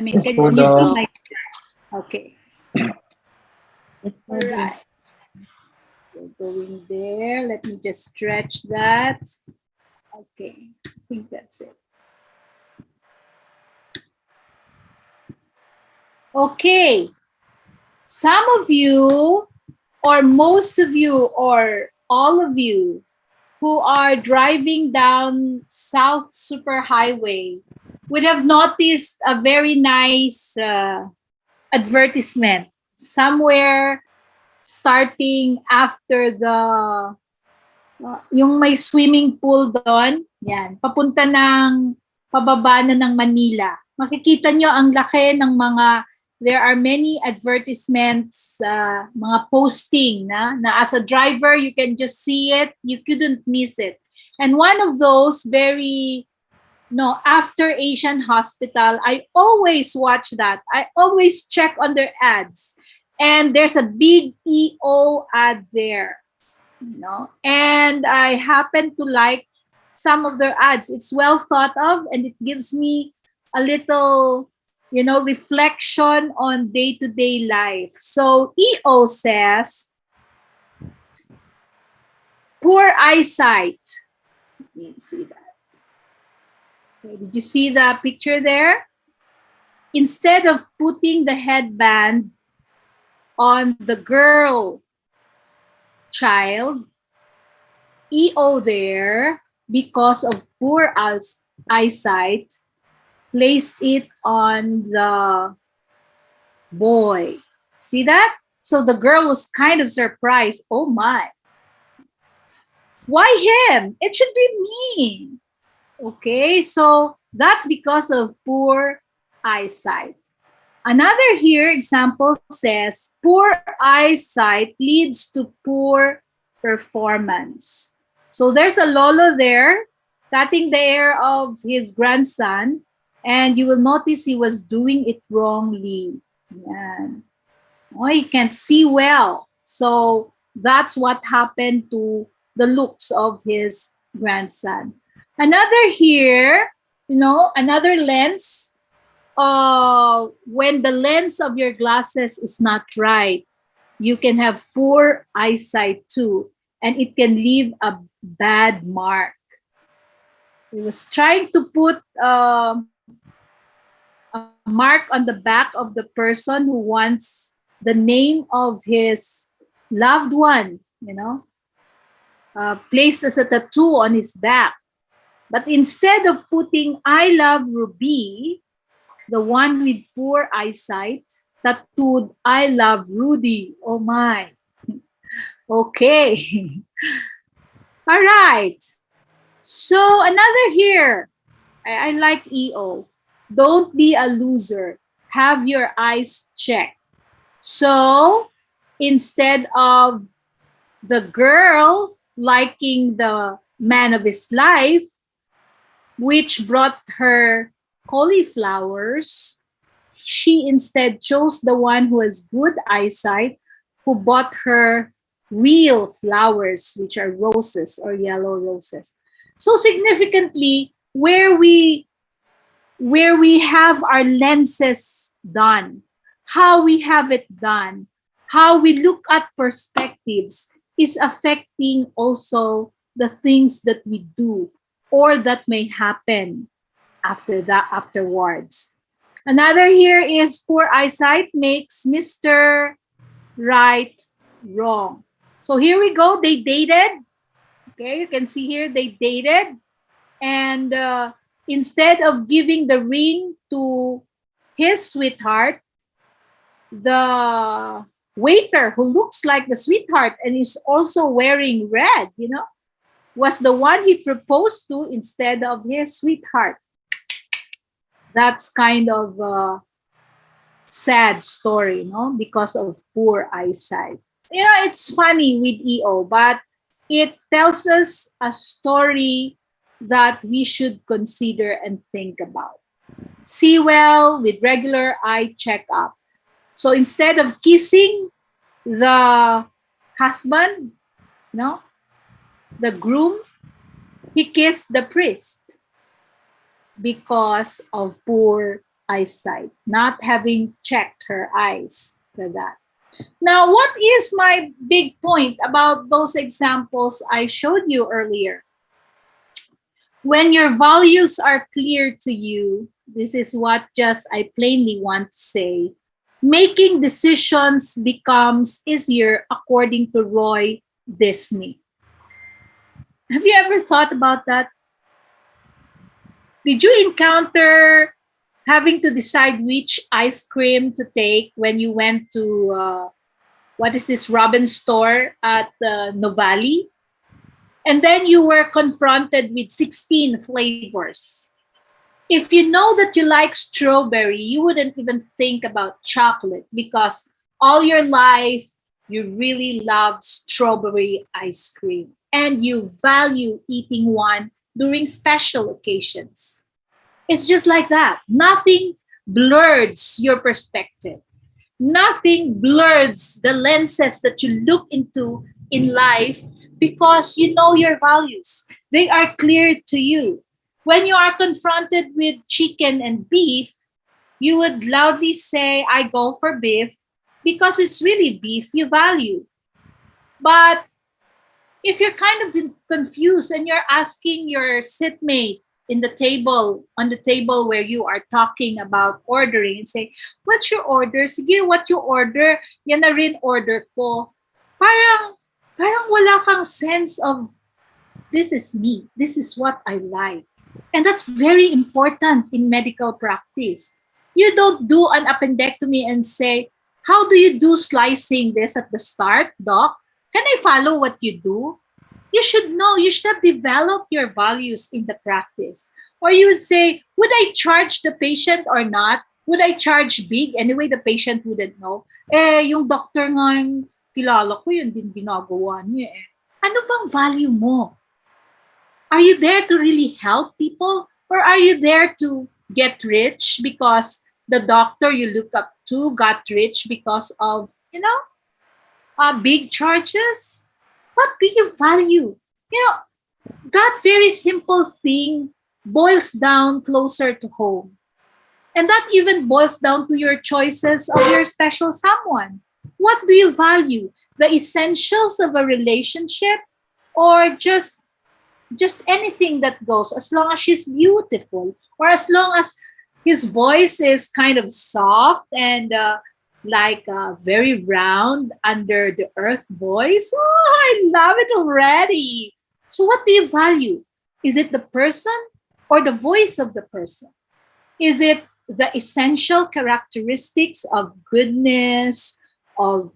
I mean, Yes can po, you do Doc. like that? Okay. All right. We're going there. Let me just stretch that. Okay. I think that's it. Okay. Some of you, or most of you, or all of you who are driving down South Superhighway would have noticed a very nice advertisement somewhere starting after the yung may swimming pool doon. Yan, papunta ng pababa na ng Manila. Makikita nyo ang laki ng mga, there are many advertisements, mga posting na as a driver, you can just see it, you couldn't miss it. And one of those very, no, after Asian Hospital, I always watch that. I always check on their ads. And there's a big EO ad there. And I happen to like some of their ads. It's well thought of, and it gives me a little, reflection on day-to-day life. So EO says, poor eyesight. Let me see that. Okay, did you see the picture there? Instead of putting the headband on the girl child, EO there, because of poor eyesight, placed it on the boy. See that? So the girl was kind of surprised. Oh my. Why him? It should be me. Okay, so that's because of poor eyesight. Another here example says, poor eyesight leads to poor performance. So there's a lolo there cutting the hair of his grandson, and you will notice he was doing it wrongly. Yan. Oh, he can't see well. So that's what happened to the looks of his grandson. Another here, another lens. When the lens of your glasses is not right, you can have poor eyesight too, and it can leave a bad mark. He was trying to put a mark on the back of the person who wants the name of his loved one, placed as a tattoo on his back. But instead of putting I love Ruby, the one with poor eyesight, tattooed I love Rudy. Oh my. Okay. All right. So another here. I like EO. Don't be a loser. Have your eyes checked. So instead of the girl liking the man of his life, which brought her cauliflowers, she instead chose the one who has good eyesight, who bought her real flowers, which are roses or yellow roses. So significantly, where we have our lenses done, how we have it done, how we look at perspectives is affecting also the things that we do or that may happen afterwards. Another here is poor eyesight makes Mr. Right wrong. So here we go. They dated. Okay, you can see here they dated. And instead of giving the ring to his sweetheart, the waiter who looks like the sweetheart and is also wearing red, was the one he proposed to instead of his sweetheart. That's kind of a sad story, because of poor eyesight. It's funny with EO, but it tells us a story that we should consider and think about. See well with regular eye checkup. So instead of kissing the husband, the groom, he kissed the priest because of poor eyesight, not having checked her eyes for that. Now, what is my big point about those examples I showed you earlier? When your values are clear to you, this is what just I plainly want to say, making decisions becomes easier according to Roy Disney. Have you ever thought about that? Did you encounter having to decide which ice cream to take when you went to what is this Robin store at Novali? And then you were confronted with 16 flavors. If you know that you like strawberry, you wouldn't even think about chocolate because all your life you really love strawberry ice cream and you value eating one during special occasions. It's just like that. Nothing blurs your perspective. Nothing blurs the lenses that you look into in life because you know your values. They are clear to you. When you are confronted with chicken and beef, you would loudly say, I go for beef because it's really beef you value. But if you're kind of confused and you're asking your sitmate in the table, on the table where you are talking about ordering and say, what's your order? Sige, what you order? Yan na rin order ko. Parang wala kang sense of, this is me. This is what I like. And that's very important in medical practice. You don't do an appendectomy and say, how do you do slicing this at the start, doc? Can I follow what you do? You should know, you should have developed your values in the practice. Or you would say, would I charge the patient or not? Would I charge big? Anyway, the patient wouldn't know. Yung doctor nga yung kilala ko, yun din ginagawa niya eh. Ano bang value mo? Are you there to really help people? Or are you there to get rich because the doctor you look up to got rich because of, big charges? What do you value? That very simple thing boils down closer to home. And that even boils down to your choices of your special someone. What do you value? The essentials of a relationship or just anything that goes, as long as she's beautiful or as long as his voice is kind of soft and very round under the earth voice. Oh, I love it already. So what do you value? Is it the person or the voice of the person? Is it the essential characteristics of goodness, of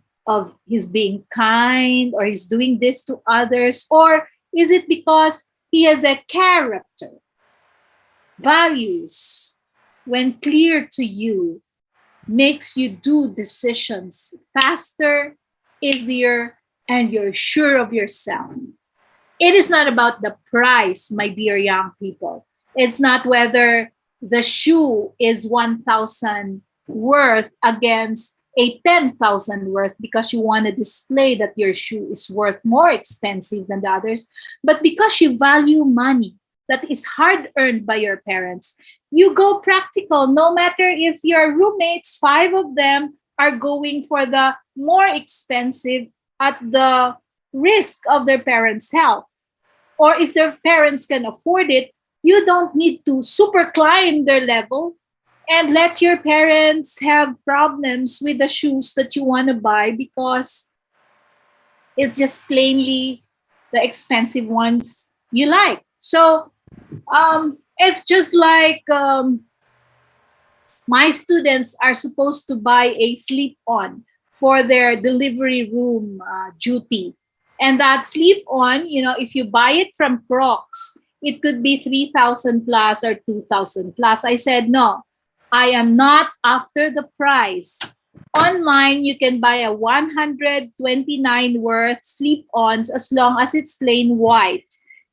his being kind, or he's doing this to others? Or is it because he has a character? Values, when clear to you, makes you do decisions faster, easier, and you're sure of yourself. It is not about the price, my dear young people. It's not whether the shoe is 1,000 worth against a 10,000 worth because you want to display that your shoe is worth more expensive than the others, but because you value money that is hard earned by your parents. You go practical, no matter if your roommates, 5 of them, are going for the more expensive at the risk of their parents' health. Or if their parents can afford it, you don't need to super climb their level and let your parents have problems with the shoes that you want to buy because it's just plainly the expensive ones you like. So it's just like my students are supposed to buy a slip-on for their delivery room duty. And that slip-on, if you buy it from Crocs, it could be 3,000 plus or 2,000 plus. I said, no, I am not after the price. Online, you can buy a 129 worth slip-ons as long as it's plain white.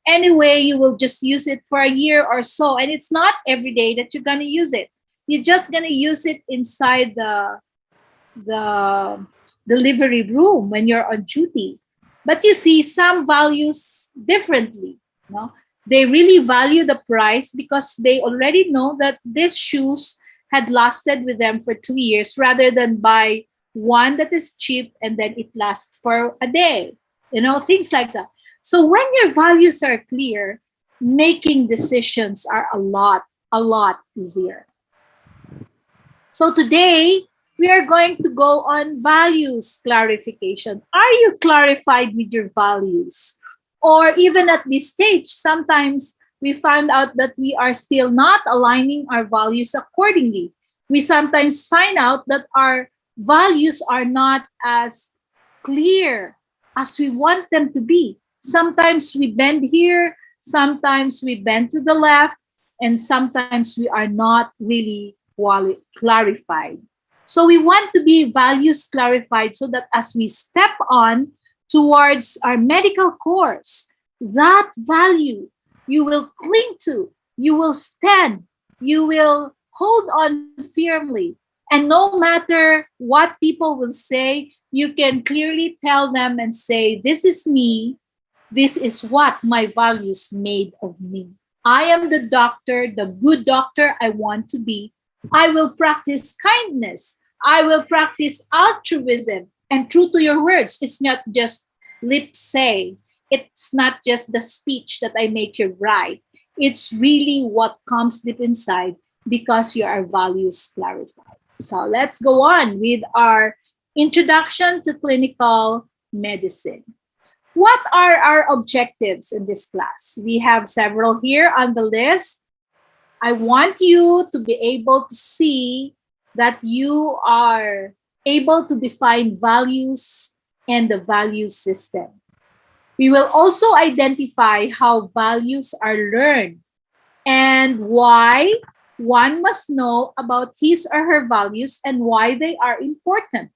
Anyway, you will just use it for a year or so. And it's not every day that you're going to use it. You're just going to use it inside the delivery room when you're on duty. But you see, some values differently. They really value the price because they already know that these shoes had lasted with them for 2 years rather than buy one that is cheap and then it lasts for a day. Things like that. So when your values are clear, making decisions are a lot easier. So today, we are going to go on values clarification. Are you clarified with your values? Or even at this stage, sometimes we find out that we are still not aligning our values accordingly. We sometimes find out that our values are not as clear as we want them to be. Sometimes we bend here, sometimes we bend to the left, and sometimes we are not really clarified. So we want to be values clarified so that as we step on towards our medical course, that value you will cling to, you will stand, you will hold on firmly. And no matter what people will say, you can clearly tell them and say, this is me, this is what my values made of me. I am the doctor, the good doctor I want to be. I will practice kindness. I will practice altruism. And true to your words, it's not just lip say. It's not just the speech that I make you right. It's really what comes deep inside because your values clarified. So let's go on with our introduction to clinical medicine. What are our objectives in this class? We have several here on the list. I want you to be able to see that you are able to define values and the value system. We will also identify how values are learned and why one must know about his or her values and why they are important.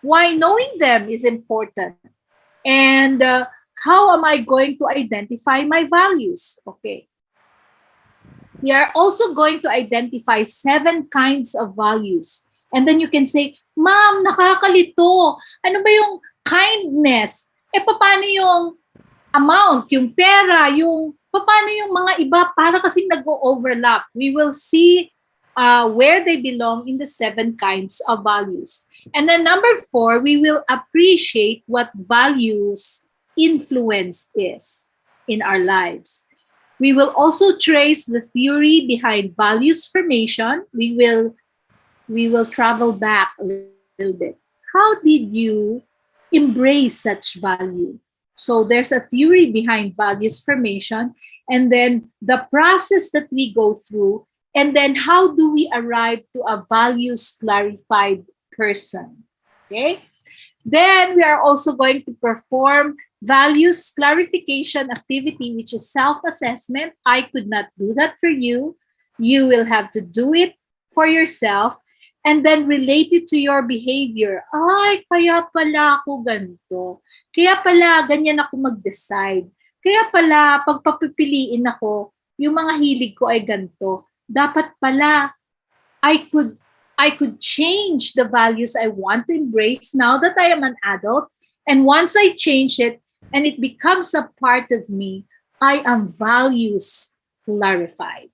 Why knowing them is important. And how am I going to identify my values? Okay. We are also going to identify 7 kinds of values. And then you can say, Ma'am, nakakalito. Ano ba yung kindness? Paano yung amount, yung pera, paano yung mga iba? Para kasing nag-overlap. We will see where they belong in the 7 kinds of values. And then number 4, we will appreciate what values influence is in our lives. We will also trace the theory behind values formation. We will travel back a little bit. How did you embrace such value? So there's a theory behind values formation, and then the process that we go through, and then how do we arrive to a values clarified person? Okay. Then we are also going to perform values clarification activity, which is self-assessment. I could not do that for you. You will have to do it for yourself and then relate it to your behavior. Ay, kaya pala ako ganito. Kaya pala ganyan ako mag-decide. Kaya pala pag papipiliin ako, yung mga hilig ko ay ganito. Dapat pala I could change the values I want to embrace now that I am an adult. And once I change it and it becomes a part of me, I am values clarified.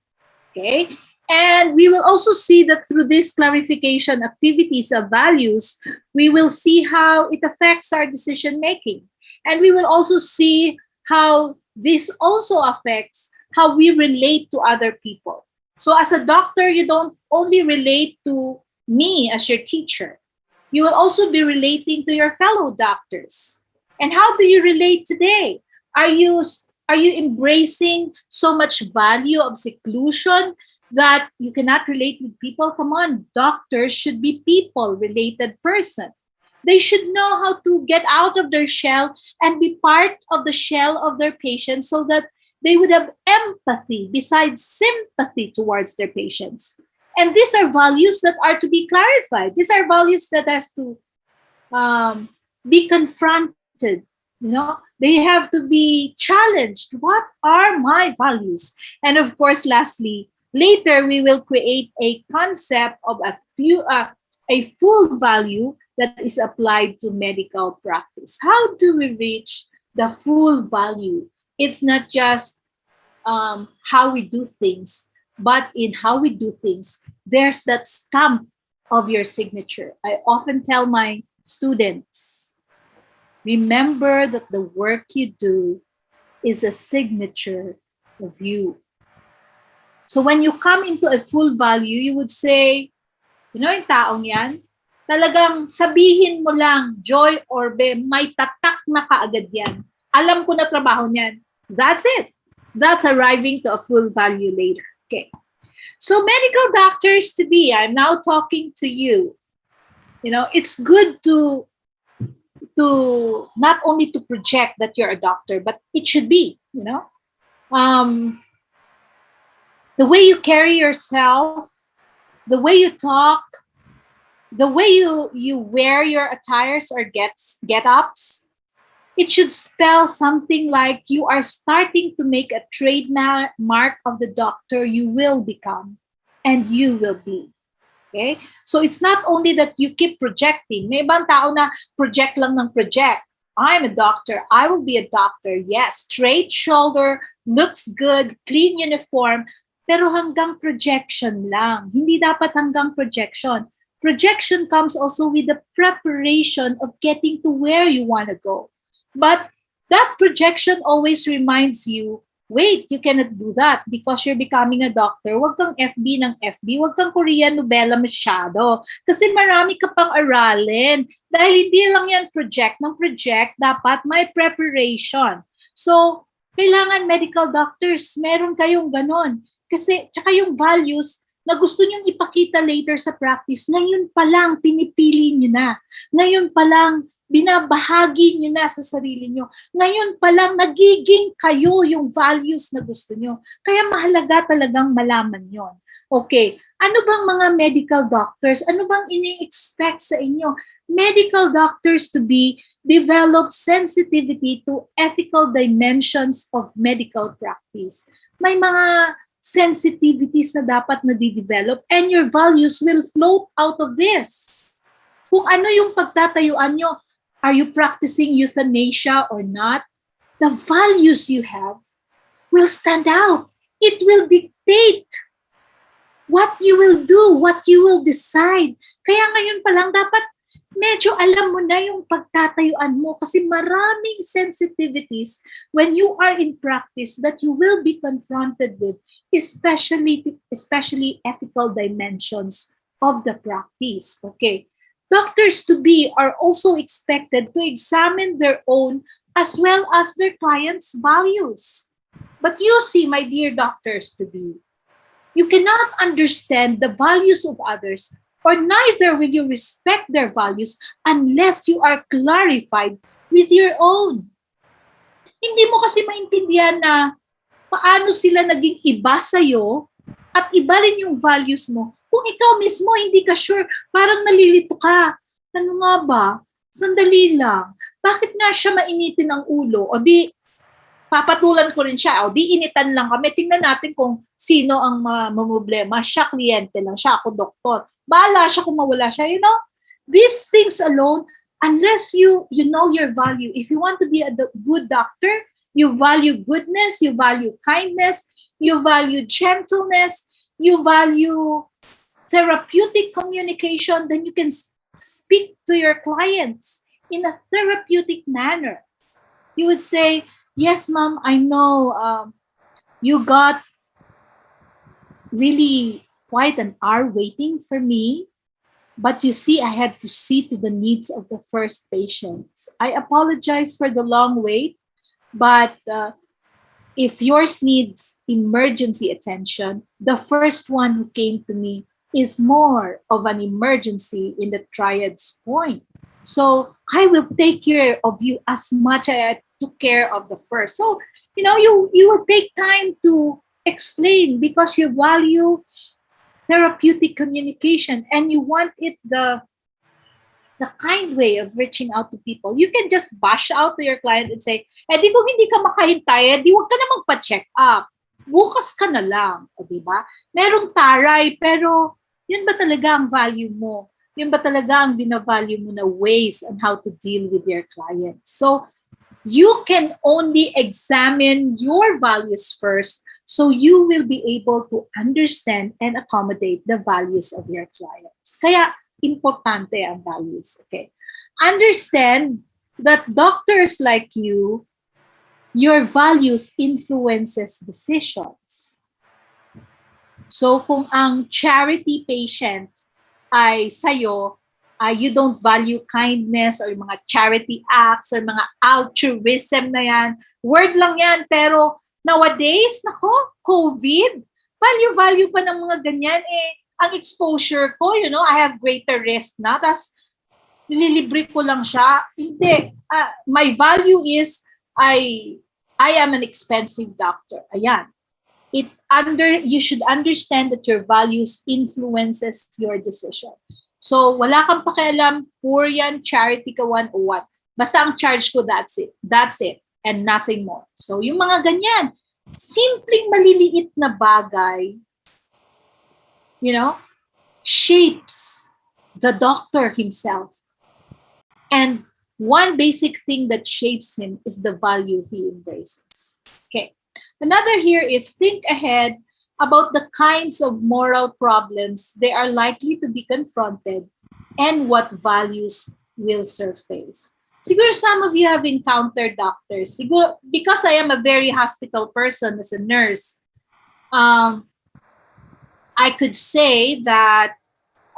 Okay? And we will also see that through this clarification activities of values, we will see how it affects our decision making. And we will also see how this also affects how we relate to other people. So as a doctor, you don't only relate to me as your teacher. You will also be relating to your fellow doctors. And how do you relate today? Are you embracing so much value of seclusion that you cannot relate with people? Come on, doctors should be people-related person. They should know how to get out of their shell and be part of the shell of their patients so that they would have empathy besides sympathy towards their patients. And these are values that are to be clarified. These are values that has to be confronted. They have to be challenged. What are my values? And of course, lastly, later we will create a concept of a full value that is applied to medical practice. How do we reach the full value? It's not just how we do things, but in how we do things, there's that stamp of your signature. I often tell my students, remember that the work you do is a signature of you. So when you come into a full value, you would say, you know yung taong yan, talagang sabihin mo lang, Joy Orbe, may tatak na kaagad yan. Alam ko na trabaho niyan. That's it. That's arriving to a full value later. Okay. So medical doctors to be, I'm now talking to you. You know, it's good to not only to project that you're a doctor, but it should be, you know. The way you carry yourself, the way you talk, the way you wear your attires or get-ups, it should spell something like you are starting to make a trademark of the doctor you will become and you will be. Okay? So it's not only that you keep projecting. May ibang tao na project lang ng project. I'm a doctor. I will be a doctor. Yes, straight shoulder, looks good, clean uniform, pero hanggang projection lang. Hindi dapat hanggang projection. Projection comes also with the preparation of getting to where you want to go. But that projection always reminds you, wait, you cannot do that because you're becoming a doctor. Huwag kang FB ng FB. Huwag kang Korean novela masyado. Kasi marami ka pang aralin. Dahil hindi lang yan project ng project, dapat may preparation. So, kailangan medical doctors, meron kayong ganon. Kasi, tsaka yung values na gusto nyong ipakita later sa practice, ngayon pa lang pinipili nyo na. Ngayon pa lang binabahagi nyo na sa sarili nyo. Ngayon pa lang nagiging kayo yung values na gusto nyo. Kaya mahalaga talagang malaman yon. Okay, ano bang mga medical doctors? Ano bang ini-expect sa inyo? Medical doctors to be develop sensitivity to ethical dimensions of medical practice. May mga sensitivities na dapat na di-develop and your values will float out of this. Kung ano yung pagtatayuan nyo, are you practicing euthanasia or not? The values you have will stand out. It will dictate what you will do, what you will decide. Kaya ngayon pa lang dapat medyo alam mo na yung pagtatayuan mo kasi maraming sensitivities when you are in practice that you will be confronted with, especially ethical dimensions of the practice. Okay. Doctors to be are also expected to examine their own as well as their clients' values. But you see, my dear doctors to be, you cannot understand the values of others, or neither will you respect their values unless you are clarified with your own. Hindi mo kasi maintindihan na paano sila naging iba sa'yo at iba rin yung values mo. Kung ikaw mismo hindi ka sure, parang nalilito ka. Ano nga ba? Sandali lang. Bakit nga siya mainitin ang ulo? O di, papatulan ko rin siya. O di, initan lang kami. Tingnan natin kung sino ang mamroblema. Siya kliyente lang. Siya ako doktor. Bahala siya kung mawala siya. You know, these things alone, unless you know your value, if you want to be a good doctor, you value goodness, you value kindness, you value gentleness, you value therapeutic communication, then you can speak to your clients in a therapeutic manner. You would say, yes, ma'am, I know you got really quite an hour waiting for me, but you see, I had to see to the needs of the first patients. I apologize for the long wait, but if yours needs emergency attention, the first one who came to me is more of an emergency in the triad's point. So I will take care of you as much as I took care of the first. So, you know, you will take time to explain because you value therapeutic communication and you want it the kind way of reaching out to people. You can just bash out to your client and say, di kung hindi ka makahintay, di huwag ka na magpa-check up. Bukas ka na lang. O diba? Merong taray, pero yun ba talaga ang value mo? Yun ba talaga ang binavalue mo na ways on how to deal with your clients? So, you can only examine your values first So you will be able to understand and accommodate the values of your clients. Kaya importante ang values. Okay. Understand that doctors like you, your values influences decisions. So kung ang charity patient ay sa'yo, you don't value kindness or mga charity acts or mga altruism na yan, word lang yan, pero nowadays, nako, COVID, value pa ng mga ganyan ang exposure ko, I have greater risk na, tas nililibre ko lang siya. Hindi, my value is I am an expensive doctor. Ayan. You should understand that your values influences your decision. So, wala kang pakialam, poor yan, charity ka one or what. Basta ang charge ko, that's it. That's it. And nothing more. So, yung mga ganyan, simpleng maliliit na bagay, shapes the doctor himself. And one basic thing that shapes him is the value he embraces. Okay. Another here is think ahead about the kinds of moral problems they are likely to be confronted and what values will surface. Siguro some of you have encountered doctors. Siguro, because I am a very hospital person as a nurse, I could say that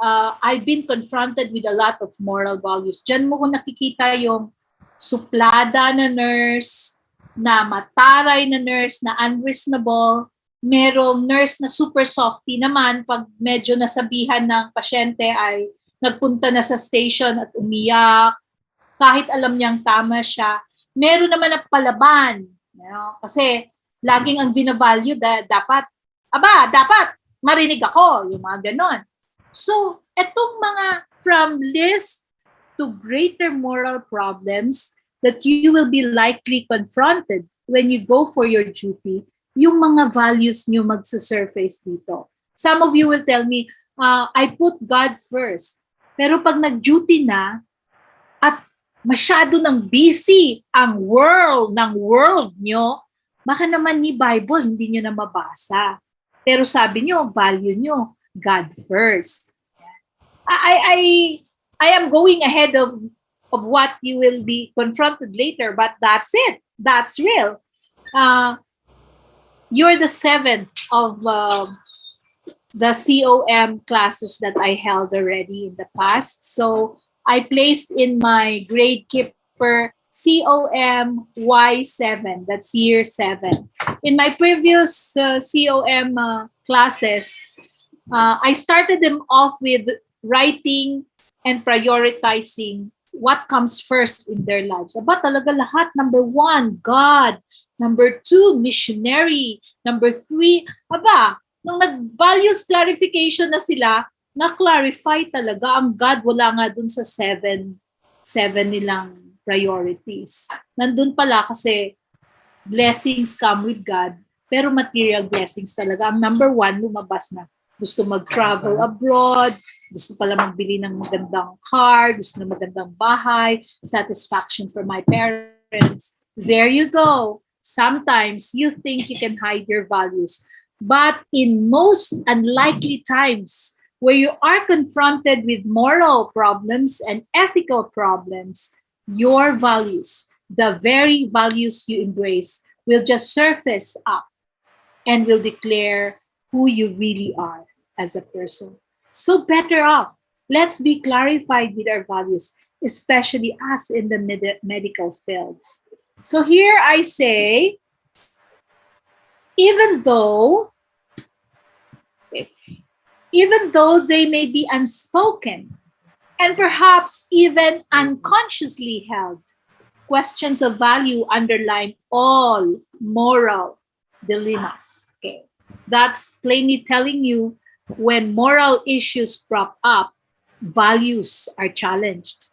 I've been confronted with a lot of moral values. Diyan mo ko nakikita yung suplada na nurse, na mataray na nurse, na unreasonable. Merong nurse na super softy naman pag medyo nasabihan ng pasyente ay nagpunta na sa station at umiyak. Kahit alam niyang tama siya. Meron naman na palaban. Kasi laging ang binavalue dapat marinig ako. Yung mga ganon. So, etong mga from list to greater moral problems that you will be likely confronted when you go for your duty, yung mga values nyo magsasurface dito. Some of you will tell me, I put God first. Pero pag nag-duty na, at masyado ng busy ang world nyo, baka naman ni Bible hindi nyo na mabasa. Pero sabi nyo, value nyo, God first. I am going ahead of what you will be confronted later, but that's it. That's real. You're the 7th of the COM classes that I held already in the past. So I placed in my grade keeper COM Y7. That's year 7. In my previous COM classes, I started them off with writing and prioritizing what comes first in their lives. Aba, talaga lahat. Number 1, God. Number 2, missionary. Number 3, nung nag-values clarification na sila, na-clarify talaga ang God. Wala nga dun sa 7 nilang priorities. Nandun pala kasi blessings come with God, pero material blessings talaga. Ang number 1, lumabas na. Gusto mag-travel abroad, gusto pala magbili ng magandang car, gusto ng magandang bahay, satisfaction for my parents. There you go. Sometimes you think you can hide your values. But in most unlikely times where you are confronted with moral problems and ethical problems, your values, the very values you embrace, will just surface up and will declare who you really are as a person. So better off, let's be clarified with our values, especially us in the medical fields. So here I say, even though they may be unspoken and perhaps even unconsciously held, questions of value underline all moral dilemmas. Okay, that's plainly telling you when moral issues prop up, values are challenged.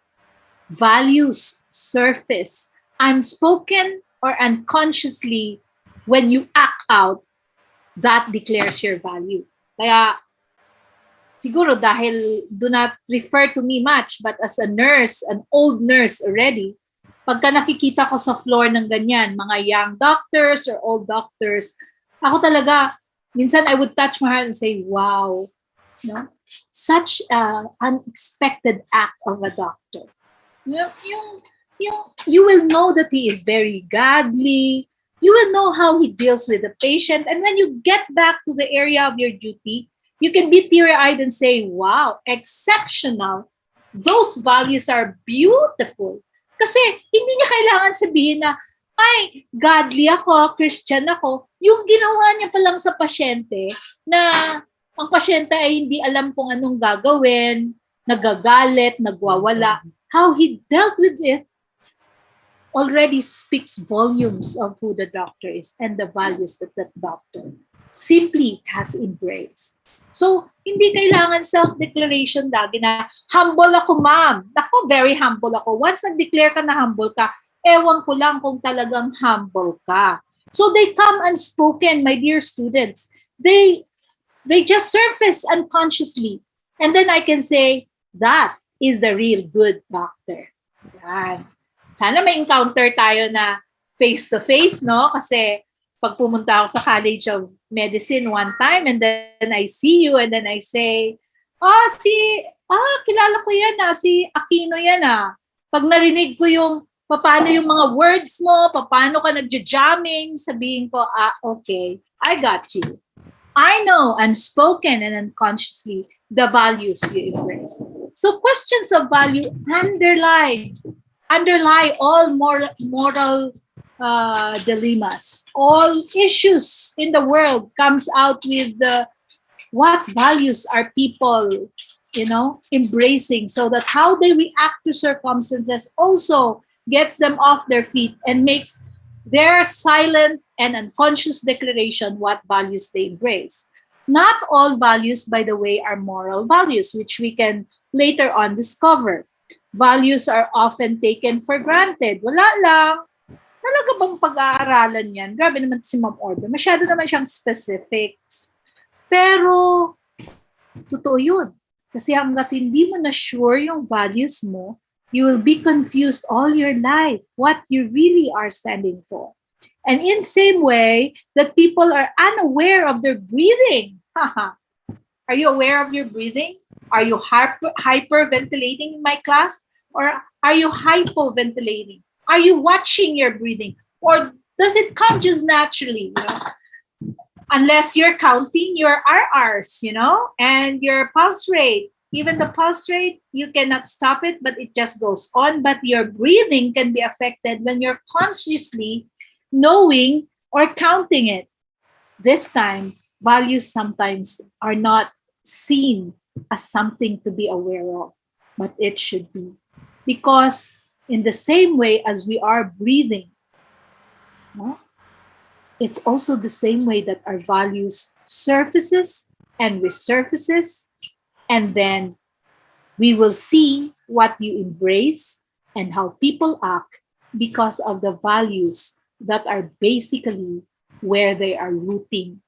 Values surface unspoken or unconsciously. When you act out, that declares your value. Kaya siguro dahil do not refer to me much, but as a nurse, an old nurse already, pagka nakikita ko sa floor ng ganyan, mga young doctors or old doctors, Ako talaga, minsan I would touch my heart and say, wow, no? Such an unexpected act of a doctor. You will know that he is very godly. You will know how he deals with the patient. And when you get back to the area of your duty, you can be teary-eyed and say, wow, exceptional. Those values are beautiful. Kasi hindi niya kailangan sabihin na, ay, godly ako, Christian ako. Yung ginawa niya pa lang sa pasyente na ang pasyente ay hindi alam kung anong gagawin, nagagalit, nagwawala. How he dealt with it already speaks volumes of who the doctor is and the values that that doctor simply has embraced. So, hindi kailangan self-declaration lagi na, humble ako, ma'am. Ako, very humble ako. Once nag-declare ka na humble ka, ewan ko lang kung talagang humble ka. So, they come unspoken, my dear students. They just surface unconsciously. And then I can say, that is the real good doctor. Yan. Sana may encounter tayo na face-to-face, no? Kasi pag pumunta ako sa College of Medicine one time and then I see you and then I say, kilala ko yan si Aquino yan Pag narinig ko yung paano yung mga words mo, paano ka nagja-jamming, sabihin ko, okay, I got you. I know unspoken and unconsciously the values you embrace. So questions of value underlie all moral dilemmas. All issues in the world comes out with what values are people, embracing, so that how they react to circumstances also gets them off their feet and makes their silent and unconscious declaration what values they embrace. Not all values, by the way, are moral values, which we can later on discover. Values are often taken for granted. Wala lang. Talaga bang pag-aaralan yan? Grabe naman si Ma'am Orbe. Masyado naman siyang specifics. Pero, totoo yun. Kasi hanggat hindi mo na sure yung values mo, you will be confused all your life what you really are standing for. And in same way that people are unaware of their breathing. Are you aware of your breathing? Are you hyperventilating in my class? Or are you hypoventilating? Are you watching your breathing? Or does it come just naturally? Unless you're counting your RRs, and your pulse rate. Even the pulse rate, you cannot stop it, but it just goes on. But your breathing can be affected when you're consciously knowing or counting it. This time, values sometimes are not seen as something to be aware of, but it should be. Because in the same way as we are breathing, it's also the same way that our values surfaces and resurfaces, and then we will see what you embrace and how people act because of the values that are basically where they are rooting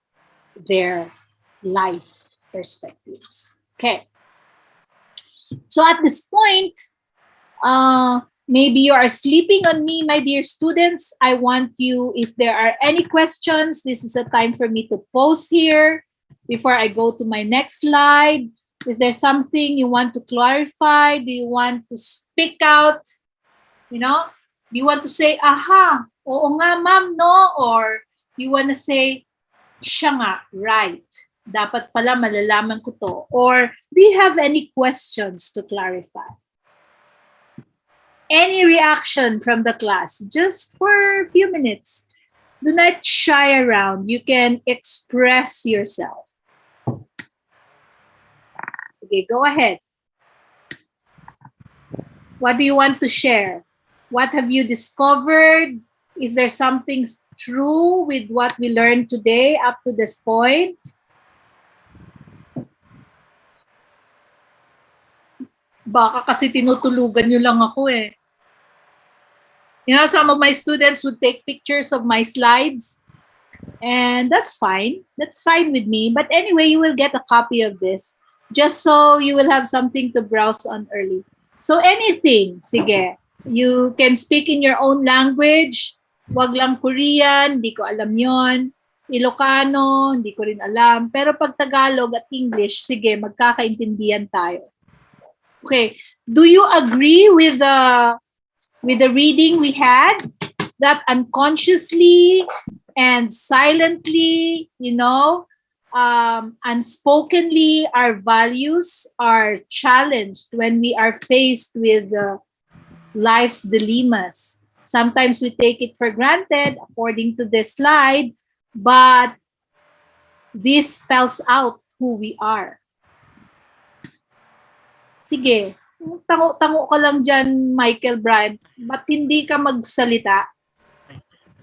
their life perspectives. Okay. So at this point, maybe you are sleeping on me, my dear students. I want you, if there are any questions, this is a time for me to pause here before I go to my next slide. Is there something you want to clarify? Do you want to speak out? Do you want to say, aha, oo nga ma'am, no? Or you want to say, siya nga, right. Dapat pala malalaman ko to. Or do you have any questions to clarify? Any reaction from the class, just for a few minutes. Do not shy around. You can express yourself. Okay, go ahead. What do you want to share? What have you discovered? Is there something true with what we learned today up to this point? Baka kasi tinutulugan nyo lang ako eh. Some of my students would take pictures of my slides, and that's fine. That's fine with me. But anyway, you will get a copy of this just so you will have something to browse on early. So anything, sige. You can speak in your own language. Wag lang Korean, di ko alam yon. Ilocano, hindi ko rin alam. Pero pag Tagalog at English, sige, magkakaintindihan tayo. Okay. Do you agree with the reading we had? That unconsciously and silently, unspokenly, our values are challenged when we are faced with life's dilemmas. Sometimes we take it for granted, according to this slide, but this spells out who we are. Sige, tango ka lang dyan, Michael Bryan. Ba't hindi ka magsalita?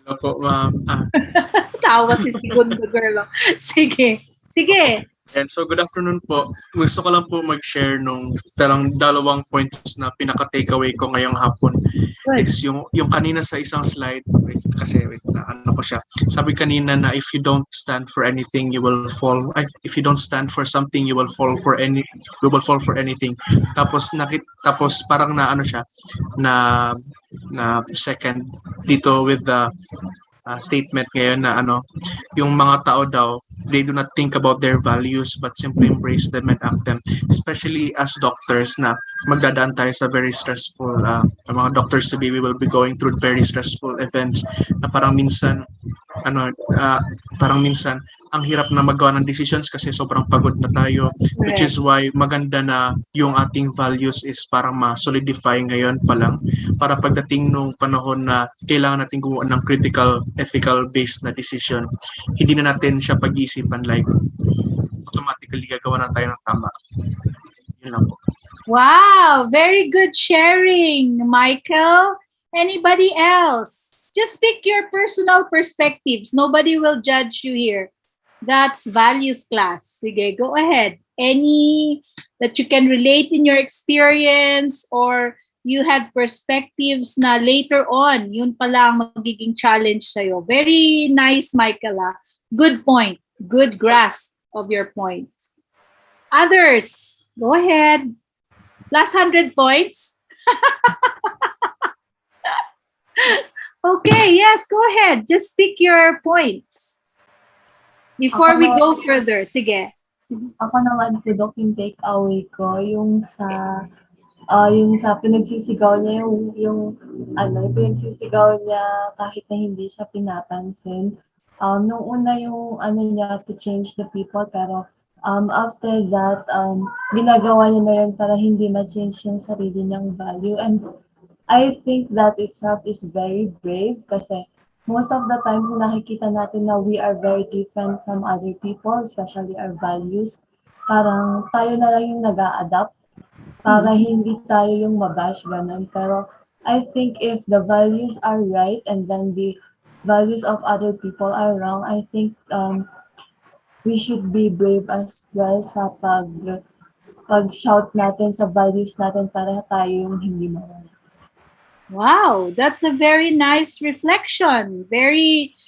Hello po, ma'am. Tawa si Segundo Girl. Sige. And so, good afternoon po. Gusto ko lang po mag-share nung dalawang points na pinaka-takeaway ko ngayong hapon. Good. Is yung kanina sa isang slide, wait, ano ko siya. Sabi kanina na if you don't stand for anything, you will fall. If you don't stand for something, you will fall for anything. Tapos parang na ano siya, na second dito with the statement ngayon na yung mga tao daw, they do not think about their values but simply embrace them and act them. Especially as doctors na magdadaan tayo sa very stressful, mga doctors to be, we will be going through very stressful events na parang minsan ang hirap na magawa ng decisions kasi sobrang pagod na tayo, which is why maganda na yung ating values is parang ma-solidify ngayon pa lang para pagdating nung panahon na kailangan natin gumawa ng critical, ethical-based na decision, hindi na natin siya pag-iisipan, like automatically gagawa na tayo ng tama. Yun lang po. Wow, very good sharing, Michael. Anybody else? Just pick your personal perspectives. Nobody will judge you here. That's values class. Sige, go ahead. Any that you can relate in your experience or you had perspectives na later on, yun pala ang magiging challenge sa'yo. Very nice, Michael. Good point. Good grasp of your point. Others, go ahead. Last 100 points. Okay, yes, go ahead. Just pick your points. Before we go further, sige. Ako naman, Tudok, yung take away ko, yung sa pinagsisigaw niya, yung pinagsisigaw niya kahit na hindi siya pinapansin. Nung una yung niya to change the people, pero after that, ginagawa niya na yun para hindi ma-change yung sarili niyang value. And I think that itself is very brave kasi most of the time, kung nakikita natin na we are very different from other people, especially our values, parang tayo na lang yung nag-a-adapt para hindi tayo yung mabash, ganun. Pero I think if the values are right and then the values of other people are wrong, I think we should be brave as well sa pag-shout natin sa values natin para tayo yung hindi mawala. Wow, that's a very nice reflection. Very,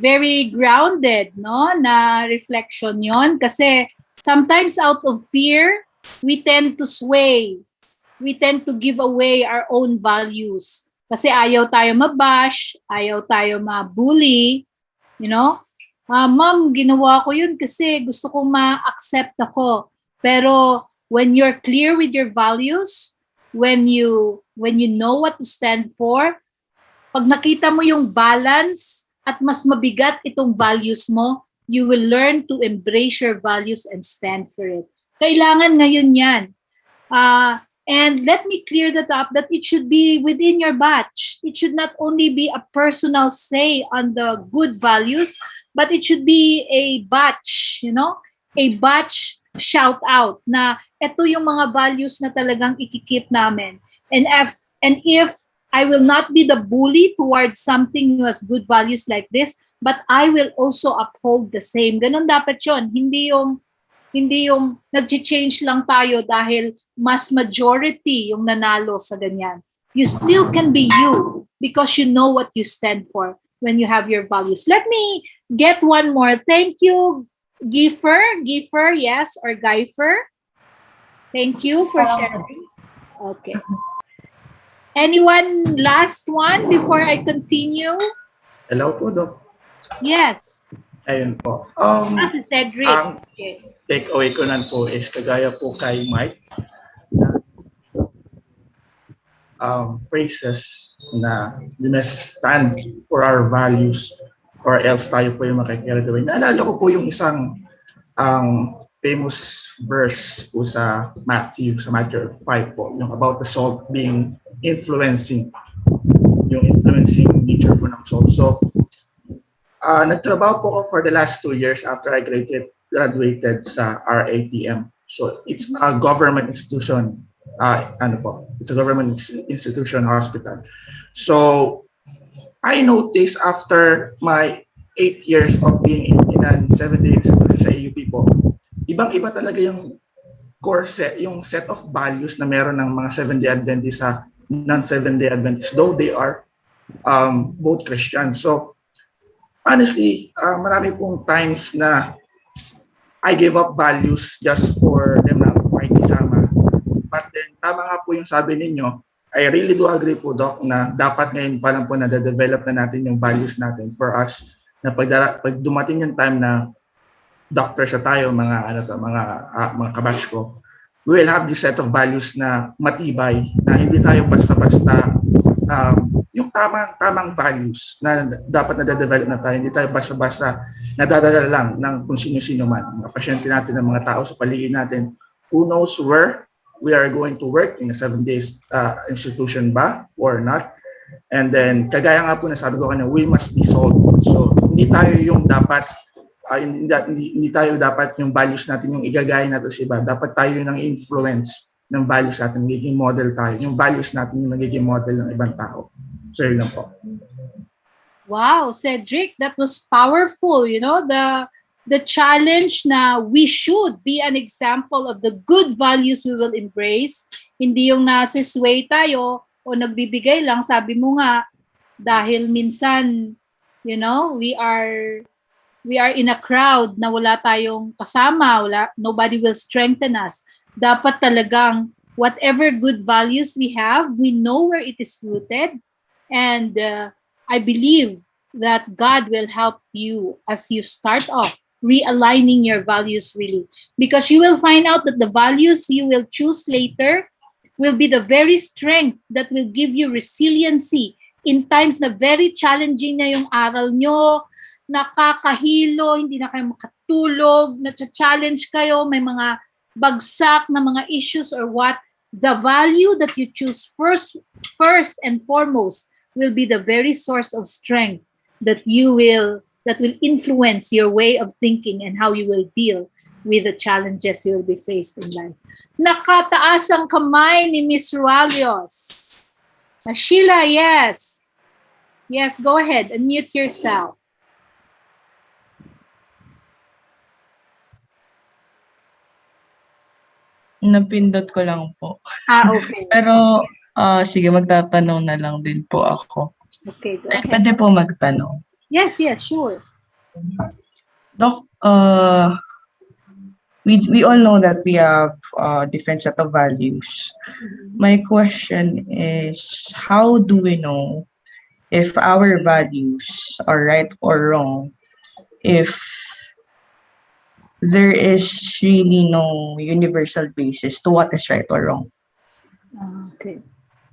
very grounded, no? Na reflection yon. Kasi sometimes out of fear, we tend to sway. We tend to give away our own values. Kasi ayaw tayo mabash, ayaw tayo mabully, Ma'am, ginawa ko yun kasi gusto kong ma-accept ako. Pero when you're clear with your values, when you know what to stand for, pag nakita mo yung balance at mas mabigat itong values mo, you will learn to embrace your values and stand for it. Kailangan ngayon yan. And let me clear that up, that it should be within your batch. It should not only be a personal say on the good values, but it should be a batch, a batch shout out na ito yung mga values na talagang ikikip namin. And if I will not be the bully towards something who has good values like this, but I will also uphold the same. Ganun dapat yun. Hindi yung nag-change lang tayo dahil mas majority yung nanalo sa ganyan. You still can be you because you know what you stand for when you have your values. Let me get one more. Thank you, Giefer, yes, or Geifer. Thank you for sharing. Okay. Anyone last one before I continue? Hello po, Doc. Yes. Ayun po. Si Cedric. Ang Okay. take away ko nan po is kagaya po kay Mike, phrases na you must stand for our values or else tayo po yung makikialam gawin. Naalala ko po yung isang famous verse po sa Matthew 5 po, yung about the salt being influencing nature po ng salt. So, nagtrabaho po ako for the last 2 years after I graduated sa RATM. So, it's a government institution. It's a government institution hospital. So, I noticed after my 8 years of being in a 7-day institution sa AUP po, ibang-iba talaga yung yung set of values na meron ng mga 7-day Adventists sa non-7-day Adventists, though they are both Christian. So, honestly, marami pong times na I gave up values just for them na makikisama. But then, tama nga po yung sabi ninyo, I really do agree po, Doc, na dapat ngayon pa lang po na-develop na natin yung values natin for us na pag dumating yung time na doctors na tayo, mga kabatch ko, we will have this set of values na matibay, na hindi tayo basta-basta yung tamang values na dapat na-develop na tayo. Hindi tayo basta-basta nadadala lang ng kung sino-sino man. Mga pasyente natin, ng mga tao sa paligid natin. Who knows where we are going to work in a 7-day institution ba or not? And then, kagaya nga po na sabi ko kanina, we must be sold. So, hindi tayo yung dapat, hindi tayo dapat yung values natin yung igagaya natin sa iba. Dapat tayo yung influence ng values natin, magiging model tayo. Yung values natin yung magiging model ng ibang tao. So, yun lang po. Wow, Cedric, that was powerful. You know, the challenge na we should be an example of the good values we will embrace. Hindi yung nasisway tayo o nagbibigay lang, sabi mo nga, dahil minsan, you know, we are in a crowd na wala tayong kasama, nobody will strengthen us. Dapat talagang whatever good values we have, we know where it is rooted. And I believe that God will help you as you start off realigning your values really. Because you will find out that the values you will choose later will be the very strength that will give you resiliency in times na very challenging na yung aral nyo, nakakahilo, hindi na kayo makatulog, na-challenge kayo, may mga bagsak na mga issues or what. The value that you choose first and foremost will be the very source of strength that will influence your way of thinking and how you will deal with the challenges you will be faced in life. Nakataas ang kamay ni Miss Rualios. Sheila, yes. Yes, go ahead. Unmute yourself. Napindot ko lang po. Okay. Pero, sige, magtatanong na lang din po ako. Okay, go ahead. Pwede po magtanong. Yes, sure. Doc, we all know that we have different set of values. My question is, how do we know if our values are right or wrong if there is really no universal basis to what is right or wrong? Okay.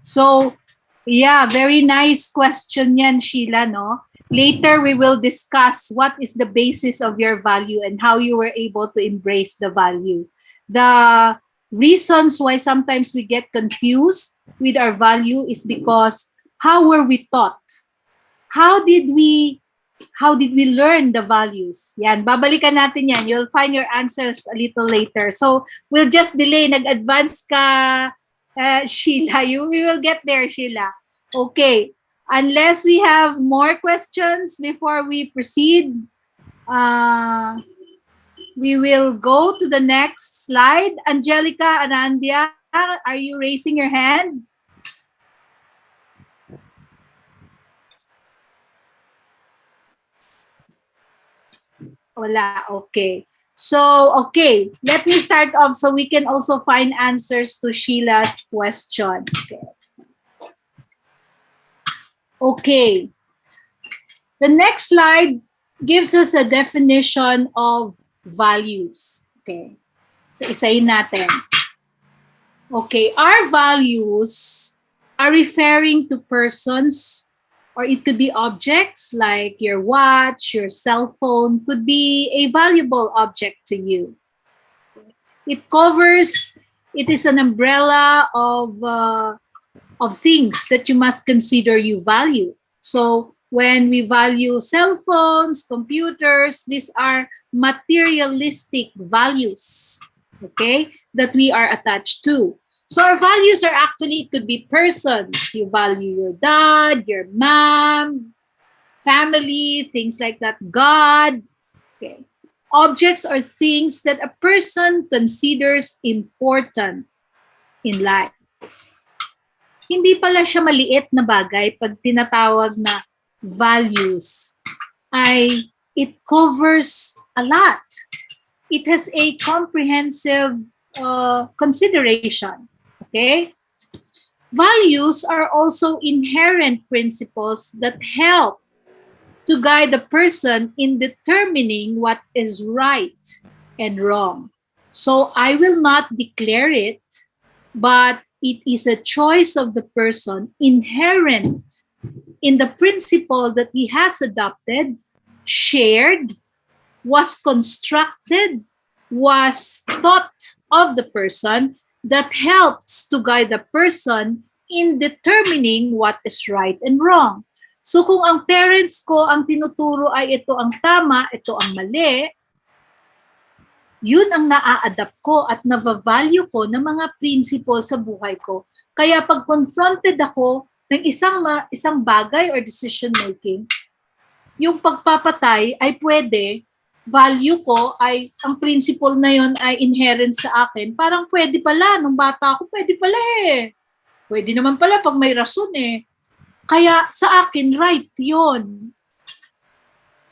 So, yeah, very nice question yan, Sheila, no? Later, we will discuss what is the basis of your value and how you were able to embrace the value. The reasons why sometimes we get confused with our value is because how were we taught? How did we learn the values? Yan, babalikan natin yan. You'll find your answers a little later. So, we'll just delay. Nag-advance ka, Sheila. We will get there, Sheila. Okay. Unless we have more questions before we proceed, we will go to the next slide. Angelica Arandia, are you raising your hand? Wala, okay. So, okay, let me start off so we can also find answers to Sheila's question. Okay. The next slide gives us a definition of values. Okay. So, isayin natin. Okay, our values are referring to persons, or it could be objects like your watch, your cell phone could be a valuable object to you. It covers, it is an umbrella of things that you must consider you value. So when we value cell phones, computers, these are materialistic values, okay, that we are attached to. So our values are actually, it could be persons. You value your dad, your mom, family, things like that, God. Okay. Objects are things that a person considers important in life. Hindi pala siya maliit na bagay pag tinatawag na values. It covers a lot. It has a comprehensive consideration. Okay? Values are also inherent principles that help to guide the person in determining what is right and wrong. So I will not declare it, but it is a choice of the person inherent in the principle that he has adopted, shared, was constructed, was taught of the person, that helps to guide the person in determining what is right and wrong. So kung ang parents ko ang tinuturo ay ito ang tama, ito ang mali, yun ang naa-adapt ko at nava-value ko ng mga principle sa buhay ko. Kaya pag confronted ako ng isang bagay or decision making, yung pagpapatay ay pwede, value ko ay, ang principle na yun ay inherent sa akin. Parang pwede pala, nung bata ako, pwede pala eh. Pwede naman pala pag may rason eh. Kaya sa akin, right yun.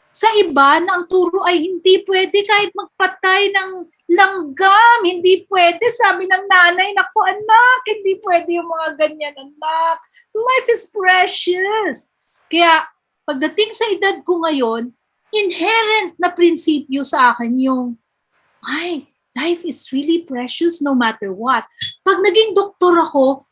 Sa iba, na ang turo ay hindi pwede kahit magpatay ng langgam. Hindi pwede. Sabi ng nanay, naku anak, hindi pwede yung mga ganyan anak. Life is precious. Kaya pagdating sa edad ko ngayon, inherent na prinsipyo sa akin yung, life is really precious no matter what. Pag naging doktor ako,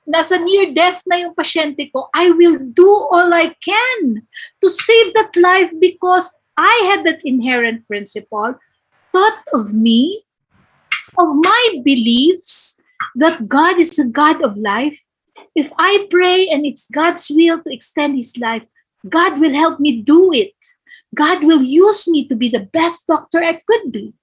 nasa near death na yung pasyente ko, I will do all I can to save that life because I had that inherent principle thought of me, of my beliefs that God is a God of life. If I pray and it's God's will to extend His life, God will help me do it. God will use me to be the best doctor I could be.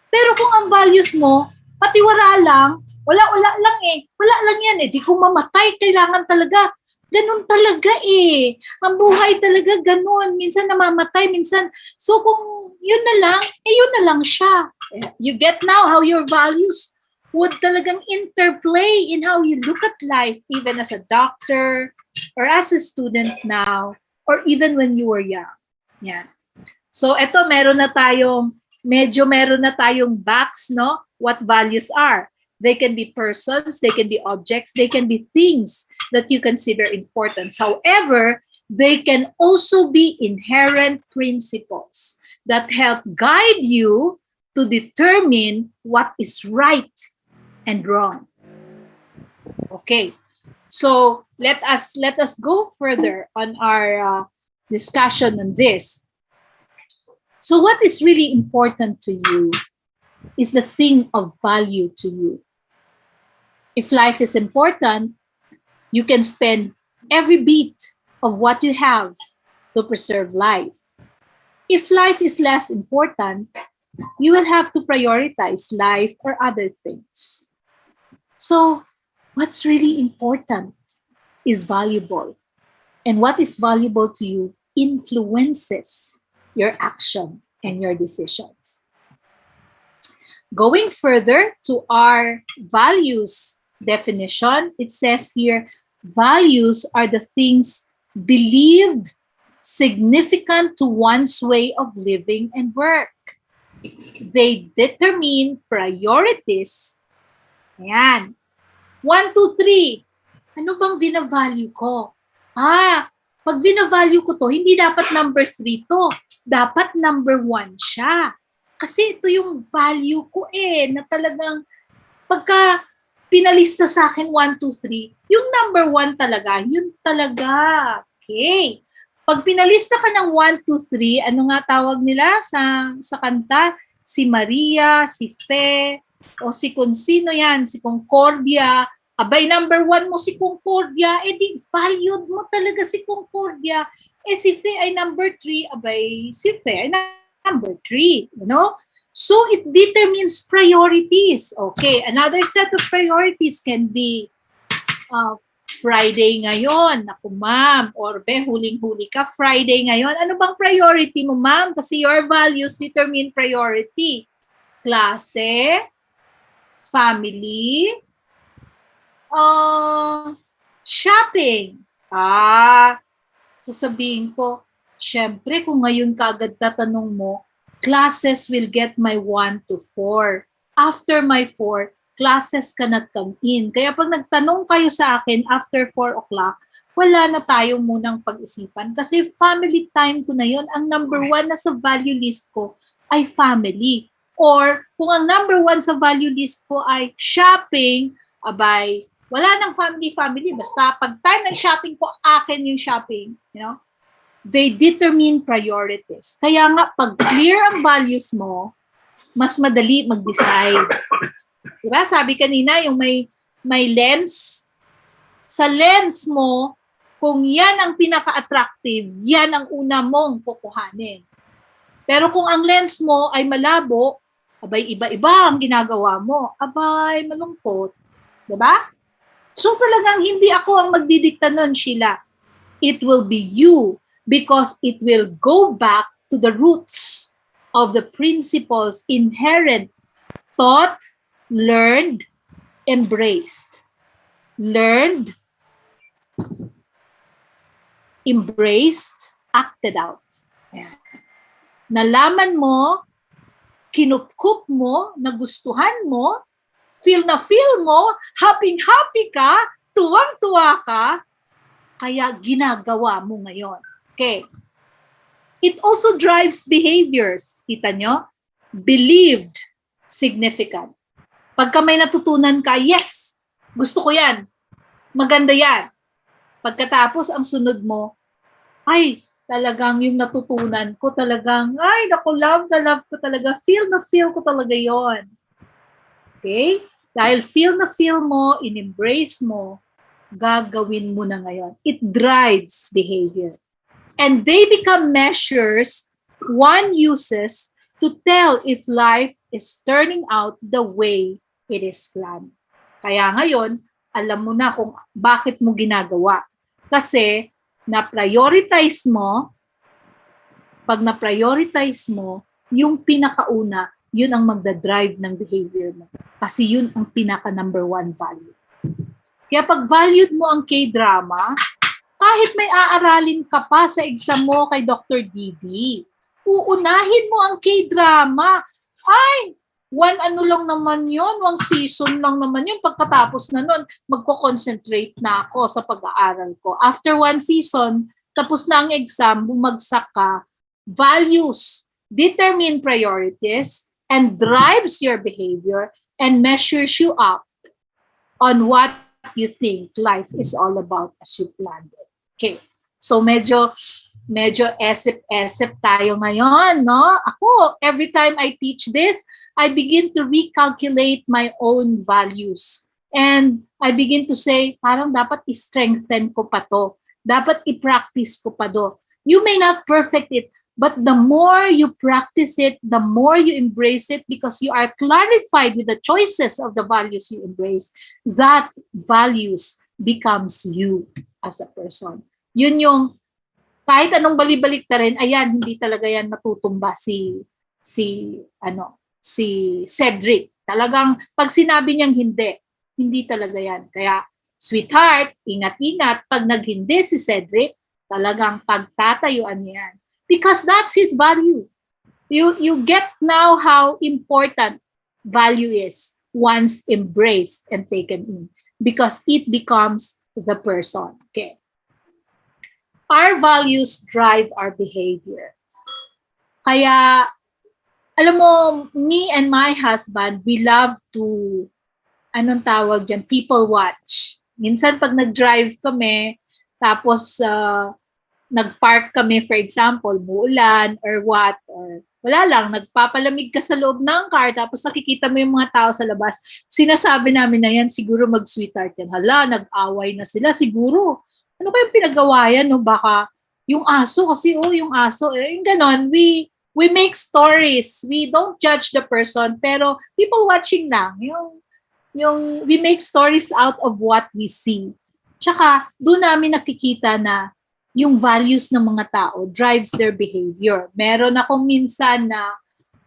Pero kung ang values mo, patiwala lang, wala lang eh. Wala lang yan eh. Di kung mamatay, kailangan talaga. Ganun talaga eh. Ang buhay talaga ganun. Minsan namamatay, minsan. So kung yun na lang, yun na lang siya. You get now how your values would talagang interplay in how you look at life, even as a doctor or as a student now, or even when you were young. Yan. So eto, meron na tayong box, no? What values are. They can be persons, they can be objects, they can be things that you consider important. However, they can also be inherent principles that help guide you to determine what is right and wrong. Okay, so let us go further on our discussion on this. So what is really important to you is the thing of value to you. If life is important, you can spend every bit of what you have to preserve life. If life is less important, you will have to prioritize life or other things. So what's really important is valuable. And what is valuable to you influences your action and your decisions. Going further to our values definition, it says here, values are the things believed significant to one's way of living and work. They determine priorities. Ayan. 1, 2, 3. Ano bang binavalue ko? Pag binavalue ko to, hindi dapat number 3 to. Dapat number 1 siya. Kasi ito yung value ko na talagang pagka pinalista sa akin 1, 2, 3, yung number 1 talaga, yun talaga. Okay. Pag pinalista ka ng 1, 2, 3, ano nga tawag nila sa kanta? Si Maria, si Fe, o si kung sino yan, si Concordia. Abay, number 1 mo si Concordia, di valued mo talaga si Concordia. Si Fe ay number 3, abay, si Fe ay number 3, you know? So it determines priorities. Okay, another set of priorities can be Friday ngayon. Naku, ma'am. Or huling-huli ka, Friday ngayon. Ano bang priority mo, ma'am? Kasi your values determine priority. Klase, family, shopping. Sasabihin ko, syempre kung ngayon ka agad tatanong mo, classes will get my 1 to 4. After my 4, classes cannot come in. Kaya pag nagtanong kayo sa akin after 4 o'clock, wala na tayo munang pag-isipan. Kasi family time ko na yon. Ang number 1 na sa value list ko ay family. Or kung ang number 1 sa value list ko ay shopping, abay, wala nang family. Basta pag time ng shopping ko, akin yung shopping. You know? They determine priorities. Kaya nga, pag clear ang values mo, mas madali mag-decide. Diba? Sabi kanina, yung may lens. Sa lens mo, kung yan ang pinaka-attractive, yan ang una mong kukuhanin. Pero kung ang lens mo ay malabo, abay, iba-iba ang ginagawa mo. Abay, malungkot. Diba? So talagang hindi ako ang magdidikta nun, Sheila. It will be you because it will go back to the roots of the principles inherent, taught, learned, embraced. Learned, embraced, acted out. Ayan. Nalaman mo, kinupkup mo, nagustuhan mo, feel na feel mo, happy-happy ka, tuwang-tuwa ka, kaya ginagawa mo ngayon. Okay. It also drives behaviors. Kita nyo? Believed, significant. Pagka may natutunan ka, yes, gusto ko yan. Maganda yan. Pagkatapos, ang sunod mo, ay, talagang yung natutunan ko talagang, ay, naku, love na love ko talaga. Feel na feel ko talaga yon. Okay? Dahil feel na feel mo, in-embrace mo, gagawin mo na ngayon. It drives behavior. And they become measures one uses to tell if life is turning out the way it is planned. Kaya ngayon, alam mo na kung bakit mo ginagawa. Kasi na-prioritize mo, pag na-prioritize mo, yung pinakauna, yun ang magdadrive ng behavior mo. Kasi yun ang pinaka-number 1 value. Kaya pag valued mo ang K-drama, kahit may aaralin ka pa sa exam mo kay Dr. Didi, uunahin mo ang K-drama. Ay, 1 ano lang naman yun, 1 season lang naman yun. Pagkatapos na nun, magko-concentrate na ako sa pag-aaral ko. After 1 season, tapos na ang exam, bumagsak ka. Values determine priorities and drives your behavior and measures you up on what you think life is all about as you planned it. Okay. So medyo esip tayo ngayon, no? Ako, every time I teach this, I begin to recalculate my own values. And I begin to say, parang dapat i-strengthen ko pa to. Dapat i-practice ko pa do. You may not perfect it, but the more you practice it, the more you embrace it because you are clarified with the choices of the values you embrace. That values becomes you as a person. Yun yung kahit anong balibalik na rin, ayan, hindi talaga yan matutumba si Cedric. Talagang pag sinabi niyang hindi talaga yan. Kaya, sweetheart, ingat-ingat, pag naghindi si Cedric, talagang pagtatayuan niya yan. Because that's his value. You get now how important value is once embraced and taken in. Because it becomes the person. Okay. Our values drive our behavior. Kaya, alam mo, me and my husband, we love to, anong tawag dyan, people watch. Minsan pag nag-drive kami, tapos nag-park kami, for example, muulan or what, or wala lang, nagpapalamig ka sa loob ng car, tapos nakikita mo yung mga tao sa labas, sinasabi namin na yan, siguro mag-sweetheart yan. Hala, nag-away na sila, siguro. Ano kayong pinagawa yan, no? Baka yung aso, kasi yung aso, yung ganon, we make stories. We don't judge the person, pero people watching lang. Yung we make stories out of what we see. Tsaka, doon namin nakikita na yung values ng mga tao drives their behavior. Meron akong minsan na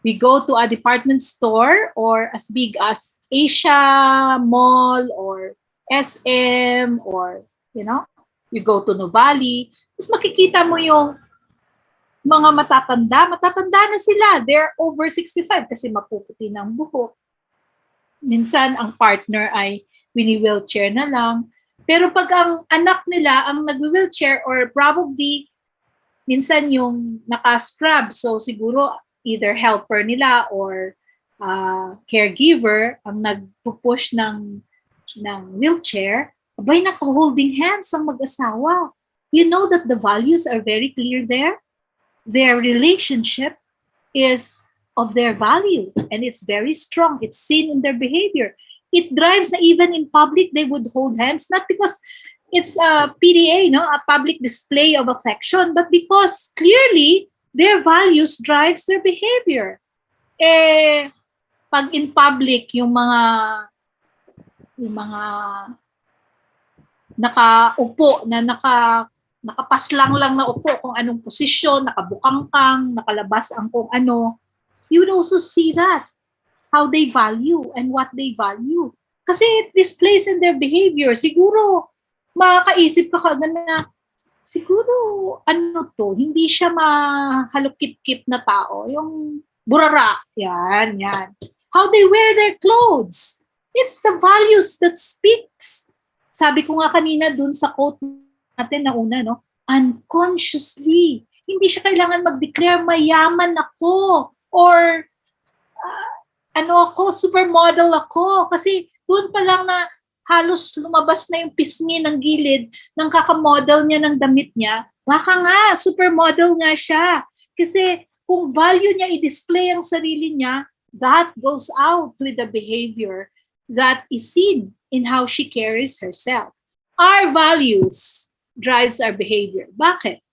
we go to a department store or as big as Asia Mall or SM or, you go to Nuvali. Tapos makikita mo yung mga matatanda na sila. They're over 65 kasi mapuputi ng buhok. Minsan, ang partner ay wini-wheelchair na lang. Pero pag ang anak nila ang nag-wheelchair or probably minsan yung naka-scrub, so siguro either helper nila or caregiver ang nagpupush ng wheelchair, abay naka-holding hands ang mag-asawa. You know that the values are very clear there. Their relationship is of their value and it's very strong. It's seen in their behavior. It drives na even in public, they would hold hands, not because it's a PDA, a public display of affection, but because clearly their values drives their behavior. Pag in public, yung mga nakaupo na nakapaslang lang na upo kung anong posisyon, nakabukangkang, nakalabas ang kung ano, you would also see that. How they value and what they value. Kasi it displays in their behavior. Siguro, makakaisip ka kagad na, siguro, hindi siya mahalukip-kip na tao. Yung burara, yan. How they wear their clothes. It's the values that speaks. Sabi ko nga kanina dun sa quote natin na una, unconsciously. Hindi siya kailangan mag-declare, mayaman ako, or supermodel ako. Kasi doon pa lang na halos lumabas na yung pisngi ng gilid ng kakamodel niya ng damit niya. Baka nga, supermodel nga siya. Kasi kung value niya i-display ang sarili niya, that goes out with the behavior that is seen in how she carries herself. Our values drives our behavior. Bakit?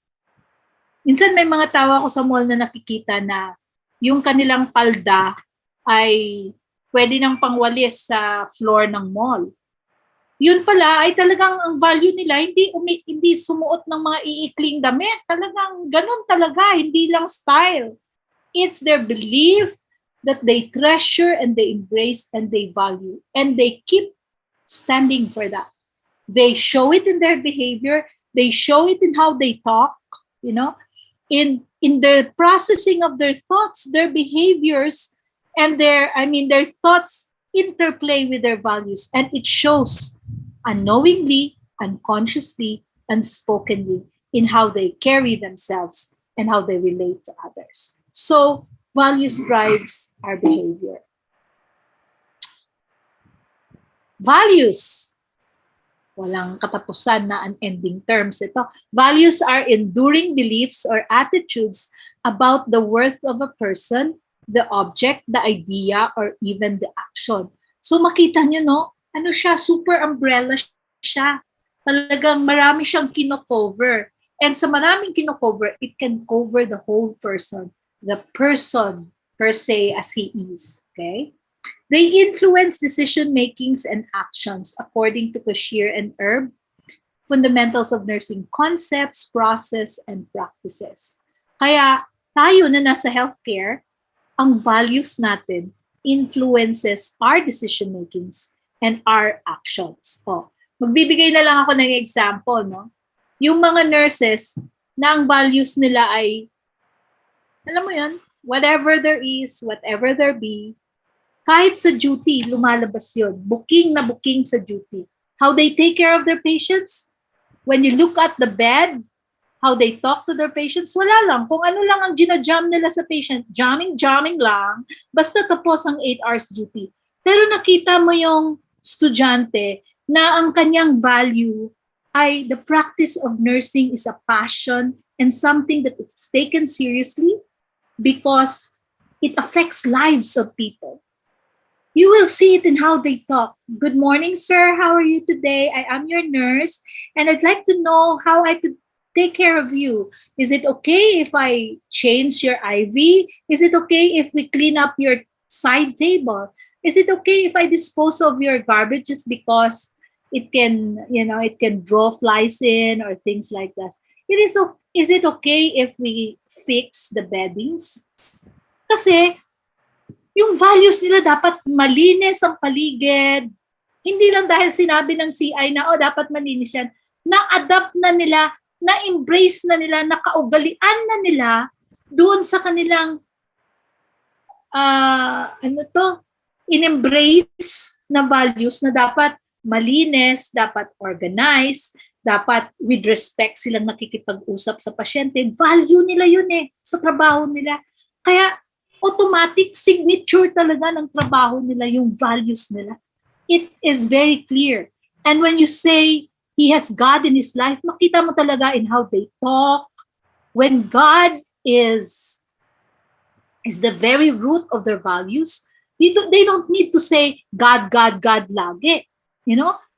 Minsan may mga tao ako sa mall na nakikita na yung kanilang palda ay pwede nang pangwalis sa floor ng mall. Yun pala ay talagang ang value nila, hindi sumuot ng mga iikling damit. Talagang ganun talaga, hindi lang style. It's their belief that they treasure and they embrace and they value. And they keep standing for that. They show it in their behavior. They show it in how they talk, in the processing of their thoughts, their behaviors, and their thoughts interplay with their values, and it shows unknowingly, unconsciously, unspokenly in how they carry themselves and how they relate to others. So, values drives our behavior. Values. Walang katapusan na unending terms ito. Values are enduring beliefs or attitudes about the worth of a person, the object, the idea, or even the action. So makita nyo, siya, super umbrella siya. Talagang marami siyang kino-cover. And sa maraming kino-cover, it can cover the whole person. The person per se as he is. Okay? They influence decision-makings and actions according to Cashier and Erb, fundamentals of nursing concepts, process, and practices. Kaya tayo na nasa healthcare, ang values natin influences our decision-makings and our actions. Magbibigay na lang ako ng example. Yung mga nurses na ang values nila ay, alam mo yun, whatever there is, whatever there be, kahit sa duty, lumalabas yun. Booking na booking sa duty. How they take care of their patients? When you look at the bed, how they talk to their patients, wala lang. Kung ano lang ang ginajam nila sa patient, jamming lang, basta tapos ang 8 hours duty. Pero nakita mo yung estudyante na ang kanyang value ay the practice of nursing is a passion and something that is taken seriously because it affects lives of people. You will see it in how they talk. Good morning, sir. How are you today? I am your nurse, and I'd like to know how I could take care of you. Is it okay if I change your IV? Is it okay if we clean up your side table? Is it okay if I dispose of your garbage just because it can, it can draw flies in or things like that? Is it okay if we fix the beddings? Kasi yung values nila dapat malinis ang paligid. Hindi lang dahil sinabi ng CI na, dapat malinis yan. Na-adapt na nila, na-embrace na nila, nakaugalian na nila doon sa kanilang, in-embrace na values na dapat malinis, dapat organized, dapat with respect silang nakikipag-usap sa pasyente. Value nila yun sa trabaho nila. Kaya, automatic signature talaga ng trabaho nila, yung values nila. It is very clear. And when you say he has God in his life, makita mo talaga in how they talk. When God is the very root of their values, they don't need to say God, God, God lagi.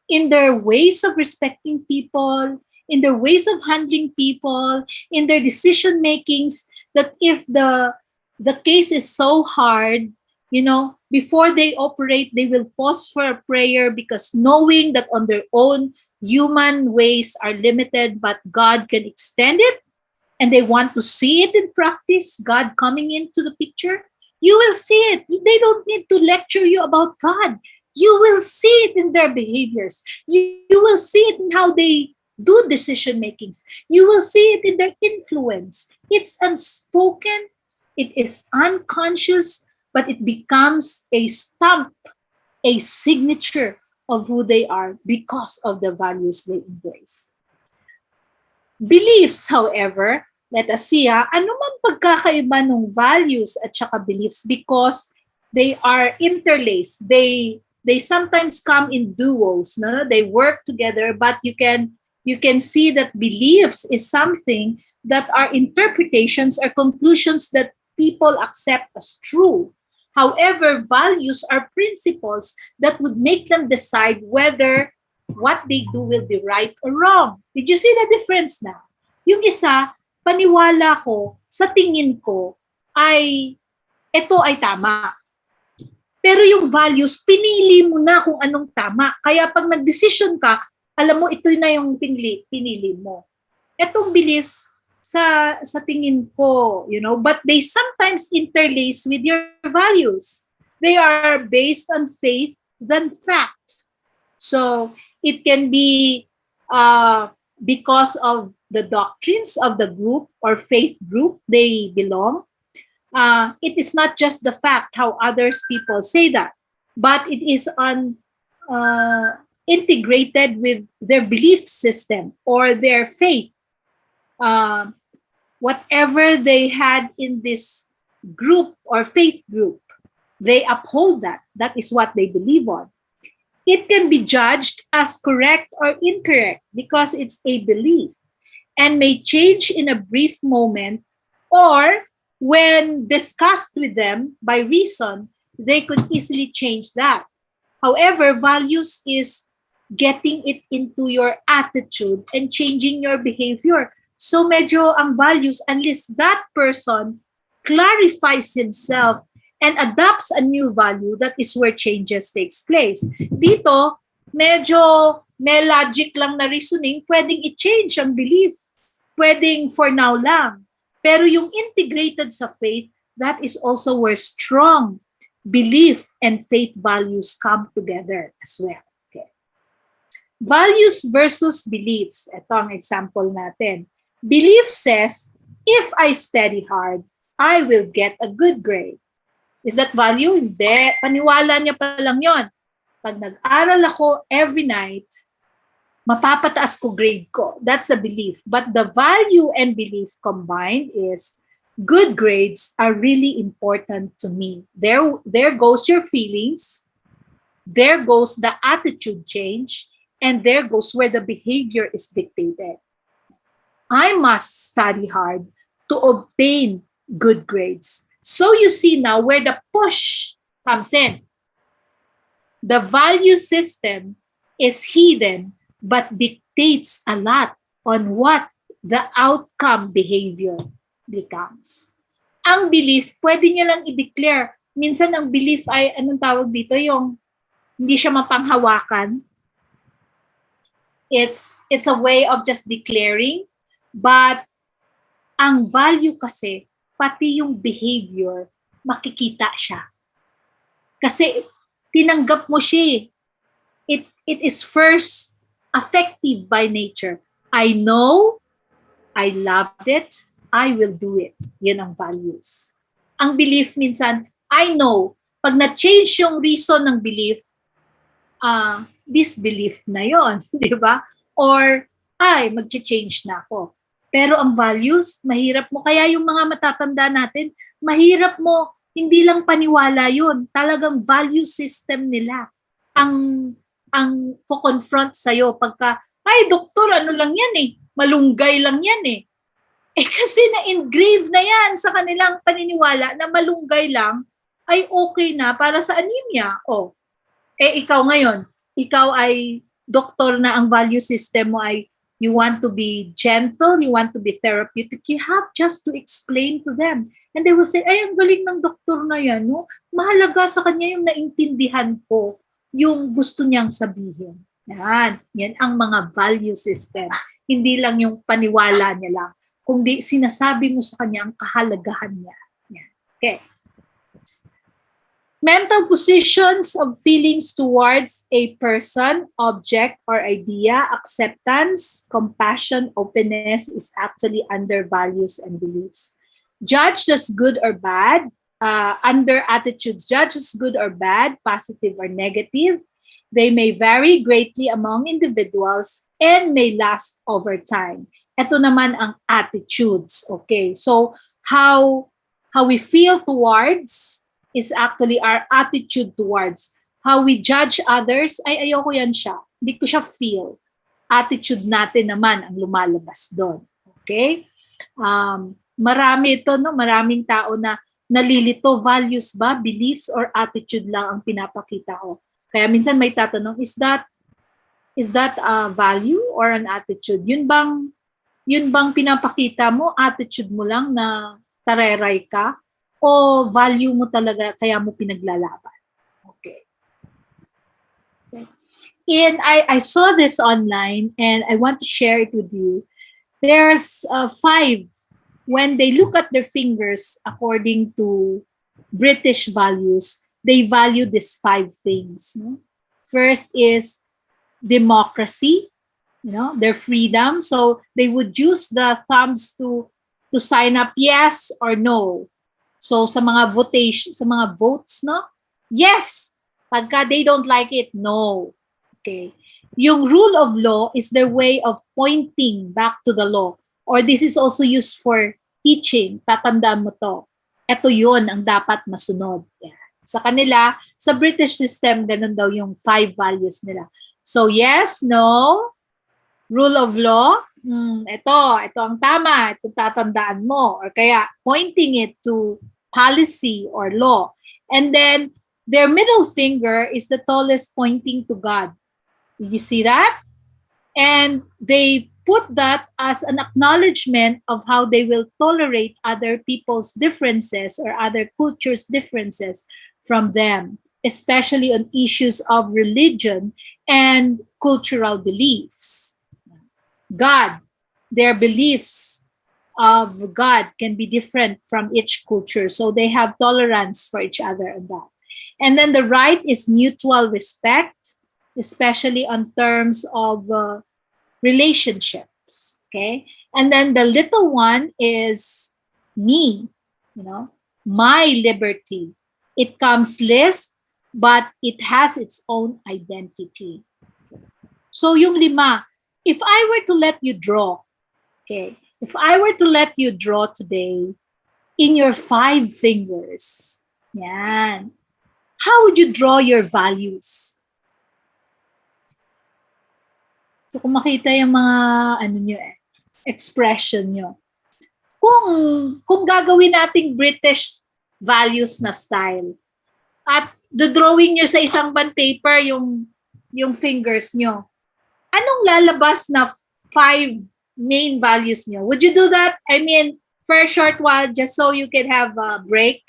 In their ways of respecting people, in their ways of handling people, in their decision makings, that if the case is so hard, before they operate, they will pause for a prayer because knowing that on their own, human ways are limited, but God can extend it, and they want to see it in practice, God coming into the picture, you will see it. They don't need to lecture you about God. You will see it in their behaviors. You will see it in how they do decision makings. You will see it in their influence. It's unspoken. It is unconscious, but it becomes a stamp, a signature of who they are because of the values they embrace. Beliefs, however, let us see, ano man pagkakaiba ng values at saka beliefs because they are interlaced. They sometimes come in duos, no? They work together, but you can see that beliefs is something that are interpretations or conclusions that people accept as true. However, values are principles that would make them decide whether what they do will be right or wrong. Did you see the difference na? Yung isa, paniwala ko, sa tingin ko, ito ay tama. Pero yung values, pinili mo na kung anong tama. Kaya pag nag-decision ka, alam mo, ito na yung pinili mo. Etong beliefs, sa tingin ko, but they sometimes interlace with your values. They are based on faith than fact. So it can be because of the doctrines of the group or faith group they belong. It is not just the fact how others people say that, but it is integrated with their belief system or their faith. Whatever they had in this group or faith group, they uphold that. That is what they believe on. It can be judged as correct or incorrect because it's a belief and may change in a brief moment, or when discussed with them by reason, they could easily change that. However, values is getting it into your attitude and changing your behavior. So medyo ang values, unless that person clarifies himself and adopts a new value, that is where changes takes place. Dito, medyo may logic lang na reasoning, pwedeng i-change ang belief. Pwedeng for now lang. Pero yung integrated sa faith, that is also where strong belief and faith values come together as well. Okay. Values versus beliefs. Ito ang example natin. Belief says, if I study hard, I will get a good grade. Is that value? Hindi. Paniwala niya pa lang yon. Pag nag-aral ako every night, mapapataas ko grade ko. That's a belief. But the value and belief combined is good grades are really important to me. There goes your feelings. There goes the attitude change. And there goes where the behavior is dictated. I must study hard to obtain good grades. So you see now where the push comes in. The value system is hidden but dictates a lot on what the outcome behavior becomes. Ang belief, pwede nyo lang i-declare. Minsan ang belief ay, anong tawag dito, yung hindi siya mapanghawakan. It's a way of just declaring, but ang value kasi, pati yung behavior, makikita siya. Kasi tinanggap mo siya. It is first affective by nature. I know, I loved it, I will do it. Yun ang values. Ang belief minsan, I know, pag na-change yung reason ng belief, disbelief na yon, di ba? Or, ay, mag-change na ako. Pero ang values, mahirap mo. Kaya yung mga matatanda natin, mahirap mo, hindi lang paniwala yun. Talagang value system nila ang ko-confront sa'yo pagka, ay, doktor, ano lang yan eh. Malunggay lang yan eh. Eh kasi na-engrave na yan sa kanilang paniniwala na malunggay lang ay okay na para sa anemia. O, eh ikaw ngayon, ikaw ay doktor na ang value system mo ay you want to be gentle, you want to be therapeutic, you have just to explain to them. And they will say, ay, ang galing ng doktor na yan. No? Mahalaga sa kanya yung naintindihan ko, yung gusto niyang sabihin. Yan ang mga value system. Hindi lang yung paniwala niya lang, kundi sinasabi mo sa kanya ang kahalagahan niya. Yan. Okay. Mental positions of feelings towards a person, object, or idea, acceptance, compassion, openness is actually under values and beliefs. Judged as good or bad, under attitudes, judged as good or bad, positive or negative, they may vary greatly among individuals and may last over time. Ito naman ang attitudes. Okay, so how we feel towards is actually our attitude towards. How we judge others, ay ayoko yan siya. Hindi ko siya feel. Attitude natin naman ang lumalabas doon. Okay? Marami ito, no? Maraming tao na nalilito, values ba, beliefs, or attitude lang ang pinapakita ko. Kaya minsan may tatanong, is that a value or an attitude? Yun bang pinapakita mo, attitude mo lang na tareray ka? O value mo talaga kaya mo pinaglalaban? Okay. And I saw this online and I want to share it with you. There's 5. When they look at their fingers according to British values, they value these 5 things. No? First is democracy, their freedom. So they would use the thumbs to sign up yes or no. So sa mga votes, no? Yes. Pagka they don't like it, no. Okay. Yung rule of law is their way of pointing back to the law. Or this is also used for teaching. Tatandaan mo to. Ito yun ang dapat masunod. Yeah. Sa kanila, sa British system, ganun daw yung 5 values nila. So yes, no, rule of law, ito ang tama, ito tatandaan mo. Or kaya pointing it to policy or law. And then their middle finger is the tallest, pointing to God. Did you see that? And they put that as an acknowledgement of how they will tolerate other people's differences or other cultures' differences from them, especially on issues of religion and cultural beliefs. God, their beliefs of God can be different from each culture. So they have tolerance for each other on that. And then the right is mutual respect, especially on terms of relationships. Okay. And then the little one is me, my liberty. It comes list, but it has its own identity. So yung 5, if I were to let you draw, okay, if I were to let you draw today in your 5 fingers, yan, how would you draw your values? So kung makita yung mga expression nyo, kung gagawin nating British values na style at the drawing nyo sa isang bond paper yung fingers nyo, anong lalabas na 5 main values nyo? Would you do that? I mean, for a short while, just so you can have a break.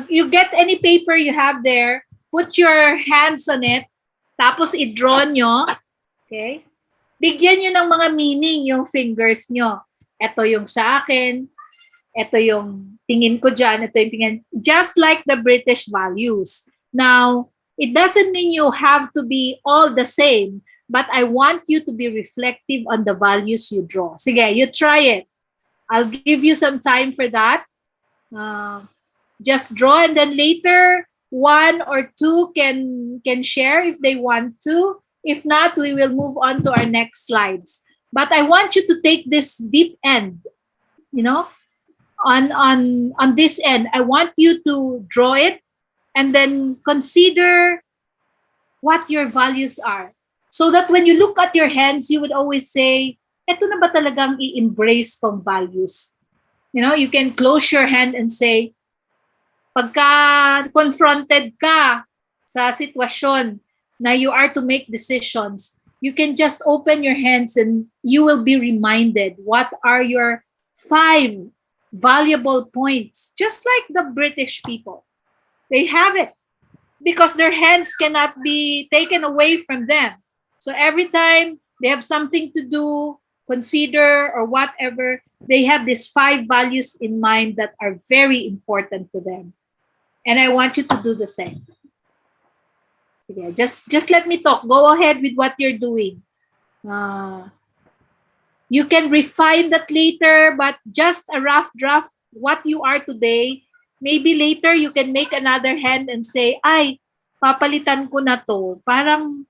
You get any paper you have there, put your hands on it, tapos i-draw nyo, okay? Bigyan nyo ng mga meaning yung fingers nyo. Ito yung sa akin, ito yung tingin ko dyan, ito yung tingin. Just like the British values. Now, it doesn't mean you have to be all the same, but I want you to be reflective on the values you draw. Sige, you try it. I'll give you some time for that. Just draw, and then later, 1 or 2 can share if they want to. If not, we will move on to our next slides. But I want you to take this deep end, on this end. I want you to draw it and then consider what your values are. So that when you look at your hands, you would always say, eto na ba talagang i-embrace kong values? You can close your hand and say, pagka confronted ka sa sitwasyon na you are to make decisions, you can just open your hands and you will be reminded what are your 5 valuable points. Just like the British people. They have it because their hands cannot be taken away from them. So every time they have something to do, consider, or whatever, they have these 5 values in mind that are very important to them. And I want you to do the same. So yeah, just let me talk. Go ahead with what you're doing. You can refine that later, but just a rough draft, what you are today, maybe later you can make another hand and say, ay, papalitan ko na to. Parang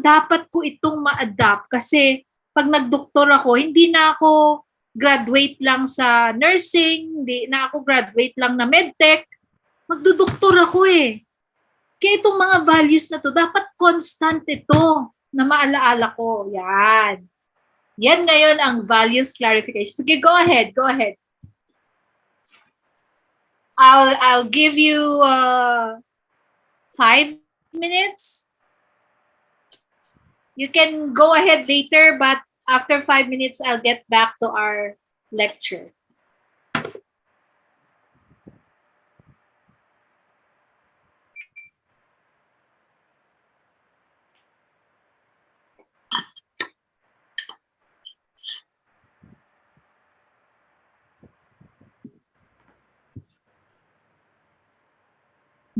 dapat ko itong ma-adapt kasi pag nagdoktor ako, hindi na ako graduate lang sa nursing, hindi na ako graduate lang na medtech, magdodoktor ako eh. Kaya itong mga values na to, dapat constant ito na maalaala ko. Yan. Yan ngayon ang values clarification. Sige, go ahead. I'll give you 5 minutes. You can go ahead later, but after 5 minutes, I'll get back to our lecture.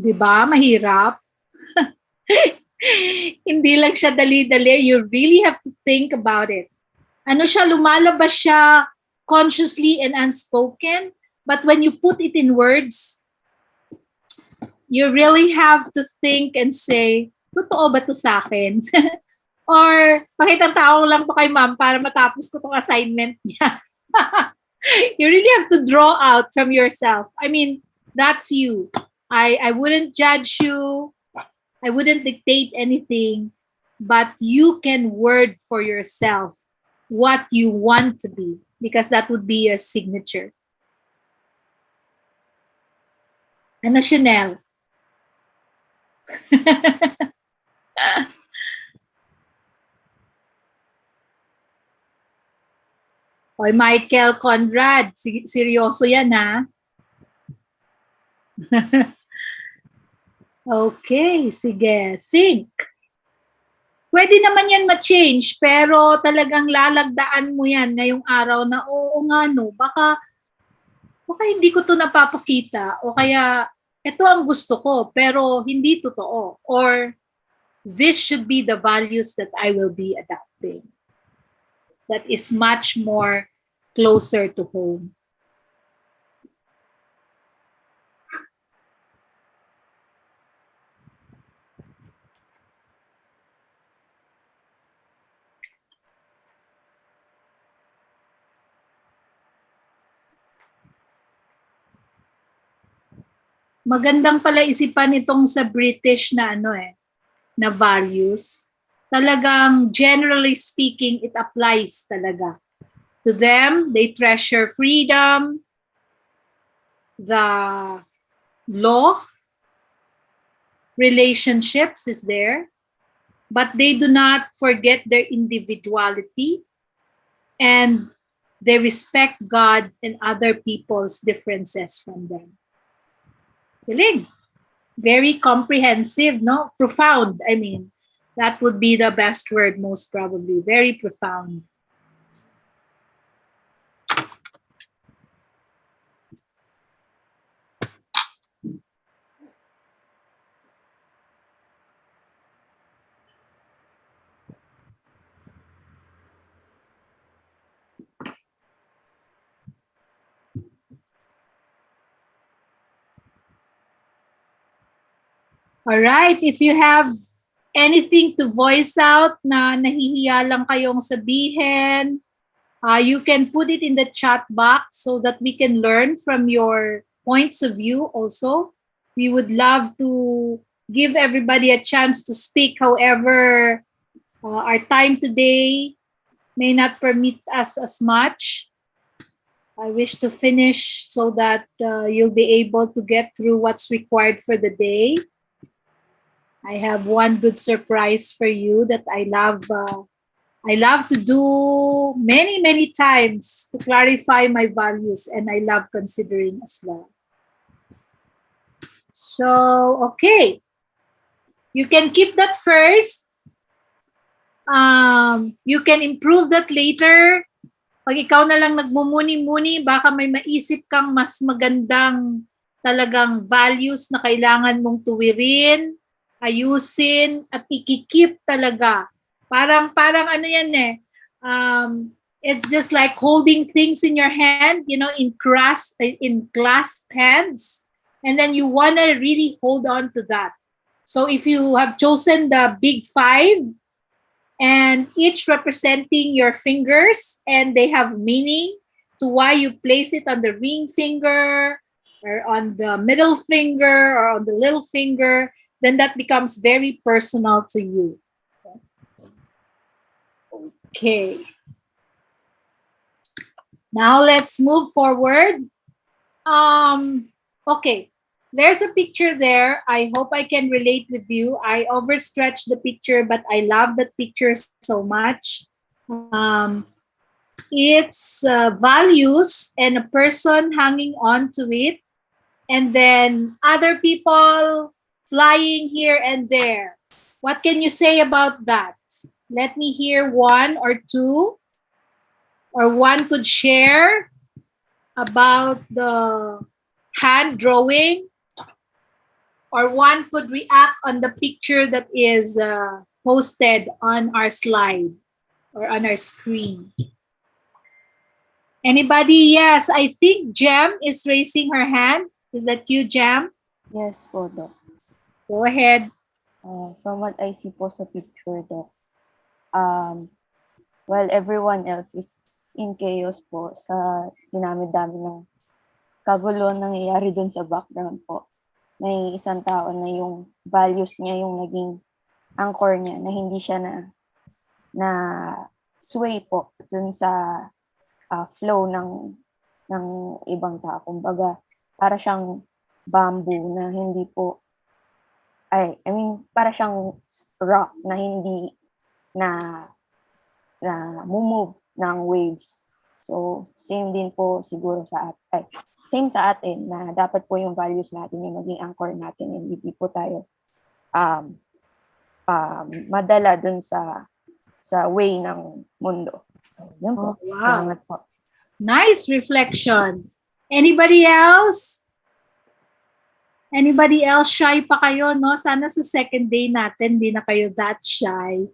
Diba? Mahirap. Hindi lang siya dali-dali. You really have to think about it. Lumalabas siya consciously and unspoken, but when you put it in words, you really have to think and say, totoo ba to sa akin? Or, pakitang tao lang to kay ma'am para matapos ko tong assignment niya. You really have to draw out from yourself. I mean, that's you. I wouldn't judge you. I wouldn't dictate anything, but you can word for yourself what you want to be, because that would be your signature. Chanel? Oy, Michael Conrad, seryoso yan ha? Okay, sige. Think. Pwede naman yan ma-change, pero talagang lalagdaan mo yan ngayong araw na, oo nga no, baka hindi ko to napapakita, o kaya ito ang gusto ko, pero hindi totoo. Or this should be the values that I will be adopting. That is much more closer to home. magandang pala isipan itong sa British na na values. Talagang generally speaking, it applies talaga. To them, they treasure freedom, the law, relationships is there, but they do not forget their individuality, and they respect God and other people's differences from them. Galing. Very comprehensive, no? Profound, I mean. That would be the best word, most probably. Very profound. All right, if you have anything to voice out na nahihiya lang kayong sabihin, you can put it in the chat box so that we can learn from your points of view also. We would love to give everybody a chance to speak. However, our time today may not permit us as much. I wish to finish so that you'll be able to get through what's required for the day. I have one good surprise for you that I love to do many times to clarify my values, and I love considering as well. So, okay. You can keep that first. You can improve that later. Pag ikaw na lang nagmumuni-muni, baka may maisip kang mas magandang talagang values na kailangan mong tuwirin, ayusin, at ikikip talaga. Parang ano yan it's just like holding things in your hand, in clasped hands, and then you want to really hold on to that. So if you have chosen the big 5, and each representing your fingers, and they have meaning to why you place it on the ring finger, or on the middle finger, or on the little finger, then that becomes very personal to you. Okay. Now let's move forward. Okay. There's a picture there. I hope I can relate with you. I overstretched the picture, but I love that picture so much. It's values and a person hanging on to it, and then other people flying here and there. What can you say about that? Let me hear one or two, or one could share about the hand drawing, or one could react on the picture that is posted on our slide or on our screen. Anybody? Yes, I think Jem is raising her hand. Is that you, Jem? Yes po, Doc. Go ahead. From what I see po sa picture, Doc, while everyone else is in chaos po sa dinami-dami ng kaguluhan nangyayari dun sa background po, may isang tao na yung values niya yung naging anchor niya, na hindi siya na sway po dun sa flow ng ibang tao. Kumbaga, para siyang bamboo na hindi po, para siyang rock na hindi na move ng waves. So, same din po siguro same sa atin na dapat po yung values natin yung maging anchor natin, and hindi po tayo madala dun sa way ng mundo. So, yun po. Oh, wow. Salamat po. Nice reflection. Anybody else? Anybody else? Shy pa kayo, no? Sana sa second day natin, hindi na kayo that shy.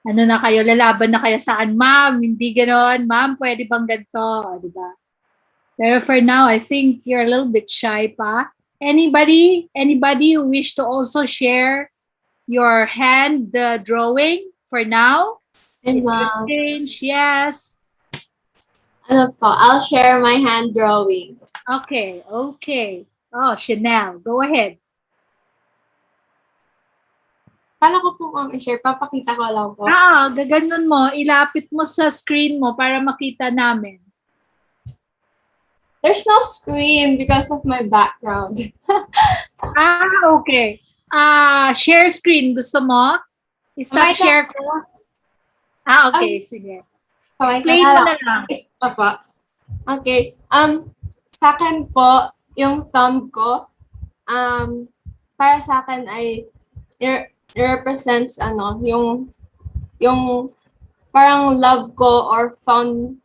Ano na kayo, lalaban na kayo saan? Ma'am, hindi ganon. Ma'am, pwede bang ganito? Diba? Pero for now, I think you're a little bit shy pa. Anybody who wish to also share your hand drawing for now? Hey, Ma'am. Change, yes. Ano po, I'll share my hand drawing. Okay. Oh, Chanel, go ahead. Paano ko po i-share? Papakita ko lang po. Gaganon mo, ilapit mo sa screen mo para makita namin. There's no screen because of my background. Okay. Share screen, gusto mo? Stop May share ko? Okay, sige. Kamay Explain ka mo na na lang. Apa. Okay. Sa akin po, yung thumb ko, para sa akin ay represents yung parang love ko or found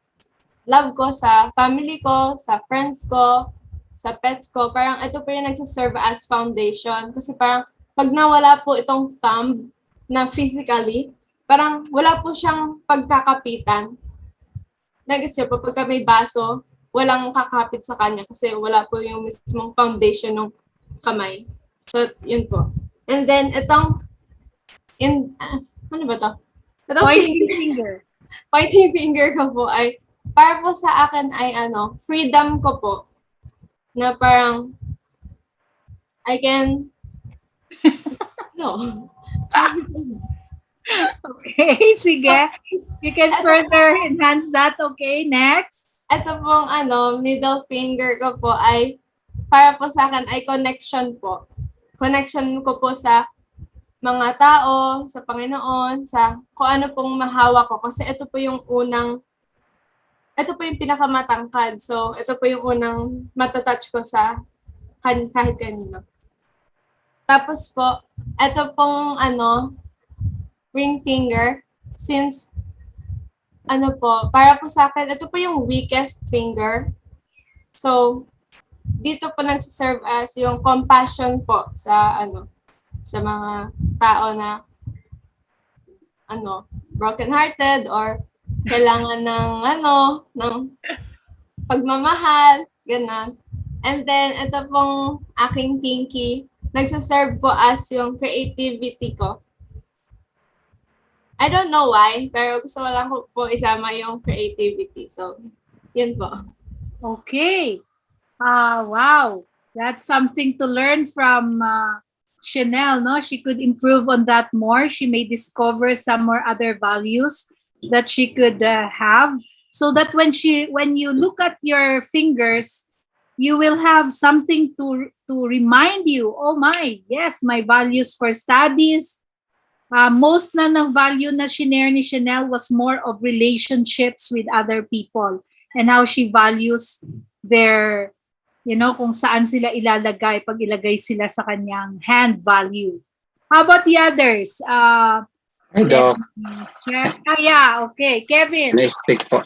love ko sa family ko, sa friends ko, sa pets ko. Parang ito po yung nagsiserve as foundation. Kasi parang pag nawala po itong thumb na physically, parang wala po siyang pagkakapitan. Nag-isip po, pagka may baso, walang kakapit sa kanya kasi wala po yung mismong foundation ng kamay. So, yun po. And then, itong, ano ba to? Itong Pointing finger. pointing finger ko po ay, para po sa akin ay freedom ko po. Na parang, I can, no. Okay, sige. You can further enhance that. Okay, next. Ito pong middle finger ko po ay, para po sa akin ay connection po. Connection ko po sa mga tao, sa Panginoon, sa kung ano pong mahawa ko. Kasi ito po yung pinakamatangkad. So, ito po yung unang matatouch ko sa kahit kanino. Tapos po, ito pong ring finger, since para po sa akin, ito po yung weakest finger. So, dito po nagsiserve as yung compassion po sa sa mga tao na broken-hearted or kailangan ng pagmamahal, ganun. And then, ito pong aking pinky, nagsiserve po as yung creativity ko. I don't know why, pero gusto ko lang po isama yung creativity. So, yun po. Okay. Wow. That's something to learn from Chanel, no? She could improve on that more. She may discover some more other values that she could have, so that when you look at your fingers, you will have something to remind you, oh my, yes, my values for studies. Most na ng value na shinare ni Chanel was more of relationships with other people and how she values their, kung saan sila ilalagay pag ilagay sila sa kanyang hand value. How about the others? Hey, Doc. Yeah, okay. Kevin. May speak po.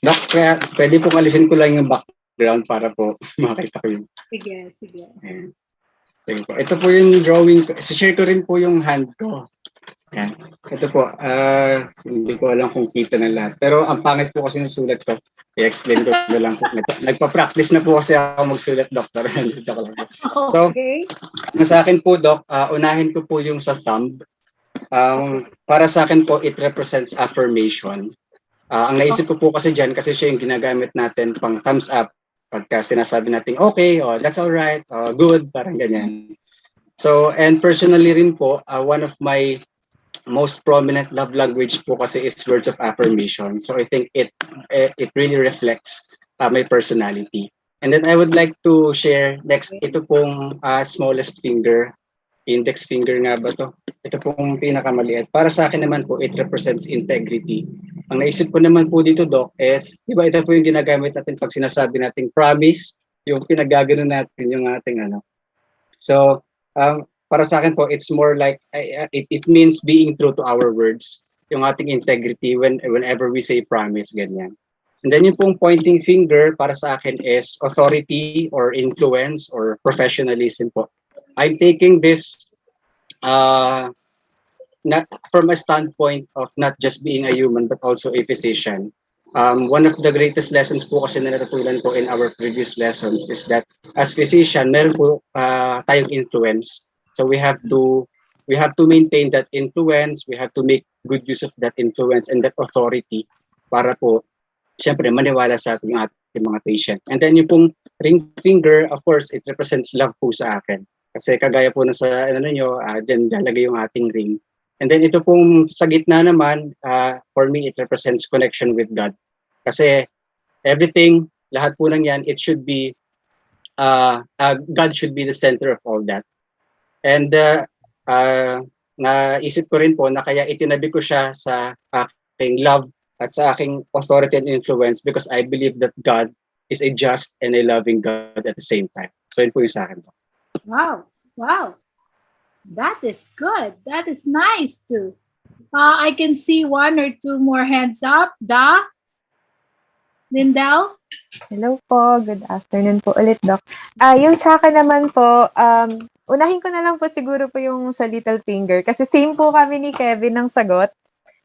Doc, pwede pong alisin ko lang yung background para po makita ko yung... Sige. Sige po. Ito po yung drawing ko. Share ko rin po yung hand ko. Yan. Ito po. Hindi ko alam kung kita na lahat. Pero ang pangit po kasi ng sulat ko. I-explain ko na lang po. Nagpa-practice na po kasi ako magsulat, Doctor. Okay. So, sa akin po, Doc, unahin ko po yung sa thumb. Para sa akin po, it represents affirmation. Ang naisip ko po kasi dyan, kasi siya yung ginagamit natin pang thumbs up. Pagka sinasabi natin, okay, that's all right, good, parang ganyan. So, and personally rin po, one of my most prominent love language po kasi is words of affirmation. So, I think it really reflects my personality. And then I would like to share next, ito pong smallest finger, index finger nga ba to? Ito pong pinakamaliit. Para sa akin naman po, it represents integrity. Ang naisip ko naman po dito, Doc, is, di ba ito po yung ginagamit natin pag sinasabi nating promise, yung pinagagano natin yung ating So, para sa akin po, it's more like, it means being true to our words, yung ating integrity whenever we say promise, ganyan. And then yung pong pointing finger, para sa akin is authority or influence or professionalism po. I'm taking this not from a standpoint of not just being a human but also a physician. One of the greatest lessons po kasi na natutunan ko in our previous lessons is that as physician, meron po tayong influence. So we have to maintain that influence, we have to make good use of that influence and that authority para po siyempre maniwala sa ating mga patient. And then yung pong ring finger, of course, it represents love po sa akin. Kasi kagaya po na sa ano niyo, dyan lalagay yung ating ring. And then ito pong sa gitna naman, for me, it represents connection with God. Kasi everything, lahat po ng yan, it should be, God should be the center of all that. And naisip ko rin po na kaya itinabi ko siya sa aking love at sa aking authority and influence because I believe that God is a just and a loving God at the same time. So yun po yung sa akin po. Wow. Wow. That is good. That is nice too. I can see one or two more hands up. Lindell? Hello po, good afternoon po ulit, Doc. Yung sa akin naman po, unahin ko na lang po siguro po yung sa little finger kasi same po kami ni Kevin ng sagot.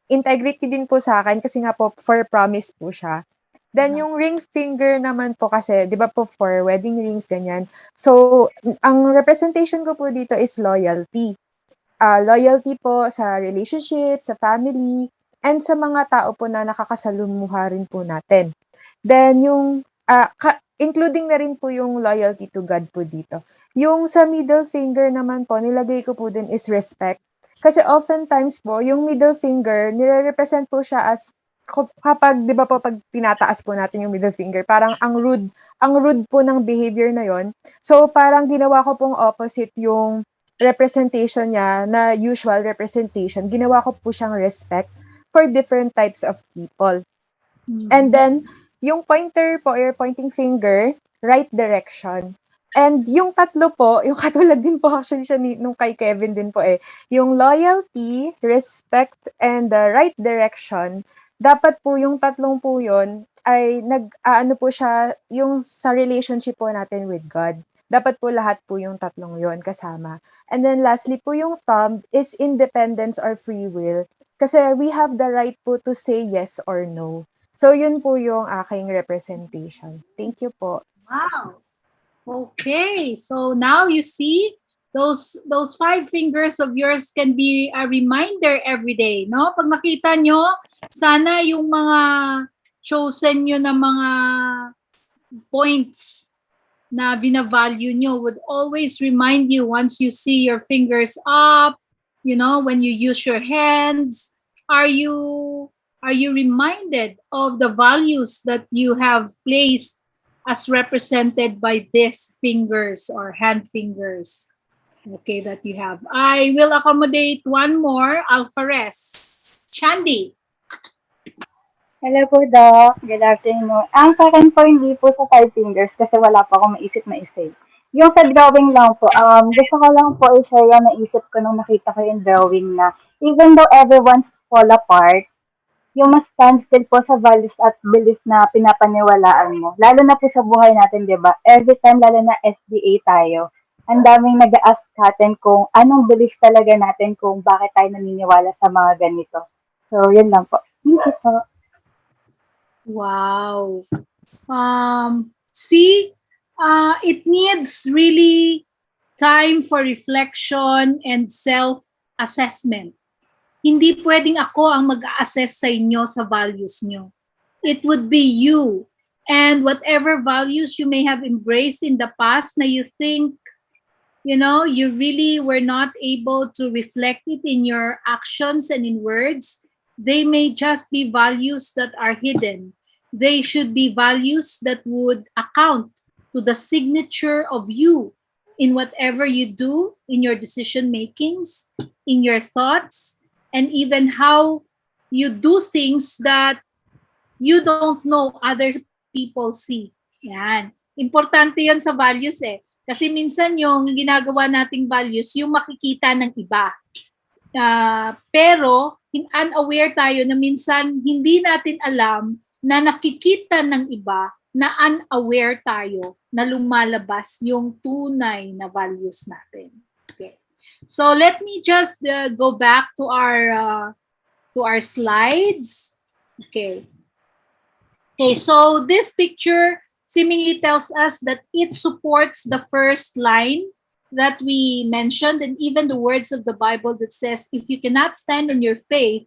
Integrity din po sa akin kasi nga po for promise po siya. Then yung ring finger naman po kasi, di ba po for wedding rings, ganyan. So, ang representation ko po dito is loyalty. Loyalty po sa relationship, sa family, and sa mga tao po na nakakasalumuha rin po natin. Then yung, including na rin po yung loyalty to God po dito. Yung sa middle finger naman po, nilagay ko po din is respect. Kasi oftentimes po, yung middle finger, nire-represent po siya as kapag, di ba po, pag tinataas po natin yung middle finger, parang ang rude po ng behavior na yon. So, parang ginawa ko pong opposite yung representation niya na usual representation. Ginawa ko po siyang respect for different types of people. And then, yung pointer po, or pointing finger, right direction. And yung tatlo po, yung katulad din po actually siya nung kay Kevin din po yung loyalty, respect, and the right direction, dapat po yung tatlong po yun ay ano po siya, yung sa relationship po natin with God. Dapat po lahat po yung tatlong yon kasama. And then lastly po yung thumb is independence or free will. Kasi we have the right po to say yes or no. So yun po yung aking representation. Thank you po. Wow. Okay, so now you see those 5 fingers of yours can be a reminder every day, no? Pag nakita nyo, sana yung mga chosen nyo na mga points na binavalue nyo would always remind you once you see your fingers up, you know, when you use your hands, are you reminded of the values that you have placed as represented by these fingers or hand fingers, okay, that you have. I will accommodate one more, Alfares. Shandy. Hello po, Doc. Good afternoon. Ang sa akin po, hindi po sa 5 fingers kasi wala pa akong maisip na isa. Yung sa drawing lang po, gusto ko lang po i-share yung naisip ko nung nakita ko yung drawing na even though everyone's fall apart, yung mas stand still po sa values at belief na pinapaniwalaan mo. Lalo na po sa buhay natin, di ba? Every time, lalo na SDA tayo, ang daming nag-ask natin kung anong belief talaga natin kung bakit tayo naniniwala sa mga ganito. So, yun lang po. Thank you po. Wow. See, it needs really time for reflection and self-assessment. Hindi pwedeng ako ang mag-assess sa inyo sa values nyo. It would be you. And whatever values you may have embraced in the past na you think, you know, you really were not able to reflect it in your actions and in words, they may just be values that are hidden. They should be values that would account to the signature of you in whatever you do, in your decision makings, in your thoughts, and even how you do things that you don't know other people see. Yan. Importante yan sa values Kasi minsan yung ginagawa nating values, yung makikita ng iba. Pero unaware tayo na minsan hindi natin alam na nakikita ng iba na unaware tayo na lumalabas yung tunay na values natin. Okay. So let me just go back to our slides. Okay. Okay, so this picture seemingly tells us that it supports the first line that we mentioned and even the words of the Bible that says, if you cannot stand on your faith,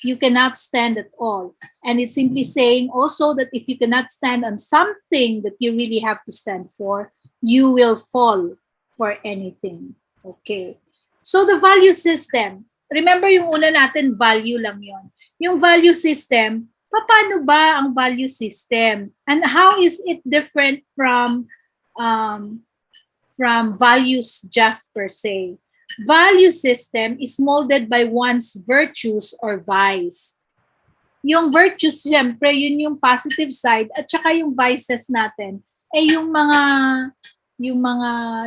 you cannot stand at all. And it's simply saying also that if you cannot stand on something that you really have to stand for, you will fall for anything. Okay. So the value system, remember yung una natin, value lang yon. Yung value system, paano ba ang value system? And how is it different from values just per se? Value system is molded by one's virtues or vice. Yung virtues, syempre, yun yung positive side, at saka yung vices natin, yung mga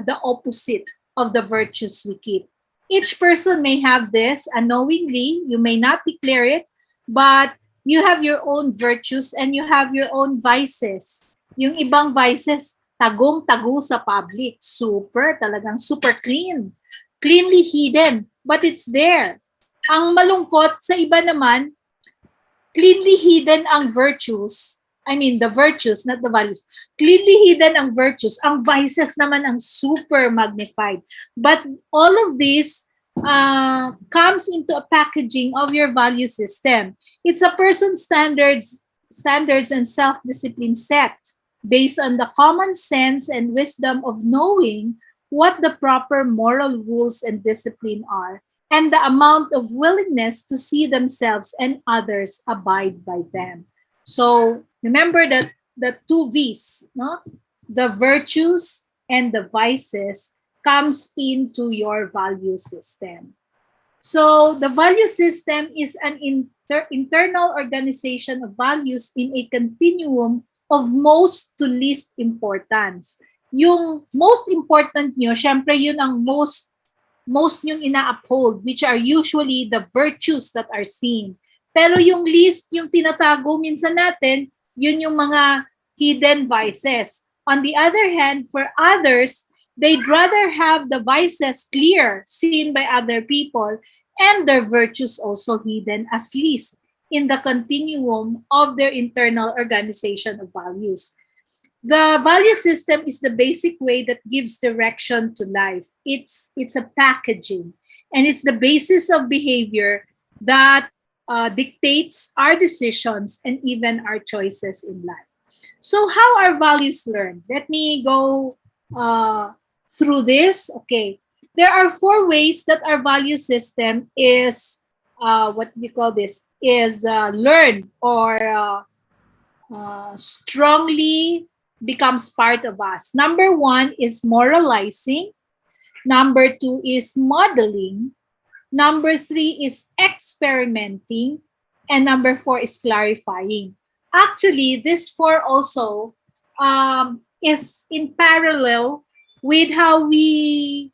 the opposite of the virtues we keep. Each person may have this unknowingly, you may not declare it, but you have your own virtues and you have your own vices. Yung ibang vices, tagong-tago sa public. Talagang super clean. Cleanly hidden, but it's there. Ang malungkot, sa iba naman, cleanly hidden ang virtues. I mean, the virtues, not the values. Cleanly hidden ang virtues. Ang vices naman ang super magnified. But all of this comes into a packaging of your value system. It's a person's standards and self-discipline set based on the common sense and wisdom of knowing what the proper moral rules and discipline are, and the amount of willingness to see themselves and others abide by them. So remember that the two V's, no? The virtues and the vices comes into your value system. So the value system is an internal organization of values in a continuum of most to least importance. Yung most important nyo, syempre yun ang most yung ina-uphold, which are usually the virtues that are seen. Pero yung least, yung tinatago minsan natin, yun yung mga hidden vices. On the other hand, for others, they'd rather have the vices clear, seen by other people, and their virtues also hidden as least in the continuum of their internal organization of values. The value system is the basic way that gives direction to life. It's a packaging, and it's the basis of behavior that dictates our decisions and even our choices in life. So how are values learned? Let me go through this. Okay. There are 4 ways that our value system is, learned or strongly becomes part of us. Number 1 is moralizing. Number 2 is modeling. Number 3 is experimenting. And number 4 is clarifying. Actually, this 4 also is in parallel with how we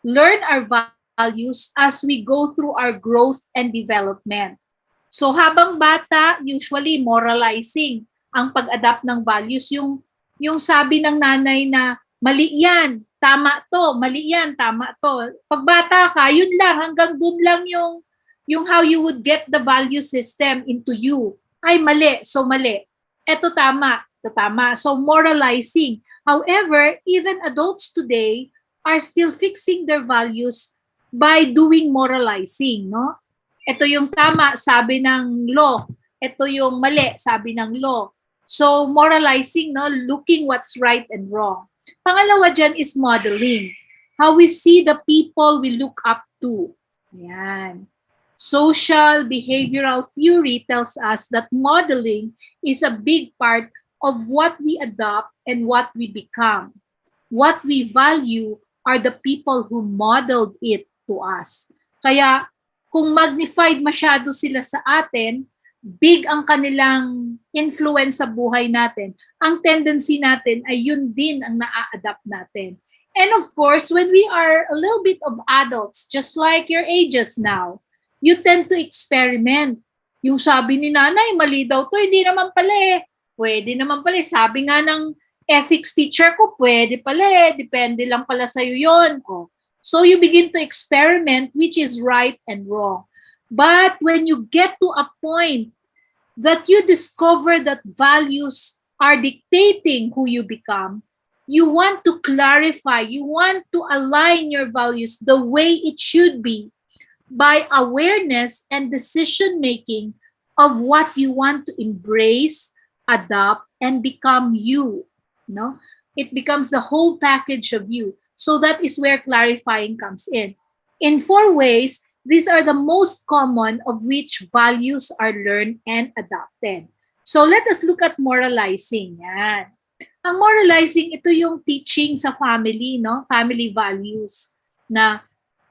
learn our values as we go through our growth and development. So habang bata, usually moralizing ang pag-adapt ng values. Yung sabi ng nanay na mali yan, tama to, mali yan, tama to. Pag bata ka, yun lang, hanggang dun lang yung how you would get the value system into you. Ay, mali, so mali. Eto tama, ito tama. So moralizing. However, even adults today are still fixing their values by doing moralizing, no? Ito yung tama, sabi ng law. Ito yung mali, sabi ng law. So, moralizing, no? Looking what's right and wrong. Pangalawa dyan is modeling. How we see the people we look up to. Ayan. Social behavioral theory tells us that modeling is a big part of what we adopt and what we become. What we value are the people who modeled it to us. Kaya, kung magnified masyado sila sa atin, big ang kanilang influence sa buhay natin, ang tendency natin ay yun din ang na-adapt natin. And of course, when we are a little bit of adults, just like your ages now, you tend to experiment. Yung sabi ni nanay, mali daw to, hindi naman pala eh. Pwede naman pala eh. Sabi nga ng ethics teacher ko, pwede pala eh. Depende lang pala sa'yo yun. Oh. So you begin to experiment which is right and wrong. But when you get to a point that you discover that values are dictating who you become, you want to clarify, you want to align your values the way it should be. by awareness and decision making of what you want to embrace, adopt, and become you. No, it becomes the whole package of you. So that is where clarifying comes in. In 4 ways, these are the most common of which values are learned and adopted. So let us look at moralizing. Yan. Ang moralizing, ito yung teaching sa family, no? Family values na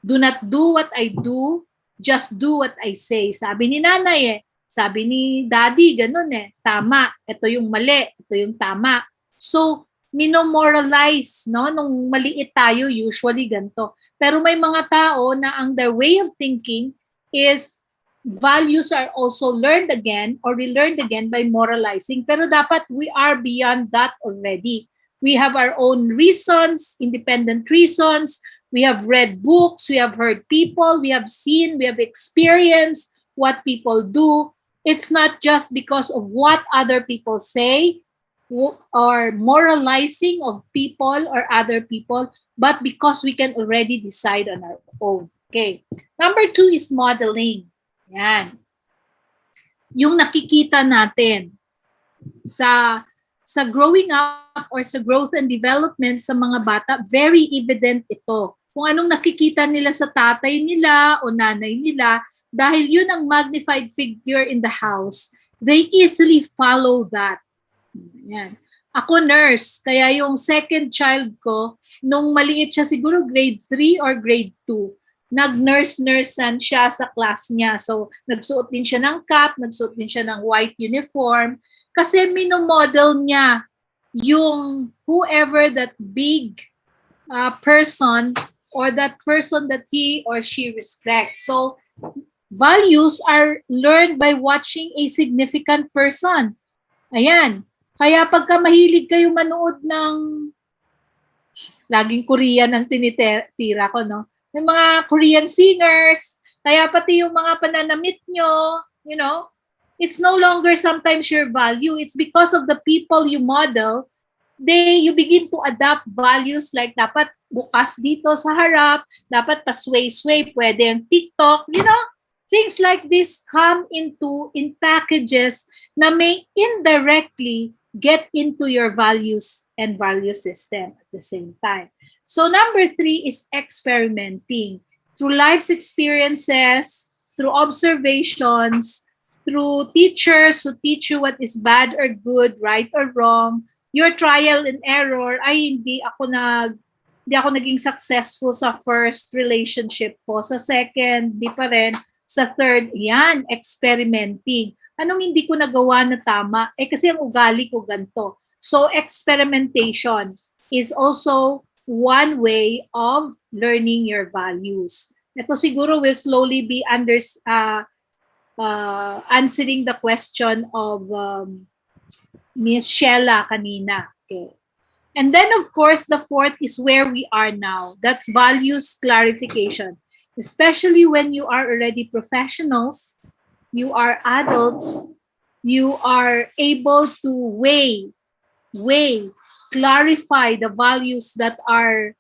do not do what I do, just do what I say. Sabi ni nanay sabi ni daddy, ganun tama, ito yung mali, ito yung tama. So, minomoralize, no? Nung maliit tayo, usually ganito. Pero may mga tao na ang their way of thinking is values are also learned again or relearned again by moralizing. Pero dapat we are beyond that already. We have our own reasons, independent reasons. We have read books, we have heard people, we have seen, we have experienced what people do. It's not just because of what other people say or moralizing of people or other people, but because we can already decide on our own. Okay. Number 2 is modeling. Yan. Yung nakikita natin sa growing up or sa growth and development sa mga bata, very evident ito. Kung anong nakikita nila sa tatay nila o nanay nila, dahil yun ang magnified figure in the house, they easily follow that. Yan. Ako nurse, kaya yung second child ko, nung maliit siya siguro grade 3 or grade 2, nag-nurse-nursean siya sa class niya. So, nagsuot din siya ng cap, nagsuot din siya ng white uniform. Kasi minomodel niya yung whoever that big person or that person that he or she respects. So, values are learned by watching a significant person. Ayan. Kaya pagka mahilig kayo manood ng laging Korean ang tinitira ko, no? Yung mga Korean singers, kaya pati yung mga pananamit nyo, you know, it's no longer sometimes your value. It's because of the people you model, you begin to adapt values like dapat bukas dito sa harap, dapat pa-sway-sway, pwede yung TikTok, you know, things like this come in packages na may indirectly get into your values and value system at the same time. So number 3 is experimenting. Through life's experiences, through observations, through teachers who teach you what is bad or good, right or wrong, your trial and error, ay hindi ako naging successful sa first relationship ko. Sa second, di pa rin. Sa third, yan, experimenting. Anong hindi ko nagawa na tama? Kasi ang ugali ko ganito. So experimentation is also one way of learning your values. Ito siguro will slowly be answering the question of Miss Sheila kanina. Okay. And then of course, the 4th is where we are now. That's values clarification. Especially when you are already professionals, you are adults, you are able to weigh, clarify the values that are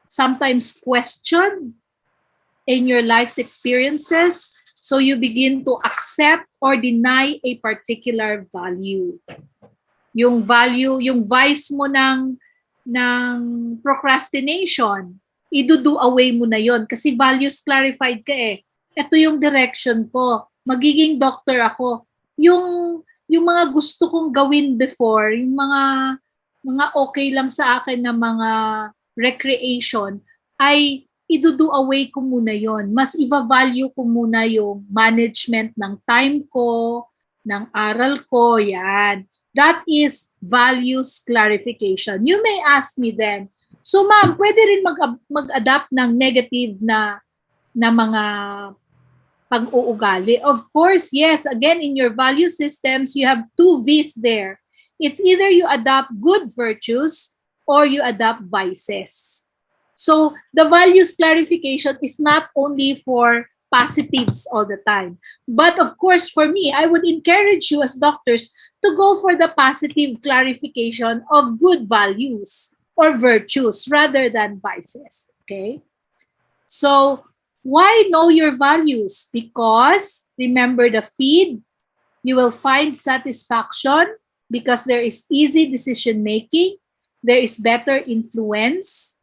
sometimes questioned in your life's experiences. So you begin to accept or deny a particular value. Yung value, yung vice mo ng procrastination, i-do away mo na yon kasi values clarified ka Ito yung direction ko. Magiging doctor ako. Yung mga gusto kong gawin before, yung mga okay lang sa akin na mga recreation, ay i-do away ko muna yon. Mas i-value ko muna yung management ng time ko, ng aral ko, yan. That is values clarification. You may ask me then, so ma'am, pwede rin mag-adapt ng negative na mga pag-uugali. Of course, yes. Again, in your value systems, you have 2 V's there. It's either you adopt good virtues or you adopt vices. So the values clarification is not only for positives all the time. But of course, for me, I would encourage you as doctors to go for the positive clarification of good values or virtues rather than vices. Okay? So Why know your values? Because remember the feed, you will find satisfaction because there is easy decision making, there is better influence,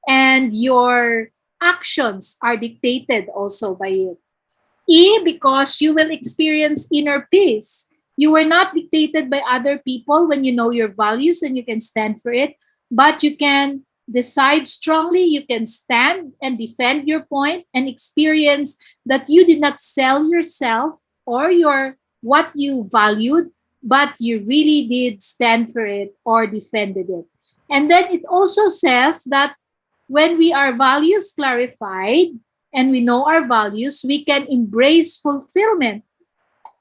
and your actions are dictated also by it. E, because you will experience inner peace. You were not dictated by other people when you know your values and you can stand for it, but you can decide strongly, you can stand and defend your point and experience that you did not sell yourself or your what you valued, but you really did stand for it or defended it. And then it also says that when we are values clarified and we know our values, we can embrace fulfillment.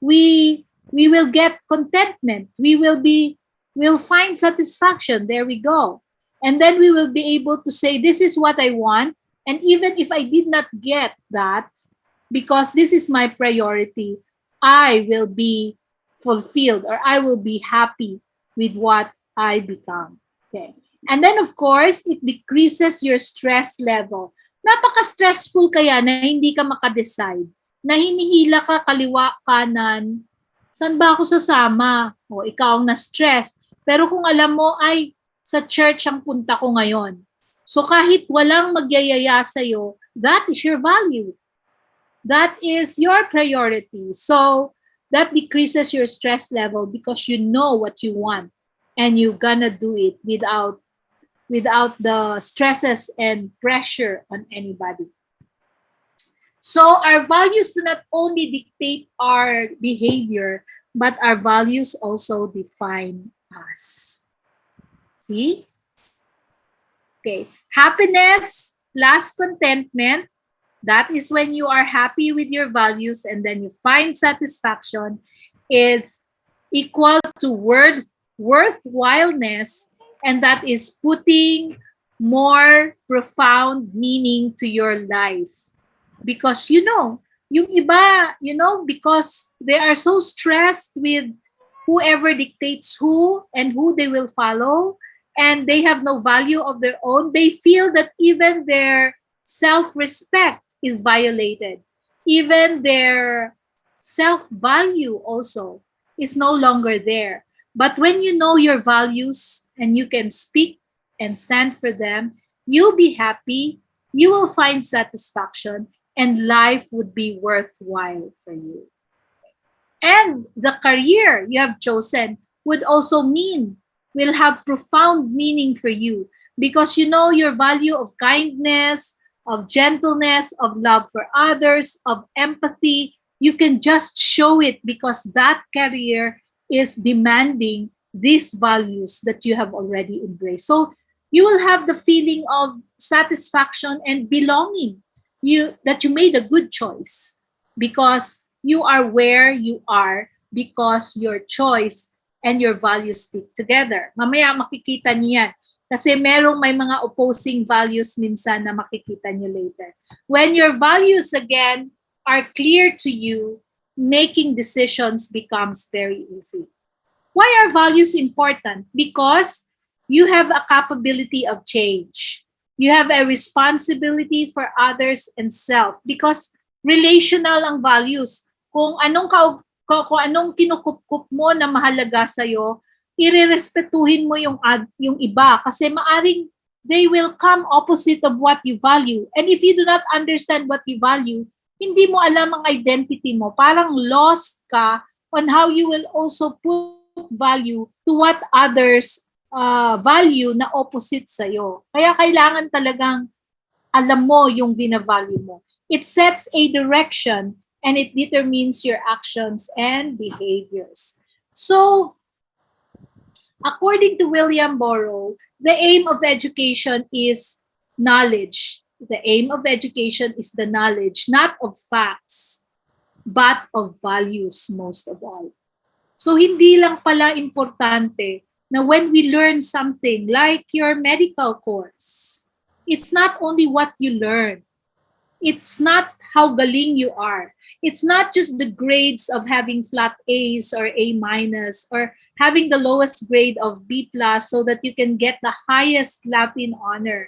We will get contentment. We'll find satisfaction. There we go. And then we will be able to say, this is what I want. And even if I did not get that, because this is my priority, I will be fulfilled or I will be happy with what I become. Okay. And then of course, it decreases your stress level. Napaka-stressful kaya na hindi ka makadecide, na hinihila ka kaliwa kanan, saan ba ako sasama? O ikaw ang na-stress. Pero kung alam mo ay sa church ang punta ko ngayon. So kahit walang magyayaya sa'yo, that is your value. That is your priority. So that decreases your stress level because you know what you want and you're gonna do it without the stresses and pressure on anybody. So our values do not only dictate our behavior, but our values also define us. See? Okay. Happiness plus contentment. That is when you are happy with your values and then you find satisfaction is equal to worthwhileness, and that is putting more profound meaning to your life. Because yung iba, because they are so stressed with whoever dictates who and who they will follow, and they have no value of their own, they feel that even their self-respect is violated. Even their self-value also is no longer there. But when you know your values and you can speak and stand for them, you'll be happy, you will find satisfaction, and life would be worthwhile for you. And the career you have chosen will have profound meaning for you because you know your value of kindness, of gentleness, of love for others, of empathy. You can just show it because that career is demanding these values that you have already embraced. So you will have the feeling of satisfaction and belonging, that you made a good choice because you are where you are because your choice and your values stick together. Mamaya makikita niyo yan. Kasi may mga opposing values minsan na makikita niyo later. When your values again are clear to you, making decisions becomes very easy. Why are values important? Because you have a capability of change. You have a responsibility for others and self because relational ang values. Kung anong kinukup mo na mahalaga sa'yo, irerespetuhin mo yung iba kasi maaring they will come opposite of what you value. And if you do not understand what you value, hindi mo alam ang identity mo. Parang lost ka on how you will also put value to what others value na opposite sa'yo. Kaya kailangan talagang alam mo yung binavalue mo. It sets a direction and it determines your actions and behaviors. So, according to William Burroughs, the aim of education is knowledge. The aim of education is the knowledge, not of facts, but of values most of all. So, hindi lang pala importante na when we learn something like your medical course, it's not only what you learn. It's not how galing you are. It's not just the grades of having flat A's or A minus or having the lowest grade of B plus so that you can get the hiest Latin honor.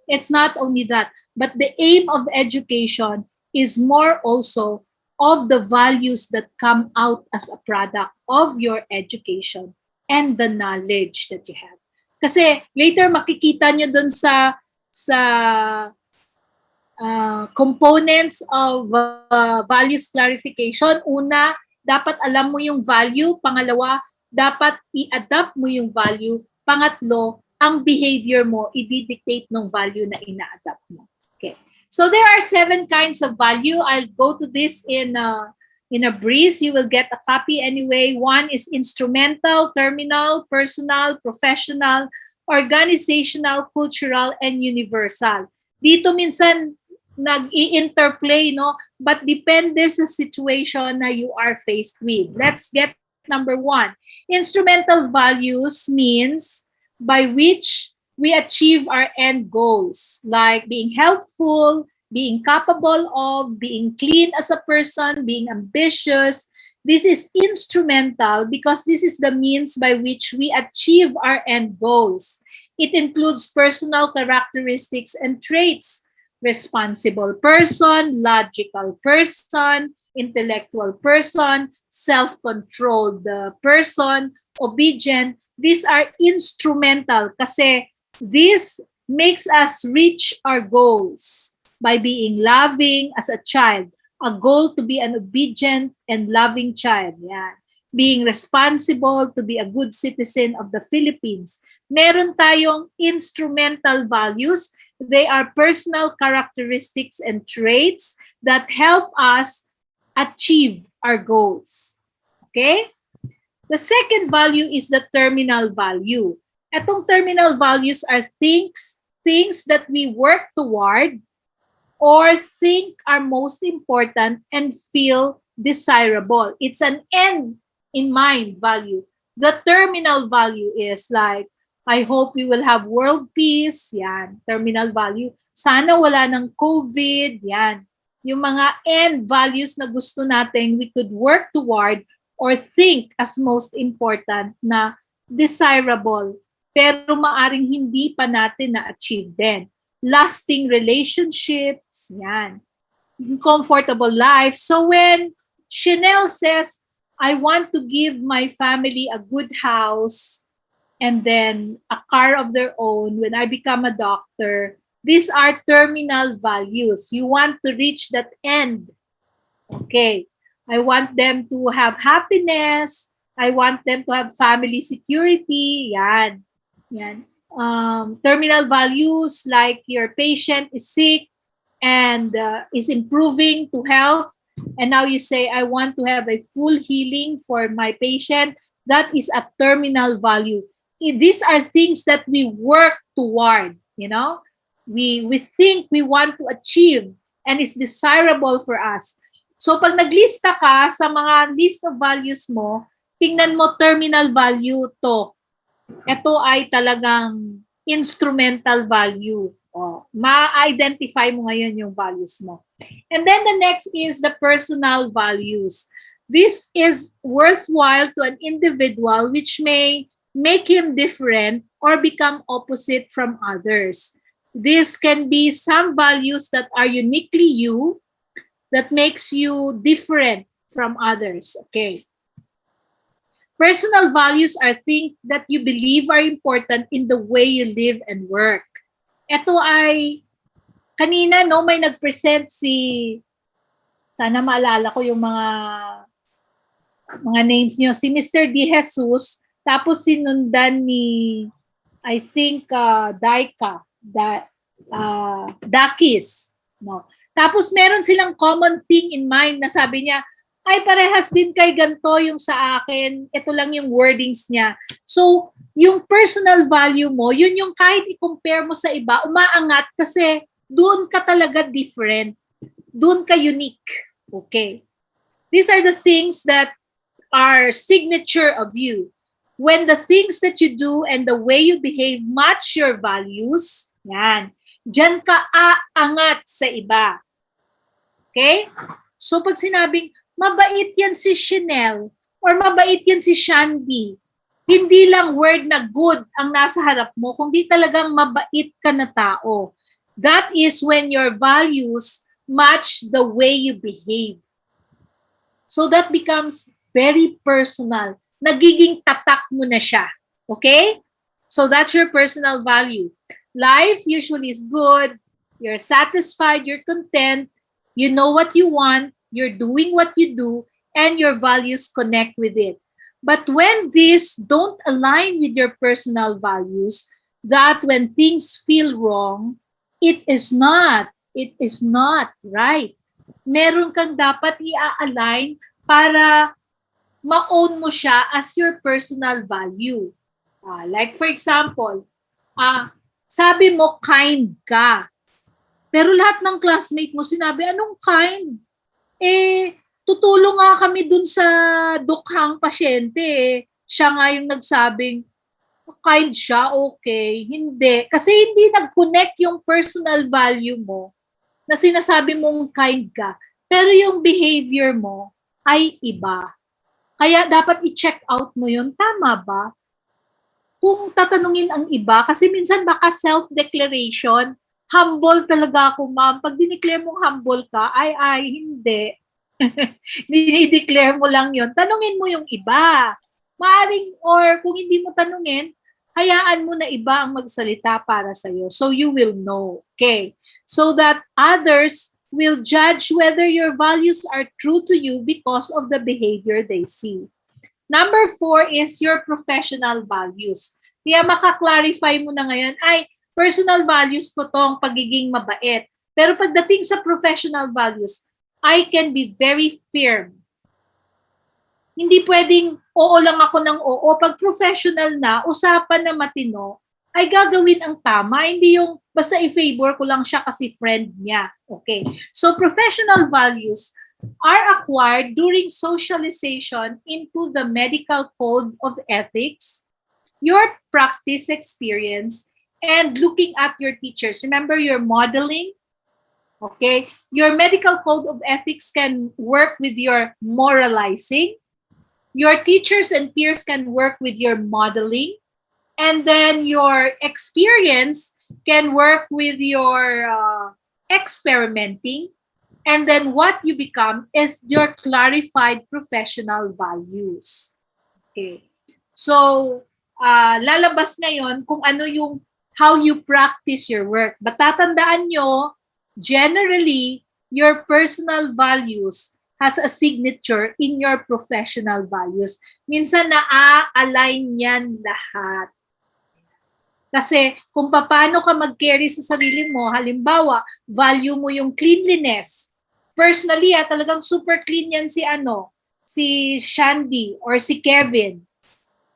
It's not only that, but the aim of education is more also of the values that come out as a product of your education and the knowledge that you have. Kasi later makikita nyo dun sa components of values clarification. Una, dapat alam mo yung value. Pangalawa, dapat i-adapt mo yung value. Pangatlo, ang behavior mo, i-dictate ng value na ina-adapt mo. Okay. So there are 7 kinds of value. I'll go to this in a breeze. You will get a copy anyway. 1 is instrumental, terminal, personal, professional, organizational, cultural, and universal. Dito minsan nag-i-interplay, no? But depende sa situation na you are faced with. Let's get number 1. Instrumental values means by which we achieve our end goals, like being helpful, being capable of, being clean as a person, being ambitious. This is instrumental because this is the means by which we achieve our end goals. It includes personal characteristics and traits. Responsible person, logical person, intellectual person, self-controlled person, obedient. These are instrumental kasi this makes us reach our goals by being loving as a child. A goal to be an obedient and loving child. Yan. Being responsible to be a good citizen of the Philippines. Meron tayong instrumental values. They are personal characteristics and traits that help us achieve our goals. Okay? The second value is the terminal value. Etong terminal values are things that we work toward or think are most important and feel desirable. It's an end in mind value. The terminal value is like, I hope we will have world peace. Yan, terminal value. Sana wala ng COVID. Yan. Yung mga end values na gusto natin we could work toward or think as most important na desirable pero maaring hindi pa natin na-achieve din. Lasting relationships. Yan. Comfortable life. So when Chanel says, I want to give my family a good house, and then a car of their own when I become a doctor. These are terminal values. You want to reach that end. Okay. I want them to have happiness. I want them to have family security. Yan. Yan. Terminal values like your patient is sick and is improving to health. And now you say, I want to have a full healing for my patient. That is a terminal value. These are things that we work toward, you know? We think we want to achieve and it's desirable for us. So pag naglista ka sa mga list of values mo, tingnan mo terminal value to. Ito ay talagang instrumental value. Ma-identify mo ngayon yung values mo. And then the next is the personal values. This is worthwhile to an individual which may make him different or become opposite from others. This can be some values that are uniquely you, that makes you different from others. Okay. Personal values are things that you believe are important in the way you live and work. Ito ay, kanina no, may nag-present sana maalala ko yung mga names niyo, si Mr. De Jesus, tapos sinundan ni, I think, Dakis. No? Tapos meron silang common thing in mind na sabi niya, ay parehas din kay ganito yung sa akin. Ito lang yung wordings niya. So, yung personal value mo, yun yung kahit i-compare mo sa iba, umaangat kasi doon ka talaga different. Doon ka unique. Okay. These are the things that are signature of you. When the things that you do and the way you behave match your values, yan, dyan ka aangat sa iba. Okay? So pag sinabing, mabait yan si Chanel or mabait yan si Shandy, hindi lang word na good ang nasa harap mo, kundi talagang mabait ka na tao. That is when your values match the way you behave. So that becomes very personal. Nagiging tatak mo na siya. Okay? So that's your personal value. Life usually is good. You're satisfied, you're content, you know what you want, you're doing what you do, and your values connect with it. But when these don't align with your personal values, that when things feel wrong, it is not right. Meron kang dapat i-align para ma-own mo siya as your personal value. Like for example, sabi mo kind ka. Pero lahat ng classmate mo sinabi, anong kind? Tutulong nga kami dun sa dukhang pasyente. Siya nga yung nagsabing, kind siya, okay. Hindi. Kasi hindi nag-connect yung personal value mo na sinasabi mong kind ka. Pero yung behavior mo ay iba. Kaya dapat i-check out mo yun. Tama ba? Kung tatanungin ang iba, kasi minsan baka self-declaration, humble talaga ako, ma'am. Pag dineclare mong humble ka, ay, hindi. Dinideclare mo lang yon. Tanungin mo yung iba. Maaring, or kung hindi mo tanungin, hayaan mo na iba ang magsalita para sa'yo. So you will know. Okay? So that others will judge whether your values are true to you because of the behavior they see. Number 4 is your professional values. Kaya makaklarify mo na ngayon, ay, personal values ko tong pagiging mabait. Pero pagdating sa professional values, I can be very firm. Hindi pwedeng oo lang ako ng oo. Pag professional na, usapan na matino, ay gagawin ang tama. Hindi yung basta i-favor ko lang siya kasi friend niya. Okay. So professional values are acquired during socialization into the medical code of ethics, your practice experience, and looking at your teachers. Remember, you're modeling. Okay? Your medical code of ethics can work with your moralizing. Your teachers and peers can work with your modeling. And then your experience can work with your experimenting. And then what you become is your clarified professional values. Okay. So, lalabas ngayon kung ano yung how you practice your work. But tatandaan nyo, generally, your personal values has a signature in your professional values. Minsan na-align yan lahat. Kasi kung paano ka mag-carry sa sarili mo, halimbawa, value mo yung cleanliness. Personally, talagang super clean yan si Shandy or si Kevin.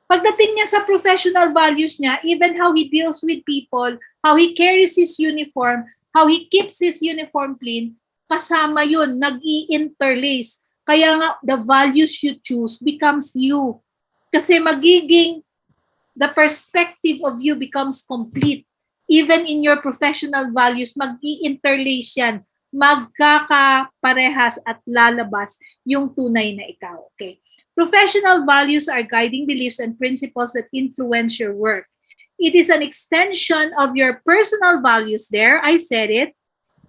Pagdating niya sa professional values niya, even how he deals with people, how he carries his uniform, how he keeps his uniform clean, kasama yun, nag-i-interlace. Kaya nga, the values you choose becomes you. Kasi magiging, the perspective of you becomes complete. Even in your professional values, mag-i-interlace yan. Magkakaparehas at lalabas yung tunay na ikaw. Okay. Professional values are guiding beliefs and principles that influence your work. It is an extension of your personal values there. I said it.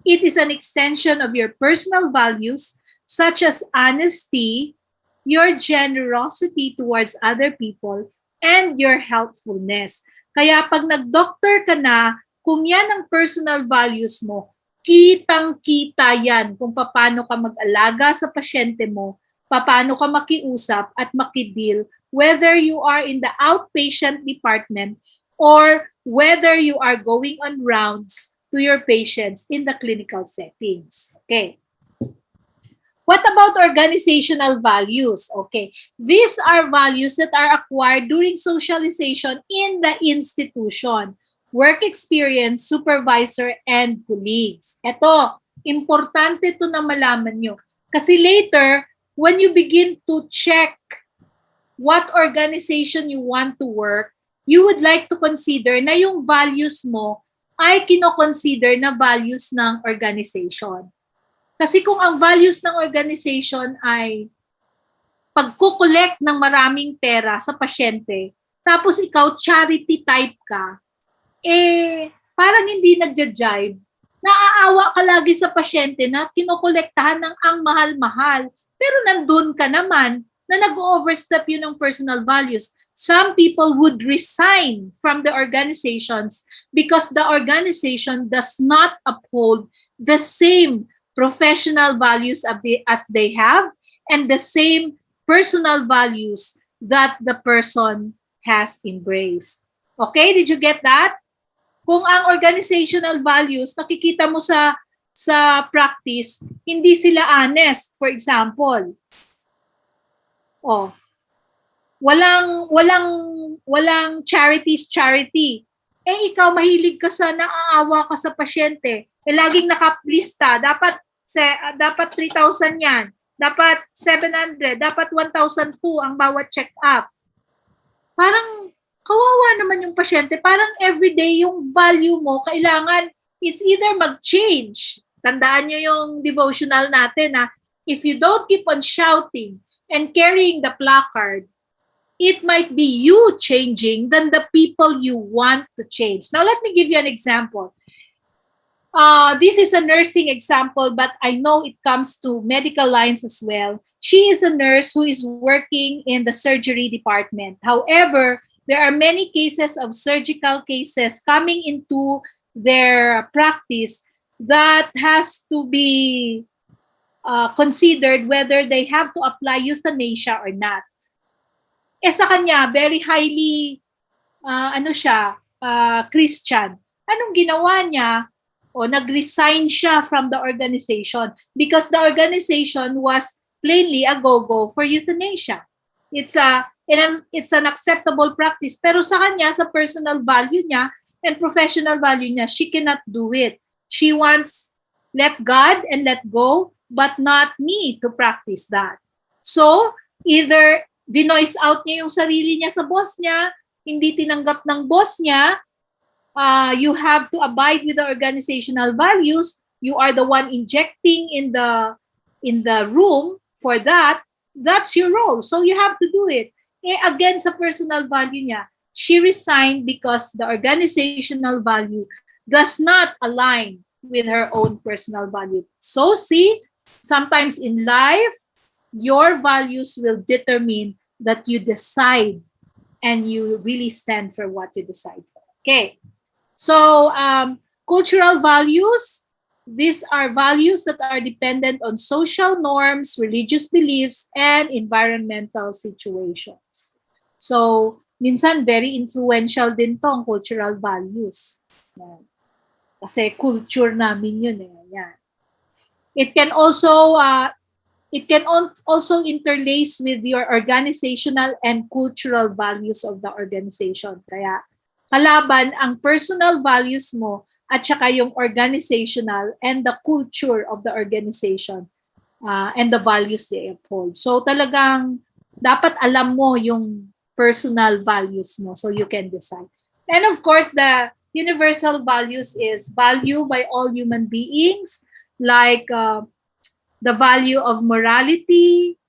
It is an extension of your personal values such as honesty, your generosity towards other people, and your helpfulness. Kaya pag nag-doctor ka na, kung yan ang personal values mo, kitang-kita yan kung paano ka mag-alaga sa pasyente mo, paano ka makiusap at makideal, whether you are in the outpatient department or whether you are going on rounds to your patients in the clinical settings. Okay. What about organizational values? Okay. These are values that are acquired during socialization in the institution. Work experience, supervisor, and colleagues. Ito, importante ito na malaman nyo. Kasi later, when you begin to check what organization you want to work, you would like to consider na yung values mo ay kino-consider na values ng organization. Kasi kung ang values ng organization ay pagkukolekt ng maraming pera sa pasyente, tapos ikaw charity type ka, parang hindi nagja-jive. Naaawa ka lagi sa pasyente na kinokolektahan ng ang mahal-mahal. Pero nandun ka naman na nag-overstep yun ng personal values. Some people would resign from the organizations because the organization does not uphold the same professional values as they have and the same personal values that the person has embraced. Okay, did you get that? Kung ang organizational values nakikita mo sa practice, hindi sila honest. For example, walang charity. Eh ikaw mahilig ka sa naaawa ka sa pasyente. Eh laging nakaplista, dapat 3,000 yan. Dapat 700, dapat 1,002 ang bawat check-up. Parang kawawa naman yung pasyente. Parang everyday yung value mo, kailangan it's either mag-change. Tandaan nyo yung devotional natin na if you don't keep on shouting and carrying the placard, it might be you changing than the people you want to change. Now, let me give you an example. This is a nursing example, but I know it comes to medical lines as well. She is a nurse who is working in the surgery department. However, there are many cases of surgical cases coming into their practice that has to be considered whether they have to apply euthanasia or not. Eh sa kanya, very highly, Christian. Anong ginawa niya? Nag-resign siya from the organization because the organization was plainly a go-go for euthanasia. It's an acceptable practice. Pero sa kanya, sa personal value niya and professional value niya, she cannot do it. She wants let God and let go, but not me to practice that. So, either vinoise out niya yung sarili niya sa boss niya, hindi tinanggap ng boss niya, you have to abide with the organizational values. You are the one injecting in the room for that. That's your role. So you have to do it. Again, sa personal value niya, she resigned because the organizational value does not align with her own personal value. So see, sometimes in life, your values will determine that you decide and you really stand for what you decide for. Okay. So, cultural values, these are values that are dependent on social norms, religious beliefs, and environmental situations. So, minsan very influential din tong cultural values. Yan. Kasi culture namin yun eh. Yan. It can also interlace with your organizational and cultural values of the organization. Kaya kalaban ang personal values mo at saka yung organizational and the culture of the organization and the values they uphold. So talagang dapat alam mo yung personal values mo so you can decide. And of course, the universal values is value by all human beings, like the value of morality,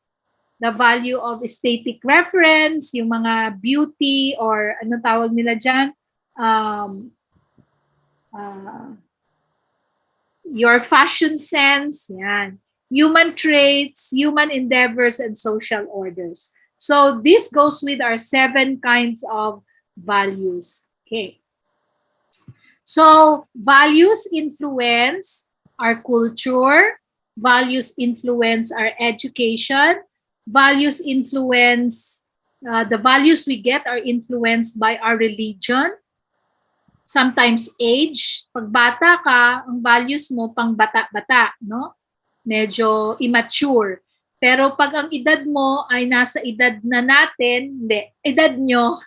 the value of aesthetic reference, yung mga beauty or ano tawag nila dyan, your fashion sense, yan. Human traits, human endeavors, and social orders. So this goes with our 7 kinds of values. Okay. So values influence our culture, values influence our education, values influence, the values we get are influenced by our religion, sometimes age. Pag bata ka, ang values mo pang bata-bata, no? Medyo immature. Pero pag ang edad mo ay nasa edad na natin, hindi, edad nyo,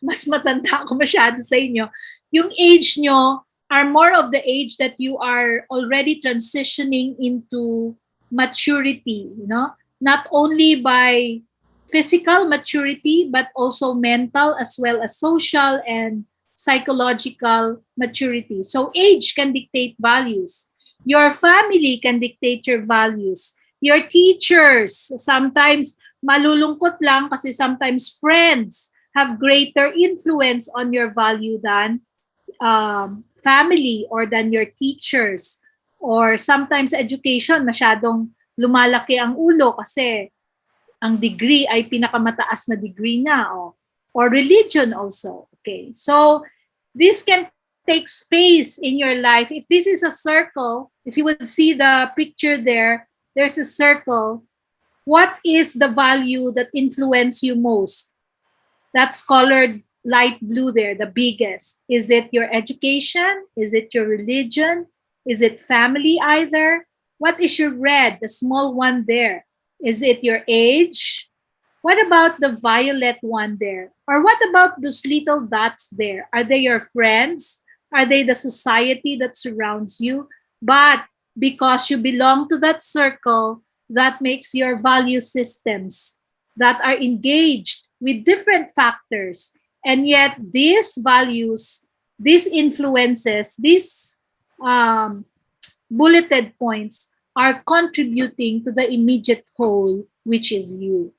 mas matanda ako masyado sa inyo, yung age nyo are more of the age that you are already transitioning into maturity, you know? Not only by physical maturity, but also mental as well as social and psychological maturity. So age can dictate values. Your family can dictate your values. Your teachers, sometimes malulungkot lang kasi sometimes friends have greater influence on your value than family or than your teachers. Or sometimes education, masyadong lumalaki ang ulo kasi ang degree ay pinakamataas na degree na. Or religion also. Okay, so this can take space in your life. If this is a circle, if you would see the picture there, there's a circle. What is the value that influence you most? That's colored light blue there, the biggest. Is it your education? Is it your religion? Is it family either? What is your red, the small one there? Is it your age? What about the violet one there? Or what about those little dots there? Are they your friends? Are they the society that surrounds you? But because you belong to that circle, that makes your value systems that are engaged with different factors. And yet these values, these influences, these bulleted points are contributing to the immediate whole, which is you.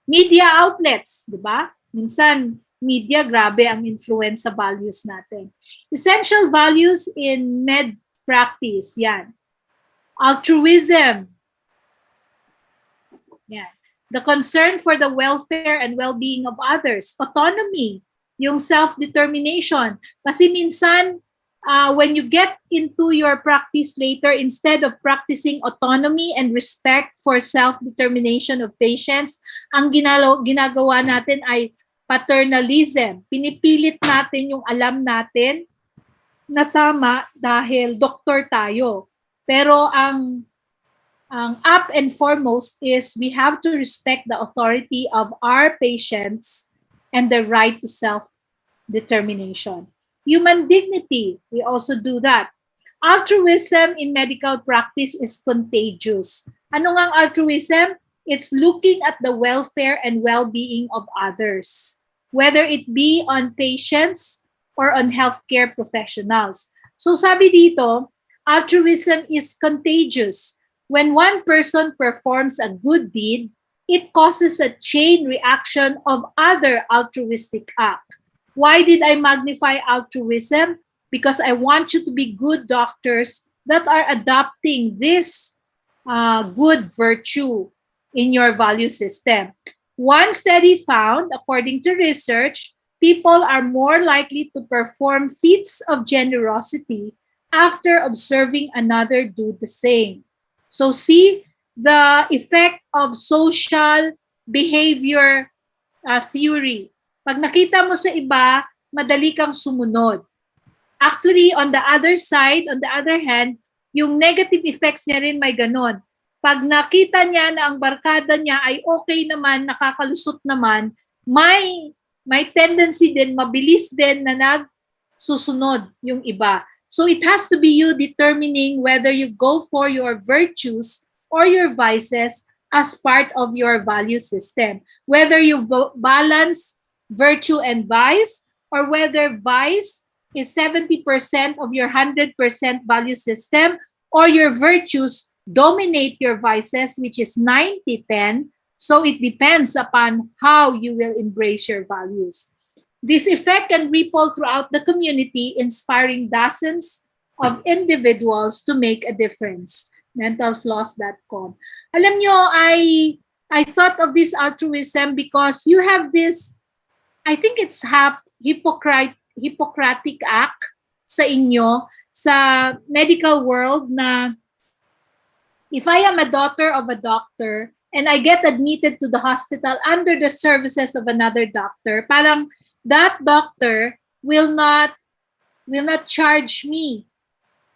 Media outlets, di ba? Minsan, media, grabe ang influence sa values natin. Essential values in med practice, yan. Altruism. Yan. The concern for the welfare and well-being of others. Autonomy, yung self-determination. Kasi minsan, when you get into your practice later, instead of practicing autonomy and respect for self-determination of patients, ang ginagawa natin ay paternalism. Pinipilit natin yung alam natin na tama dahil doktor tayo. Pero ang up and foremost is we have to respect the authority of our patients and the right to self-determination. Human dignity, we also do that. Altruism in medical practice is contagious. Ano nga ang altruism? It's looking at the welfare and well-being of others, whether it be on patients or on healthcare professionals. So sabi dito, altruism is contagious. When one person performs a good deed, it causes a chain reaction of other altruistic acts. Why did I magnify altruism? Because I want you to be good doctors that are adopting this good virtue in your value system. One study found, according to research, people are more likely to perform feats of generosity after observing another do the same. So see the effect of social behavior theory. Pag nakita mo sa iba, madali kang sumunod. Actually, on the other side, on the other hand, yung negative effects niya rin may ganon. Pag nakita niya na ang barkada niya ay okay naman, nakakalusot naman, may tendency din, mabilis din na nagsusunod yung iba. So it has to be you determining whether you go for your virtues or your vices as part of your value system. Whether you balance virtue and vice, or whether vice is 70% of your 100% value system, or your virtues dominate your vices, which is 90-10. So it depends upon how you will embrace your values. This effect can ripple throughout the community, inspiring dozens of individuals to make a difference. Mentalfloss.com. Alam nyo, I thought of this altruism because you have this, I think it's Hippocratic Act sa inyo, sa medical world na if I am a daughter of a doctor and I get admitted to the hospital under the services of another doctor, parang that doctor will not charge me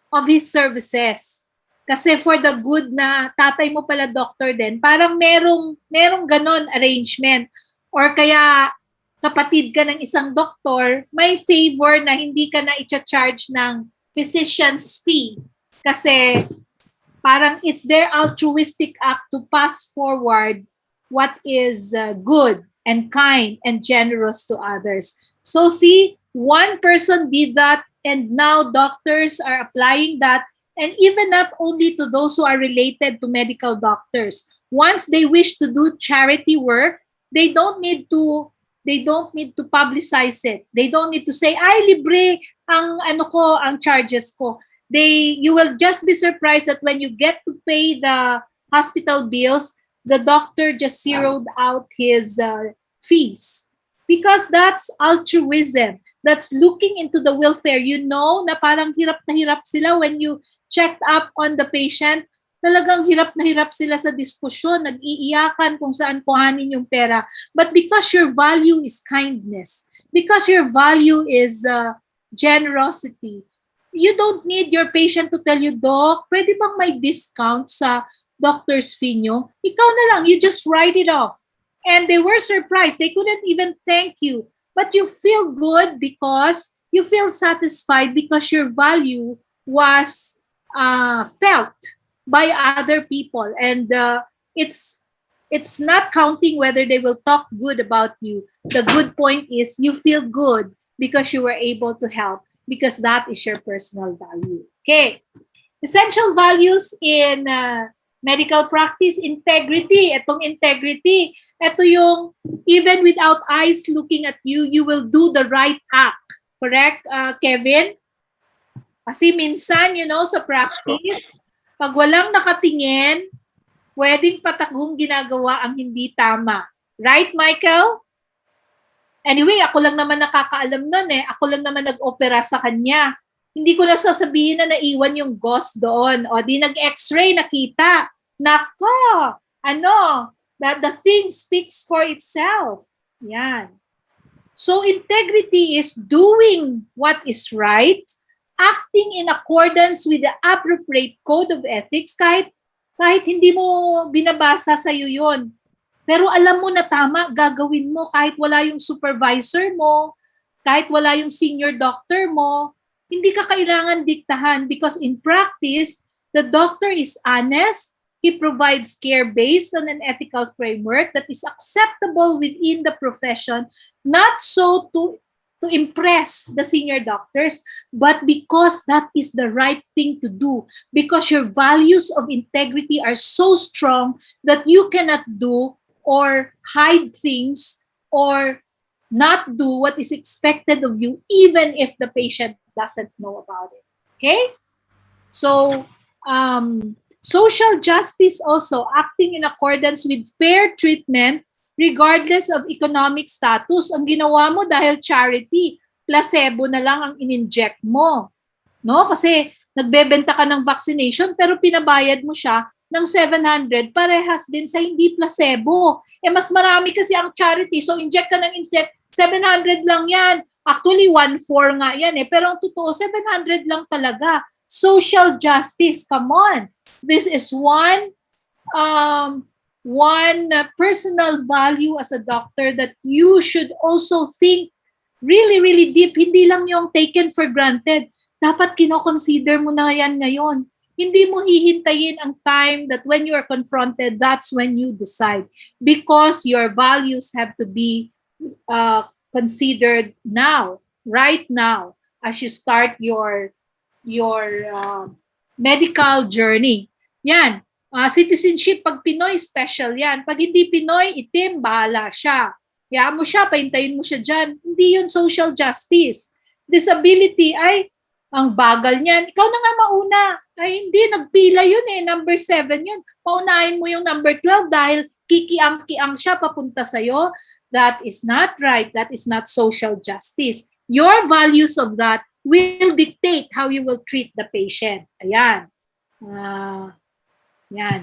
of his services. Kasi for the good na tatay mo pala doctor din, parang merong ganon arrangement. Or kaya kapatid ka ng isang doktor, may favor na hindi ka na i-charge ng physician's fee. Kasi parang it's their altruistic act to pass forward what is good and kind and generous to others. So see, one person did that and now doctors are applying that, and even not only to those who are related to medical doctors. Once they wish to do charity work, they don't need to publicize it. They don't need to say, ay, libre, ang charges ko. You will just be surprised that when you get to pay the hospital bills, the doctor just zeroed out his fees. Because that's altruism. That's looking into the welfare. You know na parang hirap na hirap sila when you checked up on the patient. Talagang hirap na hirap sila sa diskusyon, nag-iiyakan kung saan kuhanin yung pera. But because your value is kindness, because your value is generosity, you don't need your patient to tell you, Doc, pwede bang may discount sa doctor's fee nyo? Ikaw na lang, you just write it off. And they were surprised. They couldn't even thank you. But you feel good because you feel satisfied because your value was felt by other people. And it's not counting whether they will talk good about you. The good point is you feel good because you were able to help, because that is your personal value. Okay. Essential values in medical practice, integrity. Itong integrity, ito yung even without eyes looking at you, you will do the right act. Correct, Kevin? Kasi minsan, sa practice, pag walang nakatingin, pwedeng patagong ginagawa ang hindi tama. Right, Michael? Anyway, ako lang naman nakakaalam nun eh. Ako lang naman nag-opera sa kanya. Hindi ko na sasabihin na naiwan yung gauze doon. O di nag-x-ray, nakita. Nako! That the thing speaks for itself. Yan. So integrity is doing what is right, acting in accordance with the appropriate code of ethics, kahit hindi mo binabasa sa'yo yun. Pero alam mo na tama, gagawin mo kahit wala yung supervisor mo, kahit wala yung senior doctor mo, hindi ka kailangan diktahan because in practice, the doctor is honest, he provides care based on an ethical framework that is acceptable within the profession, not so to impress the senior doctors, but because that is the right thing to do, because your values of integrity are so strong that you cannot do or hide things or not do what is expected of you, even if the patient doesn't know about it. Okay? So, social justice also, acting in accordance with fair treatment regardless of economic status. Ang ginawa mo dahil charity, placebo na lang ang in-inject mo. No? Kasi nagbebenta ka ng vaccination pero pinabayad mo siya ng 700, parehas din sa hindi placebo. Mas marami kasi ang charity, so inject ka ng inject, 700 lang yan. Actually, 1.4 nga yan pero ang totoo, 700 lang talaga. Social justice, come on. This is one personal value as a doctor that you should also think really, really deep. Hindi lang yung taken for granted. Dapat kino-consider mo na yan ngayon. Hindi mo hihintayin ang time that when you are confronted, that's when you decide. Because your values have to be considered now, right now, as you start your medical journey. Yan. Citizenship, pag Pinoy, special yan. Pag hindi Pinoy, itim, bahala siya. Hayaan mo siya, pahintayin mo siya dyan. Hindi yun social justice. Disability, ay, ang bagal niyan. Ikaw na nga mauna. Ay, hindi, nagpila yun number 7 yun. Paunahin mo yung number 12 dahil kikiang-kiang siya papunta sa'yo. That is not right. That is not social justice. Your values of that will dictate how you will treat the patient. Ayan. Yan.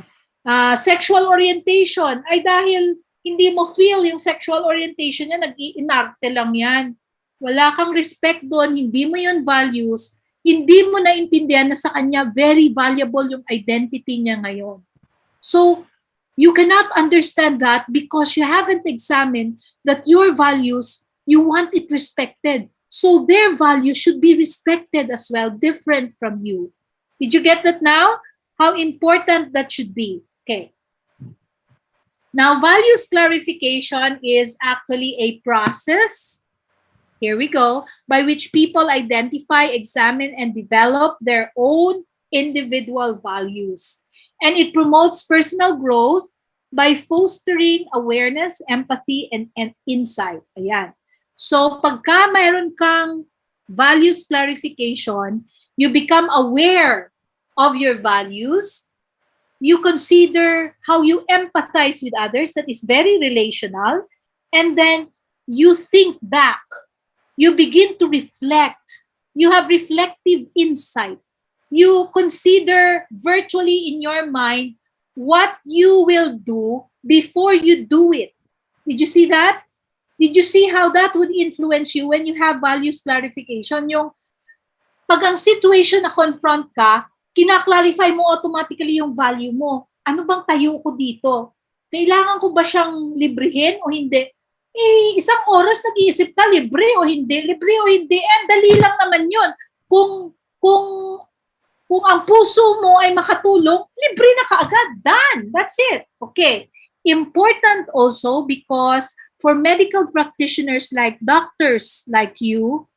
Sexual orientation. Ay dahil hindi mo feel yung sexual orientation niya, nag-iinarte lang yan. Wala kang respect doon, hindi mo yun values, hindi mo naintindihan na sa kanya very valuable yung identity niya ngayon. So, you cannot understand that because you haven't examined that your values, you want it respected. So their values should be respected as well, different from you. Did you get that now? How important that should be. Okay. Now, values clarification is actually a process, here we go, by which people identify, examine, and develop their own individual values. And it promotes personal growth by fostering awareness, empathy, and insight. Ayan. So, pagka mayroon kang values clarification, you become aware of your values, you consider how you empathize with others, that is very relational, and then you think back, you begin to reflect, you have reflective insight, you consider virtually in your mind what you will do before you do it. Did you see that? Did you see how that would influence you when you have values clarification? Yung pag ang situation na confront ka, kina-clarify mo automatically yung value mo. Ano bang tayo ko dito? Kailangan ko ba siyang librehin o hindi? Isang oras nag-iisip ka, libre o hindi? Libre o hindi? Dali lang naman yun. Kung ang puso mo ay makatulong, libre na kaagad. Done. That's it. Okay. Important also because for medical practitioners like doctors like you,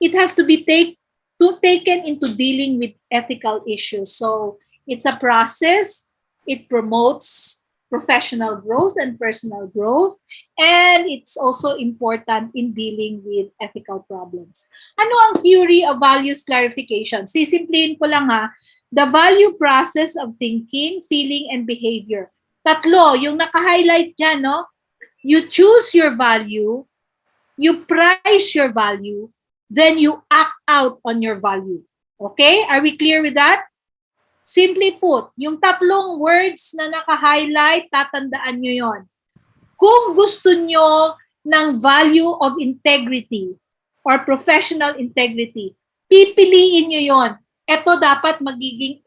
it has to be taken into dealing with ethical issues. So it's a process. It promotes professional growth and personal growth. And it's also important in dealing with ethical problems. Ano ang theory of values clarification? Sisimplihin ko lang ha. The value process of thinking, feeling, and behavior. Tatlo, yung naka-highlight dyan, no? You choose your value, you price your value, then you act out on your value. Okay? Are we clear with that? Simply put, yung tatlong words na naka-highlight, tatandaan nyo yon. Kung gusto nyo ng value of integrity or professional integrity, pipiliin nyo yon. Ito dapat magiging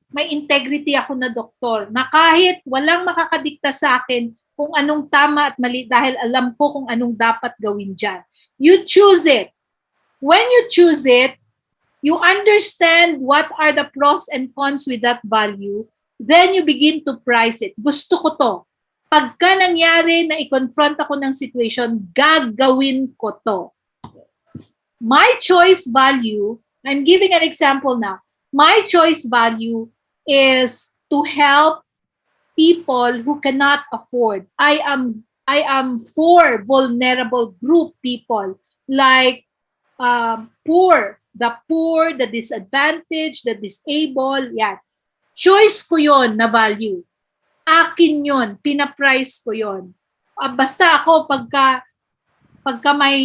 may integrity ako na doktor na kahit walang makakadikta sa akin kung anong tama at mali dahil alam ko kung anong dapat gawin dyan. You choose it. When you choose it, you understand what are the pros and cons with that value, then you begin to price it. Gusto ko to. Pagka nangyari na i-confront ako ng situation, gagawin ko to. My choice value, I'm giving an example now. My choice value is to help people who cannot afford. I am for vulnerable group people like the poor, the disadvantaged, the disabled, yan. Choice ko yon na value. Akin yon, pinaprice ko yon. Basta ako, pagka may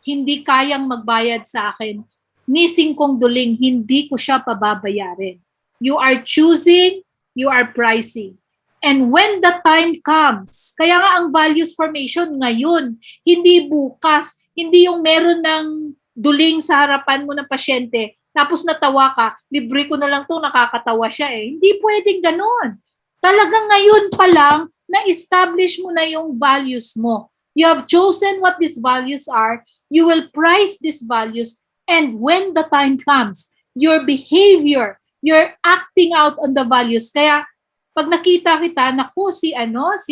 hindi kayang magbayad sa akin, nising kong duling, hindi ko siya pababayarin. You are choosing, you are pricing. And when the time comes, kaya nga ang values formation ngayon, hindi bukas, hindi yung meron ng duling sa harapan mo ng pasyente, tapos natawa ka, libre ko na lang to, nakakatawa siya eh. Hindi pwedeng ganon. Talagang ngayon pa lang, na-establish mo na yung values mo. You have chosen what these values are, you will price these values, and when the time comes, your behavior, you're acting out on the values. Kaya, pag nakita kita, naku, si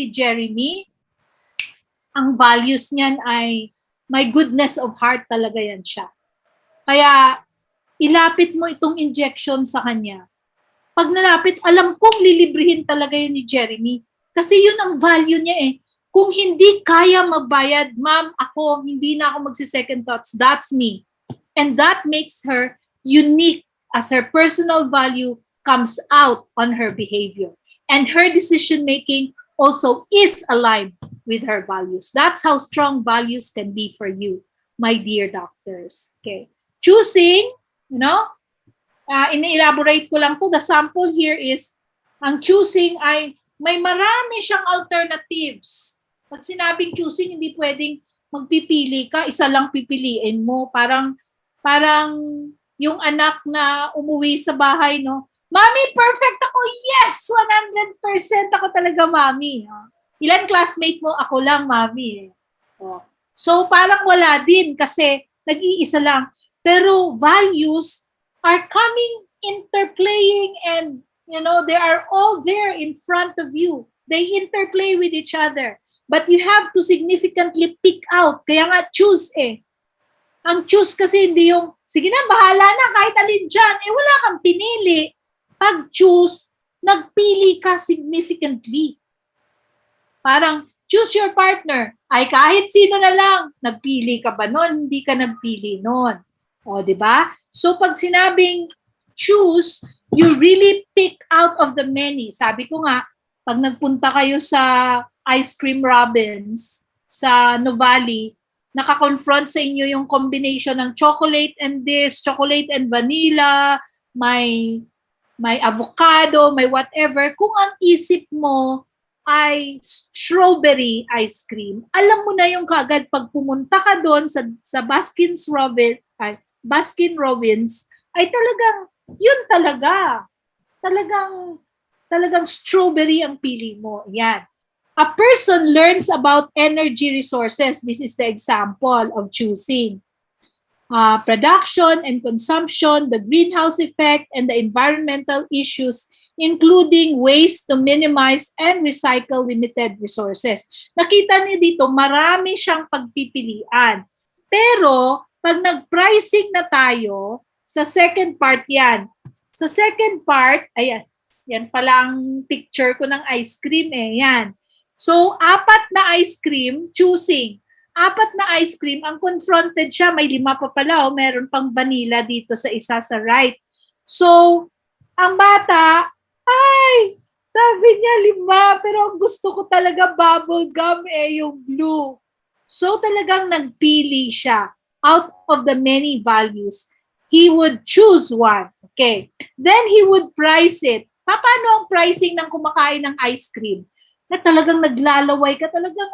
Jeremy, ang values niyan ay may goodness of heart talaga yan siya. Kaya, ilapit mo itong injection sa kanya. Pag nalapit, alam kong lilibrihin talaga yun ni Jeremy. Kasi yun ang value niya eh. Kung hindi kaya magbayad, ma'am, ako, hindi na ako magsi-second thoughts. That's me. And that makes her unique as her personal value comes out on her behavior. And her decision-making also is aligned with her values. That's how strong values can be for you, my dear doctors. Okay. Choosing, in-elaborate ko lang to. The sample here is, ang choosing ay may marami siyang alternatives. Pag sinabing choosing, hindi pwedeng magpipili ka, isa lang pipiliin mo. Parang yung anak na umuwi sa bahay, no? Mami, perfect ako! Yes! 100% ako talaga, mami. Ilan classmate mo? Ako lang, mami. So, parang wala din kasi nag-iisa lang. Pero values are coming, interplaying, and, they are all there in front of you. They interplay with each other. But you have to significantly pick out. Kaya nga, choose eh. Ang choose kasi hindi yung, sige na, bahala na, kahit alin dyan. Wala kang pinili. Pag choose, nagpili ka significantly. Parang, choose your partner. Ay, kahit sino na lang. Nagpili ka ba nun? Hindi ka nagpili nun. O, di ba? So, pag sinabing choose, you really pick out of the many. Sabi ko nga, pag nagpunta kayo sa Ice Cream Robbins sa Nuvali, nakakonfront sa inyo yung combination ng chocolate and this, chocolate and vanilla, may avocado, may whatever. Kung ang isip mo ay strawberry ice cream, alam mo na yung kagad pag pumunta ka doon sa Baskin Robbins, ay talagang, yun talaga. Talagang strawberry ang pili mo. Yan. A person learns about energy resources. This is the example of choosing. Production and consumption, the greenhouse effect, and the environmental issues, including ways to minimize and recycle limited resources. Nakita niyo dito, marami siyang pagpipilian. Pero, pag nag-pricing na tayo, sa second part yan. Sa second part, ayan, yan palang picture ko ng ice cream yan. So, 4 na ice cream, choosing. 4 na ice cream, ang confronted siya, may 5 pa pala, meron pang vanilla dito sa isa sa right. So, ang bata, ay, sabi niya 5, pero ang gusto ko talaga bubble gum yung blue. So, talagang nagpili siya out of the many values. He would choose one. Okay. Then, he would price it. Paano ang pricing ng kumakain ng ice cream? Na talagang naglalaway ka, talagang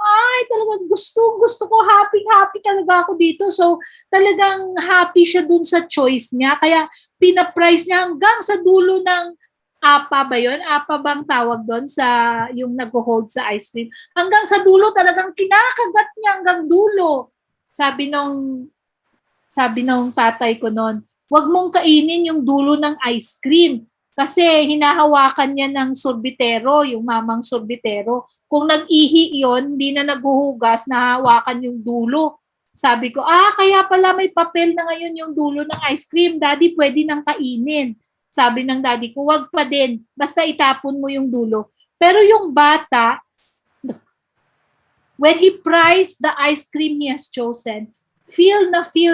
gusto ko, happy talaga ako dito. So, talagang happy siya dun sa choice niya. Kaya, pina-price niya hanggang sa dulo ng apa ba yun? Apa bang tawag doon sa yung nag-hold sa ice cream? Hanggang sa dulo, talagang kinakagat niya hanggang dulo. Sabi nung tatay ko noon, wag mong kainin yung dulo ng ice cream. Kasi hinahawakan niya ng sorbitero, yung mamang sorbitero. Kung nag-ihi yon, hindi na naghuhugas, nahawakan yung dulo. Sabi ko, kaya pala may papel na ngayon yung dulo ng ice cream. Daddy, pwede nang kainin. Sabi ng daddy ko, wag pa din. Basta itapon mo yung dulo. Pero yung bata, when he priced the ice cream he has chosen, feel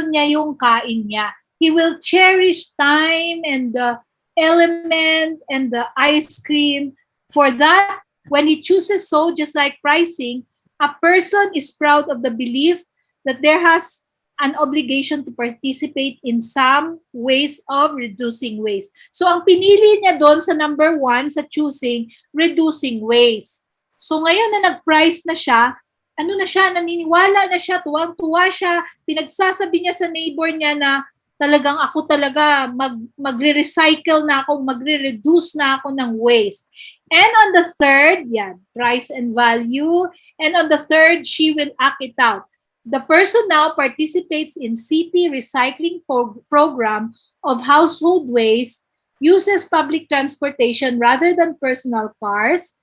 niya yung kain niya. He will cherish time and the element and the ice cream. For that, when he chooses so, just like pricing, a person is proud of the belief that there has an obligation to participate in some ways of reducing waste. So, ang pinili niya doon sa number 1, sa choosing, reducing waste. So, ngayon na nag-price na siya, naniniwala na siya, tuwang-tuwa siya, pinagsasabi niya sa neighbor niya na talagang ako talaga magre-recycle na ako, magre-reduce na ako ng waste. And on the third, price and value. And on the third, she will act it out. The person now participates in city recycling program of household waste, uses public transportation rather than personal cars,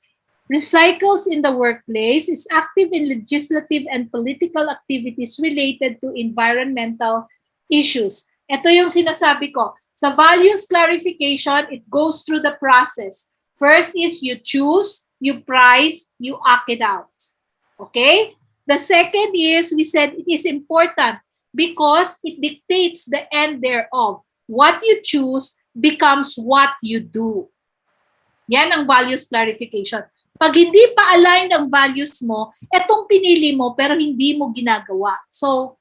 recycles in the workplace, is active in legislative and political activities related to environmental issues. Ito yung sinasabi ko. Sa values clarification, it goes through the process. First is you choose, you price, you act it out. Okay? The second is, we said it is important because it dictates the end thereof. What you choose becomes what you do. Yan ang values clarification. Pag hindi pa aligned ang values mo, etong pinili mo pero hindi mo ginagawa. So,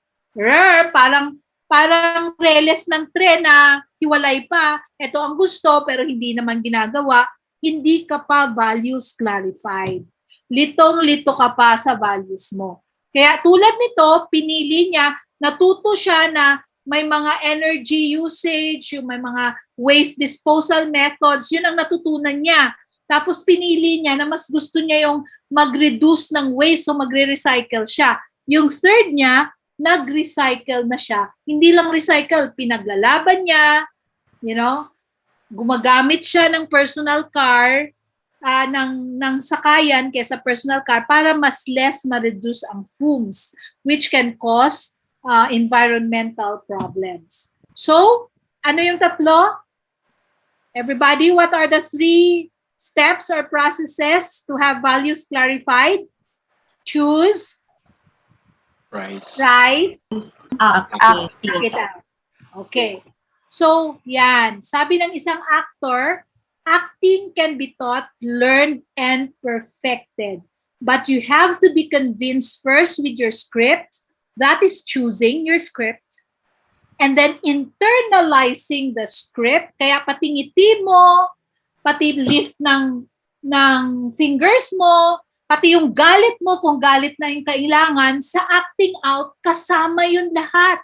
parang reles ng tren na hiwalay pa, ito ang gusto pero hindi naman ginagawa, hindi ka pa values clarified. Litong-lito ka pa sa values mo. Kaya tulad nito, pinili niya, natuto siya na may mga energy usage, yung may mga waste disposal methods, yun ang natutunan niya. Tapos pinili niya na mas gusto niya yung mag-reduce ng waste, so magre-recycle siya. Yung third niya, nag-recycle na siya. Hindi lang recycle, pinaglalaban niya, gumagamit siya ng personal car, ng sakayan kaysa personal car para mas less ma-reduce ang fumes, which can cause environmental problems. So, ano yung tatlo? Everybody, what are the 3 steps or processes to have values clarified? Choose, Price. price, Okay. act it out. Okay. So, yan. Sabi ng isang actor, acting can be taught, learned, and perfected. But you have to be convinced first with your script. That is choosing your script. And then internalizing the script. Kaya pati ngiti mo, pati lift ng fingers mo, pati yung galit mo, kung galit na yung kailangan, sa acting out, kasama yun lahat.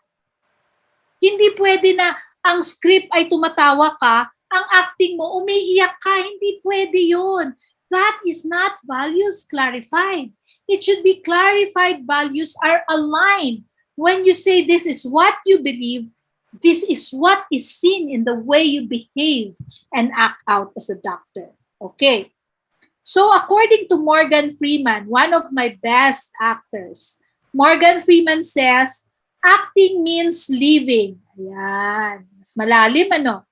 Hindi pwede na ang script ay tumatawa ka, ang acting mo, umiiyak ka. Hindi pwede yun. That is not values clarified. It should be clarified values are aligned. When you say this is what you believe, this is what is seen in the way you behave and act out as a doctor. Okay. So according to Morgan Freeman, one of my best actors, Morgan Freeman says, acting means living. Ayan. Mas malalim, ano?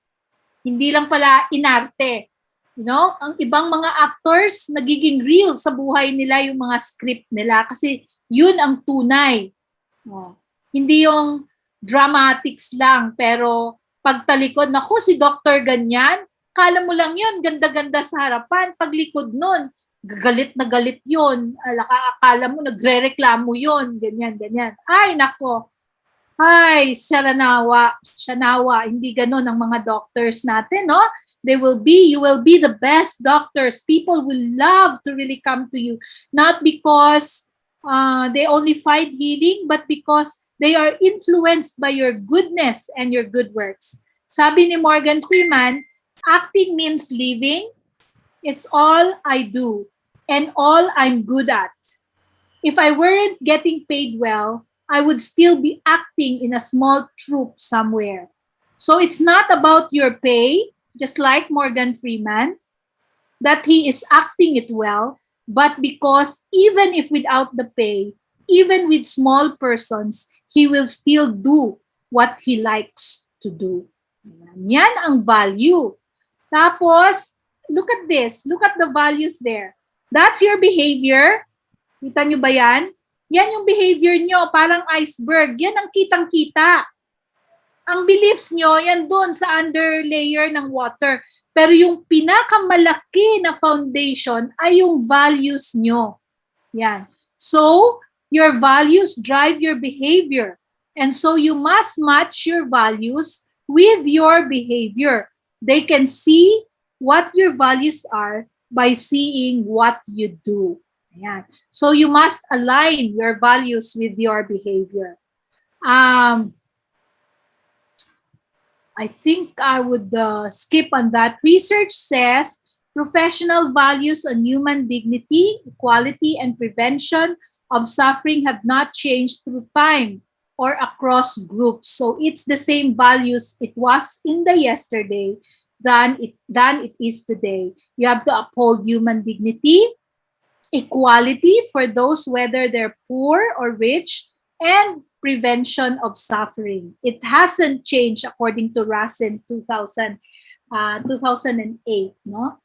Hindi lang pala inarte. You know, ang ibang mga actors, nagiging real sa buhay nila yung mga script nila kasi yun ang tunay. Oh. Hindi yung dramatics lang, pero pagtalikod, naku, si Dr. ganyan, kala mo lang yun, ganda-ganda sa harapan. Paglikod nun, galit na galit yun. Akala mo, nagre-reklamo yun. Ganyan, ganyan. Ay, nako. Ay, shanawa. Hindi ganun ang mga doctors natin, no? You will be the best doctors. People will love to really come to you. Not because they only find healing, but because they are influenced by your goodness and your good works. Sabi ni Morgan Freeman, acting means living. It's all I do and all I'm good at. If I weren't getting paid well, I would still be acting in a small troupe somewhere. So it's not about your pay, just like Morgan Freeman, that he is acting it well, but because even if without the pay, even with small persons, he will still do what he likes to do. Yan ang value. Tapos, look at this. Look at the values there. That's your behavior. Kita nyo ba yan? Yan yung behavior nyo, parang iceberg. Yan ang kitang-kita. Ang beliefs nyo, yan doon sa underlayer ng water. Pero yung pinakamalaki na foundation ay yung values nyo. Yan. So, your values drive your behavior. And so, you must match your values with your behavior. They can see what your values are by seeing what you do. Ayan. So you must align your values with your behavior. I think I would skip on that. Research says professional values on human dignity, equality, and prevention of suffering have not changed through time or across groups. So it's the same values it was in the yesterday than it is today. You have to uphold human dignity, equality for those whether they're poor or rich, and prevention of suffering. It hasn't changed according to Rasin 2008. No?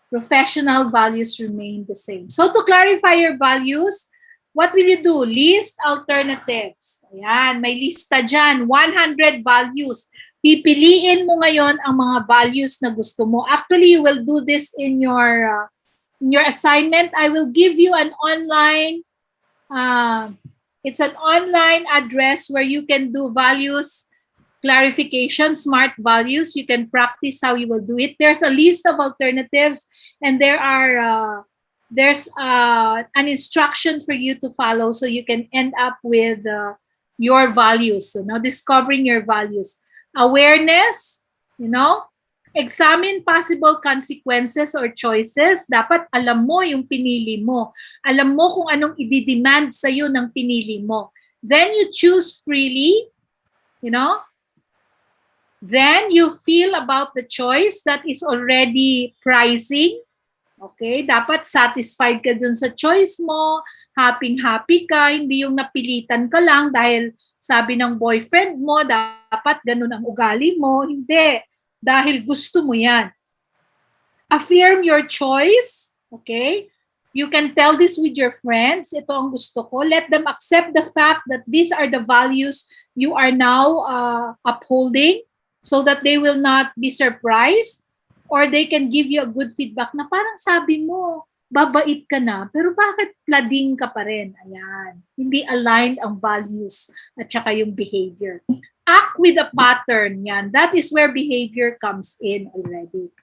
Professional values remain the same. So to clarify your values, what will you do? List alternatives. Ayan, may lista dyan. 100 values. Pipiliin mo ngayon ang mga values na gusto mo. Actually, you will do this in your assignment. I will give you an online, it's an online address where you can do values clarification, smart values. You can practice how you will do it. There's a list of alternatives, and there's an instruction for you to follow so you can end up with your values. So now discovering your values. Awareness, examine possible consequences or choices. Dapat alam mo yung pinili mo. Alam mo kung anong i-demand sa'yo ng pinili mo. Then you choose freely, Then you feel about the choice that is already pricing. Okay? Dapat satisfied ka dun sa choice mo. Happy ka. Hindi yung napilitan ka lang dahil sabi ng boyfriend mo, dapat ganun ang ugali mo. Hindi. Dahil gusto mo yan. Affirm your choice. Okay? You can tell this with your friends. Ito ang gusto ko. Let them accept the fact that these are the values you are now upholding so that they will not be surprised or they can give you a good feedback na parang sabi mo, babait ka na, pero bakit lading ka pa rin? Ayan. Hindi aligned ang values at saka yung behavior. Act with a pattern. Yan. That is where behavior comes in already.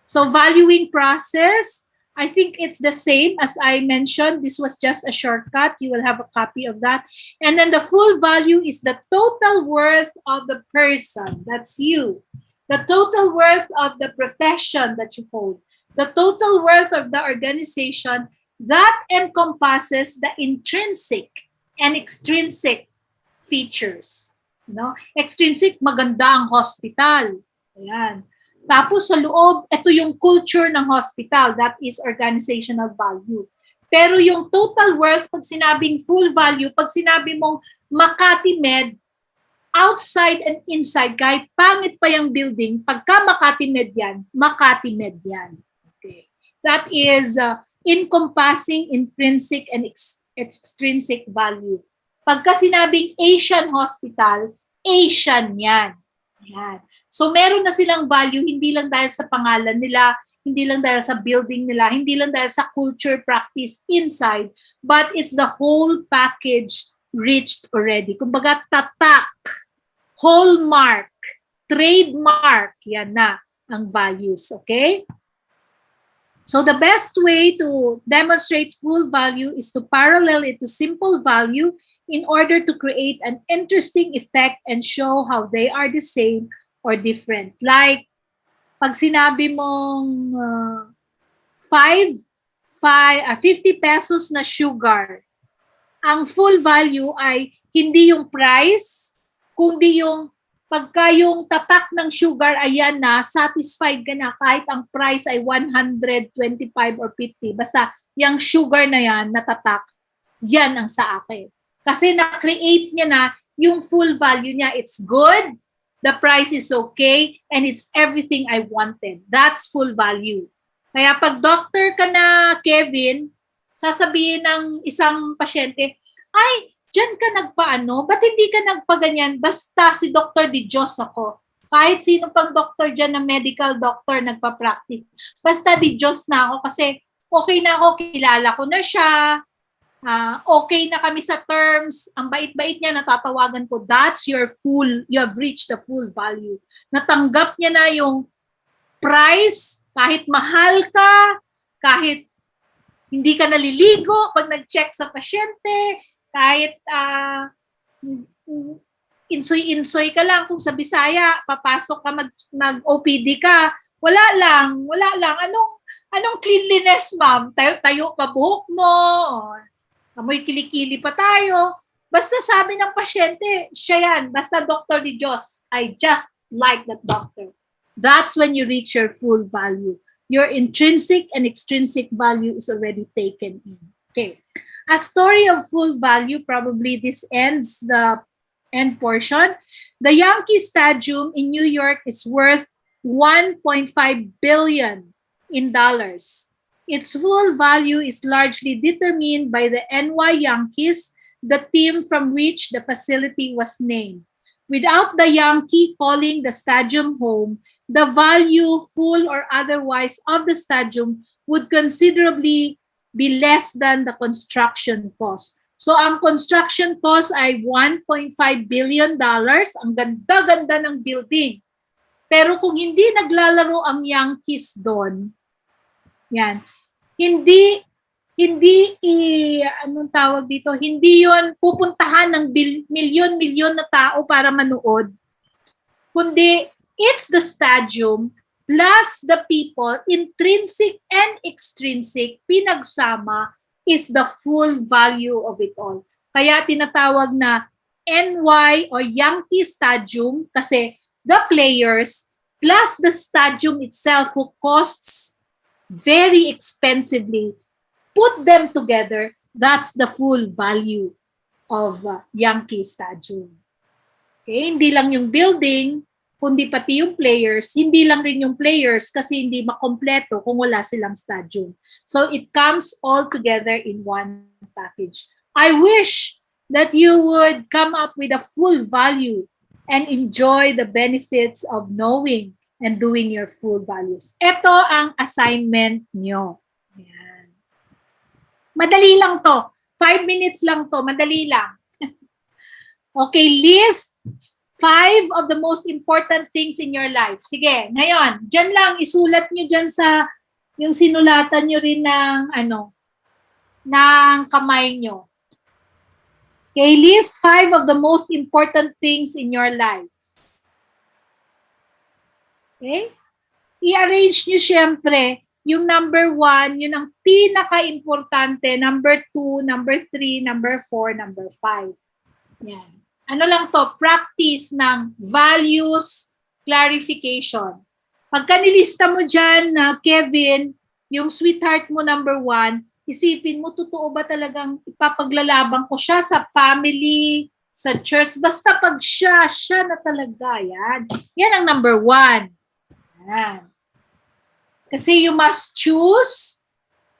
So valuing process, I think it's the same as I mentioned. This was just a shortcut. You will have a copy of that. And then the full value is the total worth of the person. That's you. The total worth of the profession that you hold. The total worth of the organization that encompasses the intrinsic and extrinsic features. No? Extrinsic, maganda ang hospital. Ayan. Tapos sa loob, ito yung culture ng hospital. That is organizational value. Pero yung total worth, pag sinabing full value, pag sinabi mong Makati Med, outside and inside, kahit pangit pa yung building, pagka Makati Med yan, Makati Med yan. Okay. That is encompassing intrinsic and extrinsic value. Pagka sinabing Asian Hospital, Asian yan. Yan. So meron na silang value, hindi lang dahil sa pangalan nila, hindi lang dahil sa building nila, hindi lang dahil sa culture practice inside, but it's the whole package reached already. Kumbaga tatak, hallmark, trademark, yan na ang values, okay? So the best way to demonstrate full value is to parallel it to simple value in order to create an interesting effect and show how they are the same or different. Like, pag sinabi mong 50 pesos na sugar, ang full value ay hindi yung price, kundi yung pagka yung tatak ng sugar, ayan na, satisfied ka na kahit ang price ay 125 or 50. Basta, yung sugar na yan, natatak, yan ang sa akin. Kasi na-create niya na yung full value niya. It's good, the price is okay, and it's everything I wanted. That's full value. Kaya pag doctor ka na, Kevin, sasabihin ng isang pasyente, ay, dyan ka nagpaano? Ba't hindi ka nagpaganyan? Basta si Dr. Di Diyos ako. Kahit sino pang doctor dyan na medical doctor nagpa-practice. Basta Di Diyos na ako kasi okay na ako, kilala ko na siya. Okay na kami sa terms, ang bait-bait niya, natatawagan ko, that's your full, you have reached the full value. Natanggap niya na yung price, kahit mahal ka, kahit hindi ka naliligo pag nag-check sa pasyente, kahit insoy-insoy ka lang kung sa Bisaya, papasok ka mag-OPD ka, wala lang. Anong cleanliness, ma'am? Tayo pa buhok mo, amoy kilikili pa tayo. Basta sabi ng pasyente, siya yan. Basta Dr. Di Diyos. I just like that doctor. That's when you reach your full value. Your intrinsic and extrinsic value is already taken in. Okay. A story of full value, probably this ends the end portion. The Yankee Stadium in New York is worth $1.5 billion in dollars. Its full value is largely determined by the NY Yankees, the team from which the facility was named. Without the Yankee calling the stadium home, the value, full or otherwise, of the stadium would considerably be less than the construction cost. So ang construction cost ay $1.5 billion. Ang ganda-ganda ng building. Pero kung hindi naglalaro ang Yankees doon, yan, hindi anong tawag dito, hindi yon pupuntahan ng milyon-milyon na tao para manood, kundi it's the stadium plus the people, intrinsic and extrinsic, pinagsama is the full value of it all. Kaya tinatawag na NY or Yankee Stadium kasi the players plus the stadium itself who costs very expensively, put them together, that's the full value of Yankee Stadium. Okay, hindi lang yung building, kundi pati yung players, hindi lang rin yung players kasi hindi makompleto kung wala silang stadium. So it comes all together in one package. I wish that you would come up with a full value and enjoy the benefits of knowing and doing your full values. Ito ang assignment nyo. Ayan. Madali lang to. 5 minutes lang to. Madali lang. Okay, list 5 of the most important things in your life. Sige, ngayon, dyan lang, isulat nyo dyan sa, yung sinulatan nyo rin ng, ng kamay nyo. Okay, list 5 of the most important things in your life. Okay? I-arrange nyo syempre, yung number 1, yun ang pinaka-importante, number 2, number 3, number 4, number 5. Yan. Ano lang to, practice ng values clarification. Pagka nilista mo dyan na Kevin, yung sweetheart mo number 1, isipin mo, totoo ba talagang ipapaglalabang ko siya sa family, sa church, basta pag siya na talaga. Yan. Yan ang number 1. Yan. Kasi you must choose,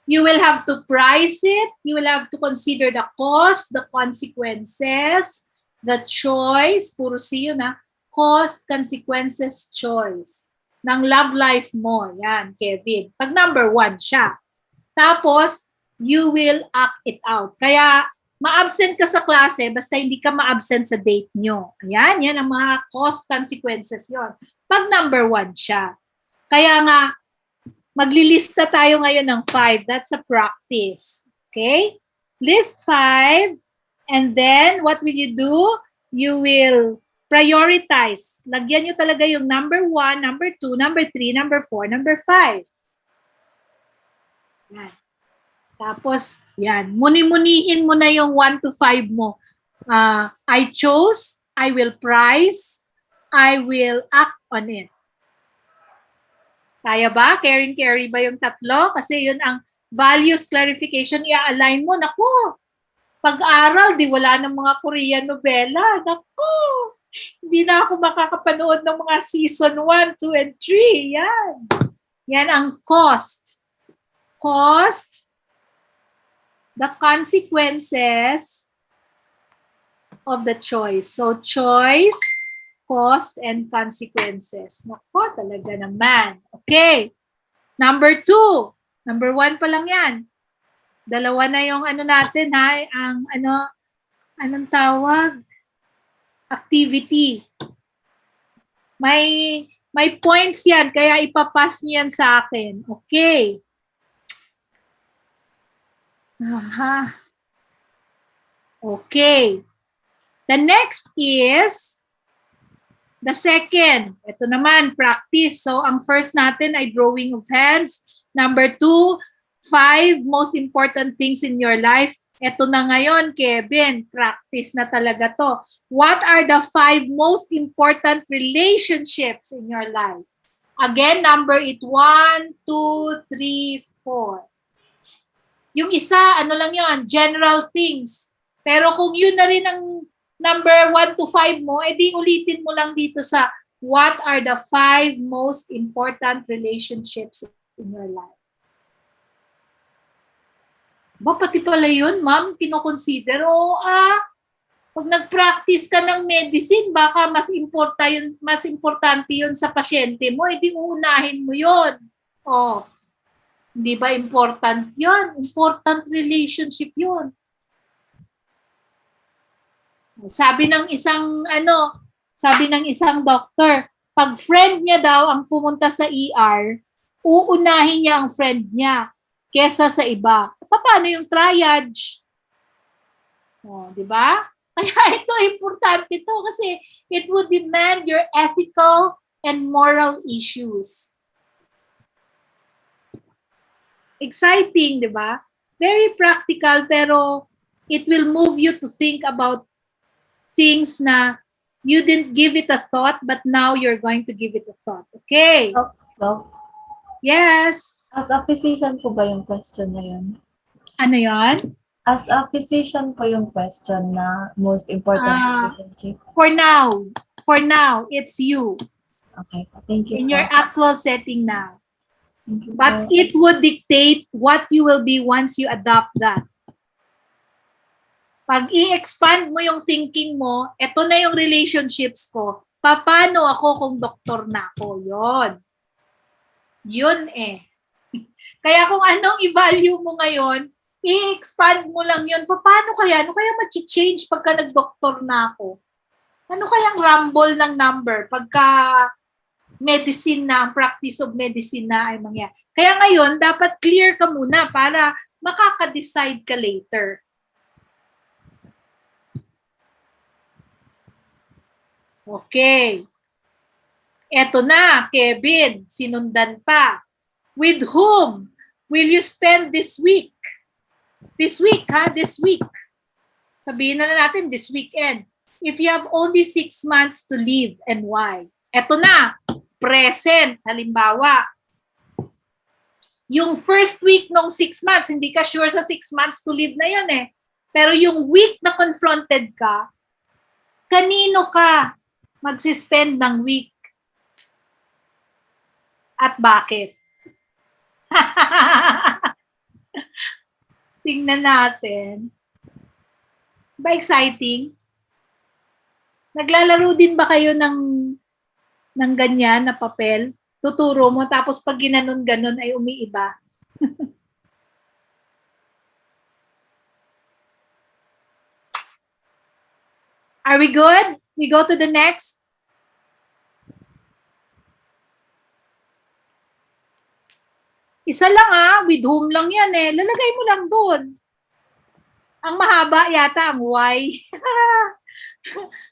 you will have to price it, you will have to consider the cost, the consequences, the choice, puro C yun cost, consequences, choice ng love life mo. Yan, Kevin. Pag number 1 siya. Tapos, you will act it out. Kaya, ma-absent ka sa klase, basta hindi ka ma-absent sa date nyo. Ayan, yan ang mga cost, consequences yon. Pag number 1 siya. Kaya nga, maglilista tayo ngayon ng 5. That's a practice. Okay? List 5. And then, what will you do? You will prioritize. Lagyan nyo talaga yung number 1, number 2, number 3, number 4, number 5. Yan. Tapos, yan. Muni-munihin mo na yung 1 to 5 mo. I chose, I will price, I will act on it. Kaya ba? Carry ba yung tatlo? Kasi yun ang values clarification. I-align mo. Naku! Pag-aral, di wala ng mga Korean novela. Naku! Hindi na ako makakapanood ng mga season 1, 2, and 3. Yan. Yan ang cost. Cost, the consequences of the choice. So, choice, cost, and consequences. Naku, talaga naman. Okay. Number 2. Number 1 pa lang yan. Dalawa na yung natin ang anong tawag? Activity. May points yan, kaya ipapass niyo yan sa akin. Okay. Aha. Okay. The next is the second. Ito naman, practice. So, ang first natin ay drawing of hands. Number 2, 5 most important things in your life. Ito na ngayon, Kevin. Practice na talaga to. What are the 5 most important relationships in your life? Again, number 1, 2, 3, 4. Yung isa, lang yon, general things. Pero kung yun na rin ang number 1 to 5 mo, edi ulitin mo lang dito sa what are the 5 most important relationships in your life. Ba, pati pala yun, ma'am, kinoconsider. Pag nag-practice ka ng medicine, baka mas importante yun sa pasyente mo, edi uunahin mo yun. Hindi ba important yun? Important relationship yun. Sabi ng isang doktor, pag friend niya daw ang pumunta sa ER, uunahin niya ang friend niya kesa sa iba. Paano yung triage? Di ba? Kaya ito, importante ito kasi it would demand your ethical and moral issues. Exciting, di ba? Very practical, pero it will move you to think about things na you didn't give it a thought, but now you're going to give it a thought. Okay? Doc, Yes. as a physician po ba yung question na yun? Ano yon? As a physician po yung question na most important relationship. For now, it's you. Okay. Thank you In po. your actual setting now. Thank you But po. it would dictate what you will be once you adopt that. Pag i-expand mo yung thinking mo, eto na yung relationships ko. Paano ako kung doktor na ako? Yon. Yun eh. Kaya kung anong i-value mo ngayon, i-expand mo lang yun. Paano kaya? Ano kaya mag-change pagka nag-doktor na ako? Ano kayang rumble ng number pagka medicine na, practice of medicine na ay mangyari? Kaya ngayon, dapat clear ka muna para makaka-decide ka later. Okay. Eto na, Kevin, sinundan pa. With whom will you spend this week? This week, ha? This week. Sabihin na natin, this weekend. If you have only 6 months to live and why? Eto na, present. Halimbawa, yung first week ng 6 months, hindi ka sure sa 6 months to live na yun eh. Pero yung week na confronted ka, kanino ka magsispend ng week? At bakit? Tingnan natin. Ba exciting? Naglalaro din ba kayo ng ganyan na papel? Tuturo mo tapos pag ginanon-ganon ay umiiba. Are we good? We go to the next. Isa lang with whom lang yan eh. Lalagay mo lang doon. Ang mahaba yata ang why.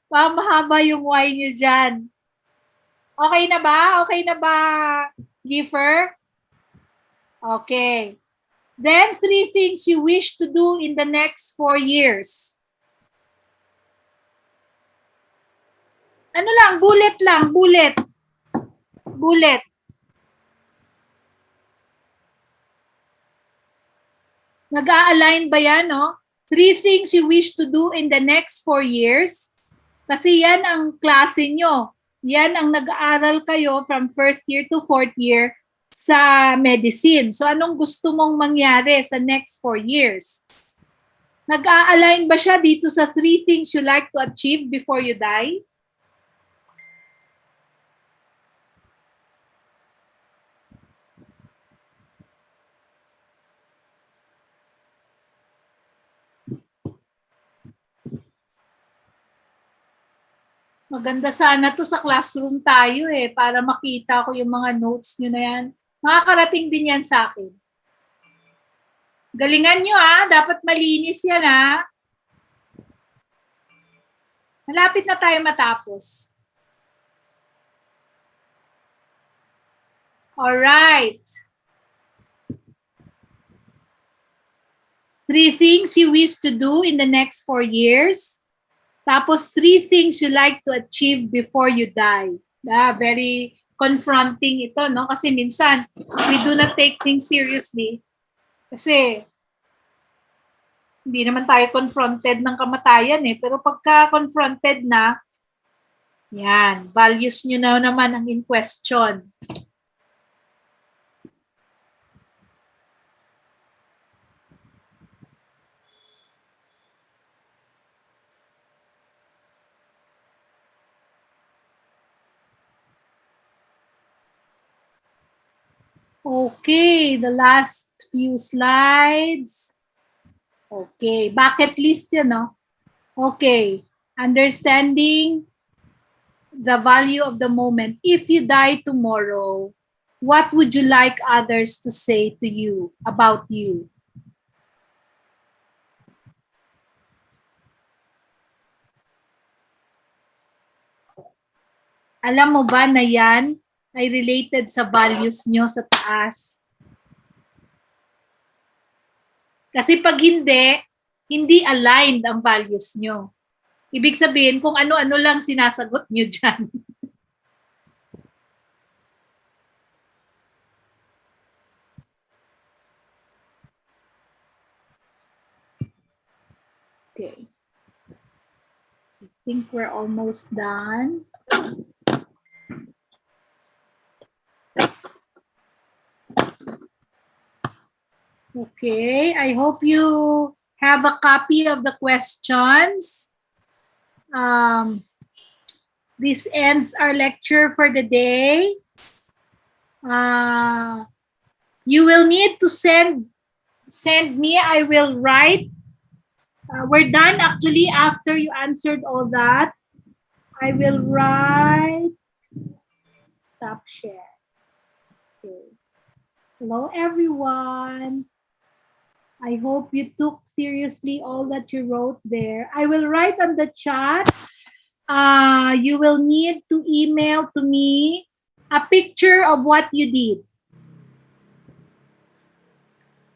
Mahaba yung why nyo dyan. Okay na ba? Okay na ba, Giffer? Okay. Then, 3 things you wish to do in the next 4 years. Ano lang, bullet lang, bullet. Bullet. Nag-a-align ba yan, no? 3 things you wish to do in the next 4 years. Kasi yan ang klase nyo. Yan ang nag-aaral kayo from 1st year to 4th year sa medicine. So, anong gusto mong mangyari sa next 4 years? Nag-a-align ba siya dito sa 3 things you like to achieve before you die? Maganda sana to sa classroom tayo eh, para makita ko yung mga notes nyo na yan. Makakarating din yan sa akin. Galingan nyo dapat malinis yan Malapit na tayo matapos. Alright. 3 things you wish to do in the next 4 years. Tapos 3 things you like to achieve before you die. Very confronting ito, no? Kasi minsan, we do not take things seriously. Kasi, hindi naman tayo confronted ng kamatayan eh. Pero pagka confronted na, yan, values nyo na naman ang in question. Okay, the last few slides. Okay, bucket list yan, no? Okay, understanding the value of the moment. If you die tomorrow, what would you like others to say to you about you? Alam mo ba na yan ay related sa values nyo sa taas? Kasi pag hindi aligned ang values nyo. Ibig sabihin, kung ano-ano lang sinasagot nyo dyan. Okay. I think we're almost done. Okay, I hope you have a copy of the questions. This ends our lecture for the day. You will need to send me. I will write. We're done actually after you answered all that. I will write. Stop share. Okay. Hello, everyone. I hope you took seriously all that you wrote there. I will write on the chat. You will need to email to me a picture of what you did.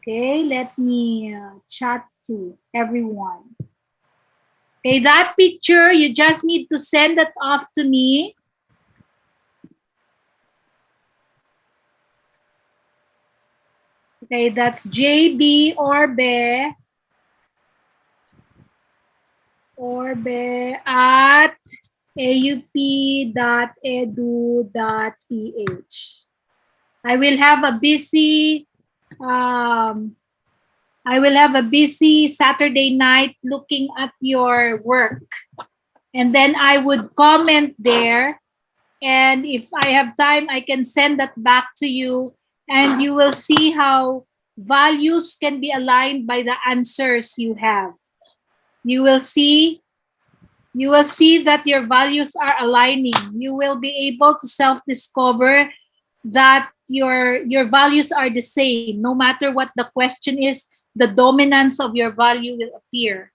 Okay, let me chat to everyone. Okay, that picture, you just need to send it off to me. Okay, that's JB Orbe at aup.edu.ph. I will have a busy Saturday night looking at your work. And then I would comment there. And if I have time, I can send that back to you. And you will see how values can be aligned by the answers you have. You will see that your values are aligning. You will be able to self-discover that your values are the same. No matter what the question is, the dominance of your value will appear.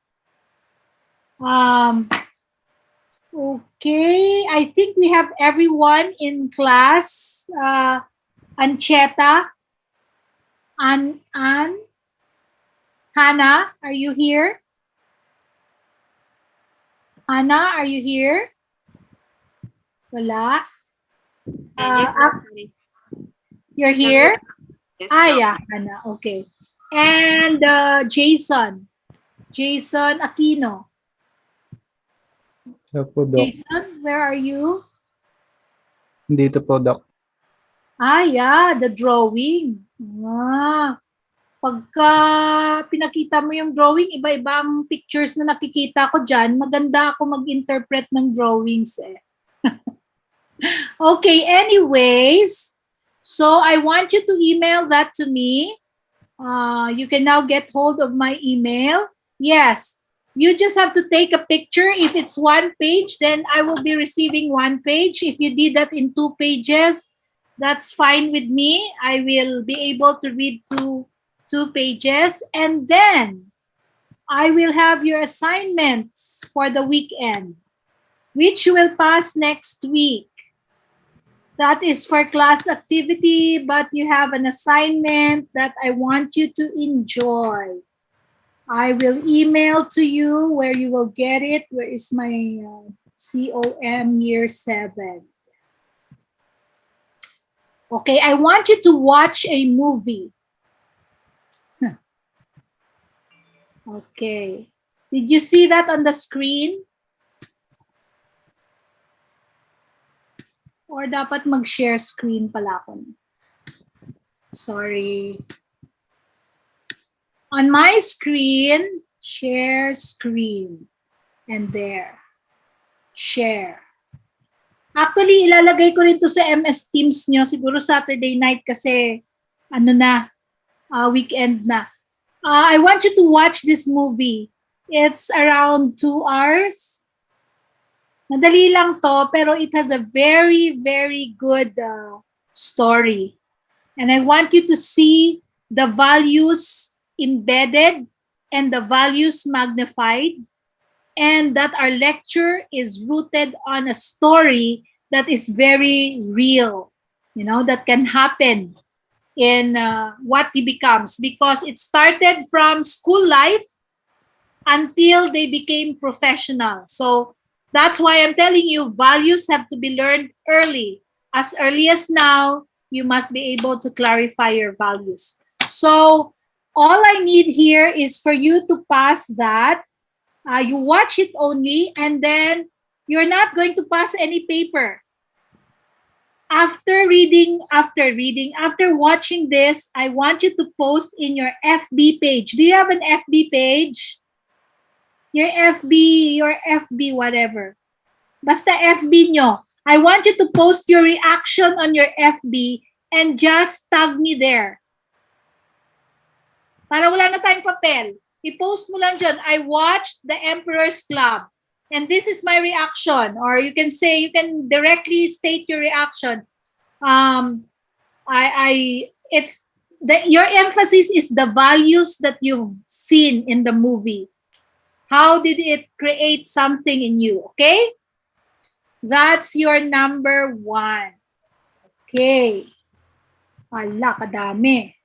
Okay, I think we have everyone in class. Ancheta, Hannah, are you here? Hannah, are you here? Wala. Yes, sorry. You're here? Yes, Yeah, Hannah. Okay. And Jason Aquino. Hello po, Doc. Jason, where are you? Dito po, Doc. Yeah, the drawing. Pagka pinakita mo yung drawing, iba-ibang pictures na nakikita ko dyan, maganda ako mag-interpret ng drawings eh. Okay, anyways, so I want you to email that to me. You can now get hold of my email. Yes, you just have to take a picture. If it's 1 page, then I will be receiving 1 page. If you did that in 2 pages, that's fine with me. I will be able to read two pages. And then I will have your assignments for the weekend, which you will pass next week. That is for class activity, but you have an assignment that I want you to enjoy. I will email to you where you will get it. Where is my COM year 7? Okay, I want you to watch a movie. Okay. Did you see that on the screen? Or dapat mag-share screen pala ako. Sorry. On my screen, share screen. And there. Share. Actually, ilalagay ko rin to sa MS Teams nyo. Siguro Saturday night kasi weekend na. I want you to watch this movie. It's around 2 hours. Madali lang to, pero it has a very, very good story. And I want you to see the values embedded and the values magnified, and that our lecture is rooted on a story that is very real, that can happen in what he becomes, because it started from school life until they became professional. So that's why I'm telling you, values have to be learned early. As early as now, you must be able to clarify your values. So all I need here is for you to pass that. You watch it only, and then you're not going to pass any paper. after watching this, I want you to post in your FB page. Do you have an FB page? Your FB, whatever. Basta FB nyo. I want you to post your reaction on your FB and just tag me there. Para wala na tayong papel. I-post mo lang dyan, I watched The Emperor's Club. And this is my reaction. Or you can say, you can directly state your reaction. Your emphasis is the values that you've seen in the movie. How did it create something in you? Okay? That's your number 1. Okay. Ala, kadami.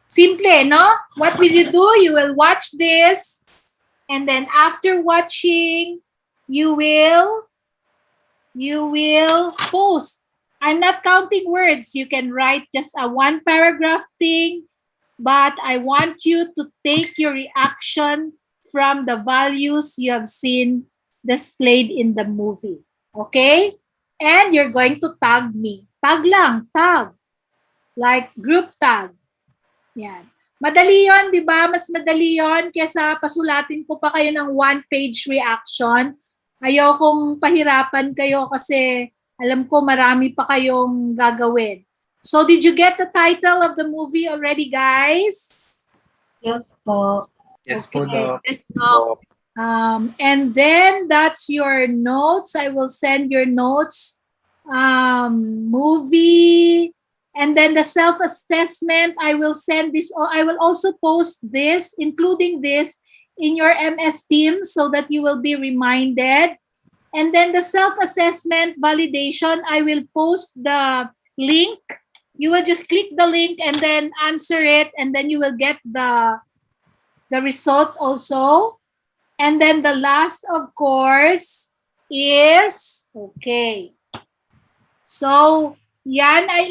Simple, no? What will you do? You will watch this, and then after watching, you will post. I'm not counting words. You can write just a 1-paragraph thing, but I want you to take your reaction from the values you have seen displayed in the movie. Okay? And you're going to tag me. Tag lang, tag. Like group tag. Yan. Madali yon, di ba? Mas madali yon kesa pasulatin ko pa kayo ng 1-page reaction. Ayokong pahirapan kayo kasi alam ko marami pa kayong gagawin. So, did you get the title of the movie already, guys? Yes po. Yes po, Doc. Yes, Doc. And then that's your notes. I will send your notes. Movie. And then the self-assessment, I will send this, or I will also post this, including this, in your MS Teams so that you will be reminded. And then the self-assessment validation, I will post the link. You will just click the link and then answer it, and then you will get the result also. And then the last, of course, is, okay. So, yan ay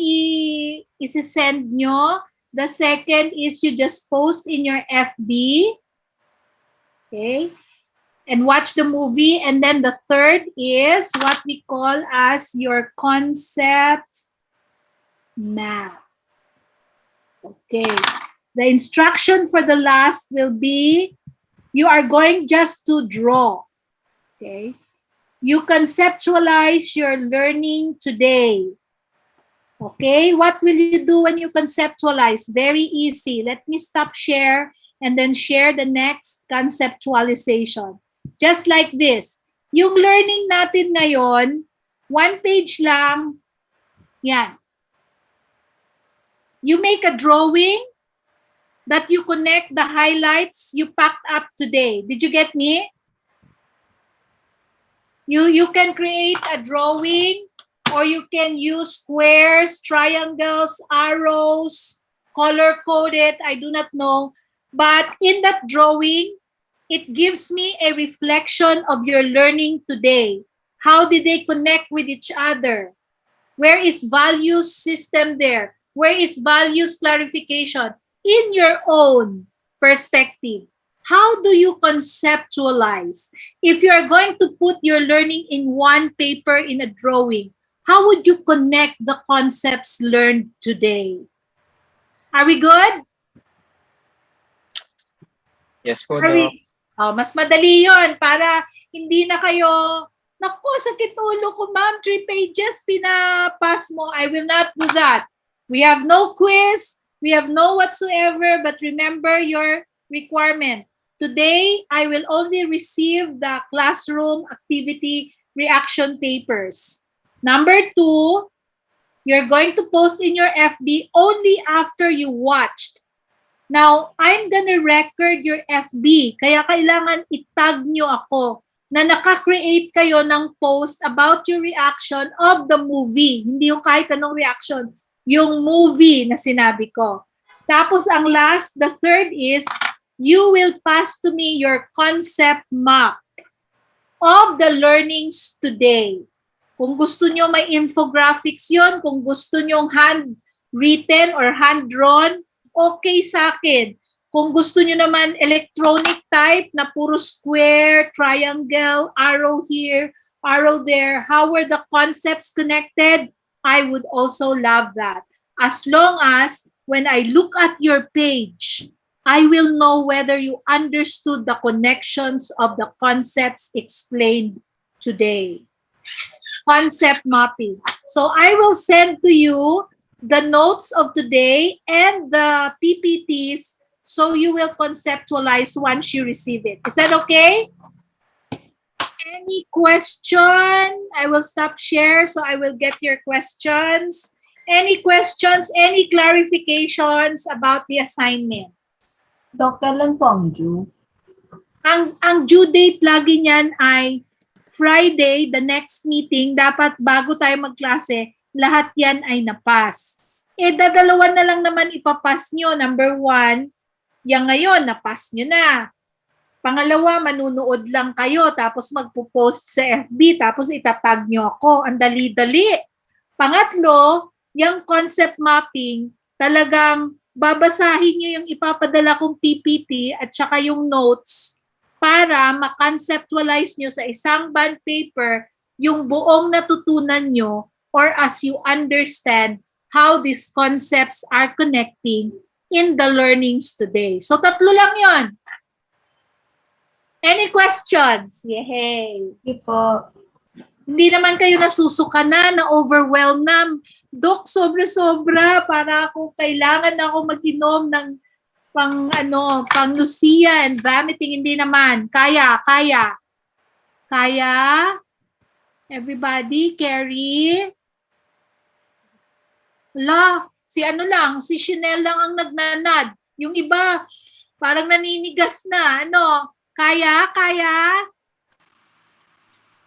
isi-send nyo. The second is you just post in your FB. Okay. And watch the movie. And then the third is what we call as your concept map. Okay. The instruction for the last will be, you are going just to draw. Okay. You conceptualize your learning today. Okay, what will you do when you conceptualize? Very easy. Let me stop share and then share the next conceptualization. Just like this. Yung learning natin ngayon, 1 page lang. Yan. You make a drawing that you connect the highlights you packed up today. Did you get me? You can create a drawing, or you can use squares, triangles, arrows, color-coded, I do not know. But in that drawing, it gives me a reflection of your learning today. How did they connect with each other? Where is values system there? Where is values clarification? In your own perspective, how do you conceptualize? If you are going to put your learning in 1 paper in a drawing, how would you connect the concepts learned today? Are we good? Yes po, Are Doc. we? Oh, mas madali yon para hindi na kayo, naku, sakit ulo ko, ma'am, 3 pages, pinapas mo. I will not do that. We have no quiz. We have no whatsoever, but remember your requirement. Today, I will only receive the classroom activity reaction papers. Number 2, you're going to post in your FB only after you watched. Now, I'm gonna record your FB, kaya kailangan itag nyo ako na naka-create kayo ng post about your reaction of the movie. Hindi yung kahit anong reaction, yung movie na sinabi ko. Tapos ang last, the third is, you will pass to me your concept map of the learnings today. Kung gusto nyo may infographics yon, kung gusto nyo handwritten or hand-drawn, okay sa akin. Kung gusto nyo naman electronic type na puro square, triangle, arrow here, arrow there. How were the concepts connected? I would also love that. As long as when I look at your page, I will know whether you understood the connections of the concepts explained today. Concept mapping. So I will send to you the notes of today and the PPTs so you will conceptualize once you receive it. Is that okay? Any question? I will stop share so I will get your questions. Any questions, any clarifications about the assignment? Doc, kailan po ang due? Ang due date lagi niyan ay Friday, the next meeting, dapat bago tayo magklase, lahat yan ay napas. Dadalawa na lang naman ipapas nyo. Number 1, yung ngayon, napas nyo na. Pangalawa, manunood lang kayo, tapos magpo-post sa FB, tapos itatag nyo ako. Ang dali-dali. Pangatlo, yung concept mapping, talagang babasahin nyo yung ipapadala kong PPT at saka yung notes para ma-conceptualize nyo sa isang bond paper yung buong natutunan nyo or as you understand how these concepts are connecting in the learnings today. So, 3 lang yon. Any questions? Yay! Hindi po. Hindi naman kayo nasusuka na overwhelmed na. Dok, sobra-sobra para ako kailangan ako mag-inom ng pang Lucia and vomiting. Hindi naman. Kaya. Everybody, Carrie. Wala, si Chanel lang ang nagnanad. Yung iba, parang naninigas na. Kaya?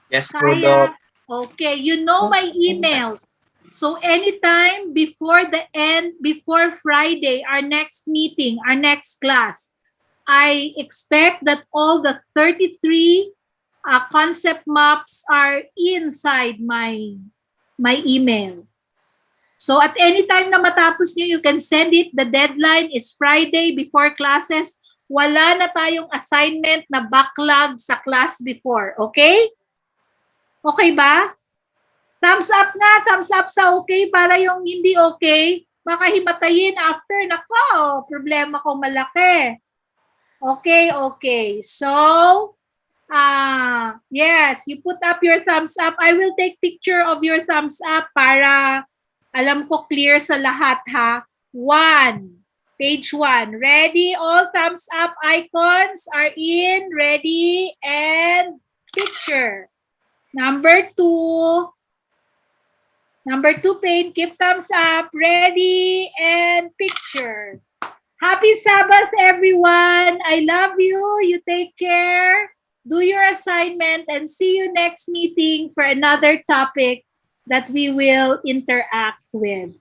Yes po, Doc. Okay, you know my emails. So anytime before Friday, our next meeting, our next class, I expect that all the 33 concept maps are inside my email. So at any time na matapos nyo, you can send it. The deadline is Friday before classes. Wala na tayong assignment na backlog sa class before. Okay? Okay ba? Thumbs up nga, thumbs up sa okay para yung hindi okay, baka himatayin after. Nako, problema ko malaki. Okay. So, yes, you put up your thumbs up. I will take picture of your thumbs up para alam ko clear sa lahat ha. 1, page 1. Ready? All thumbs up icons are in. Ready? And picture. Number 2 pane, keep thumbs up. Ready? And picture. Happy Sabbath, everyone. I love you. You take care. Do your assignment and see you next meeting for another topic that we will interact with.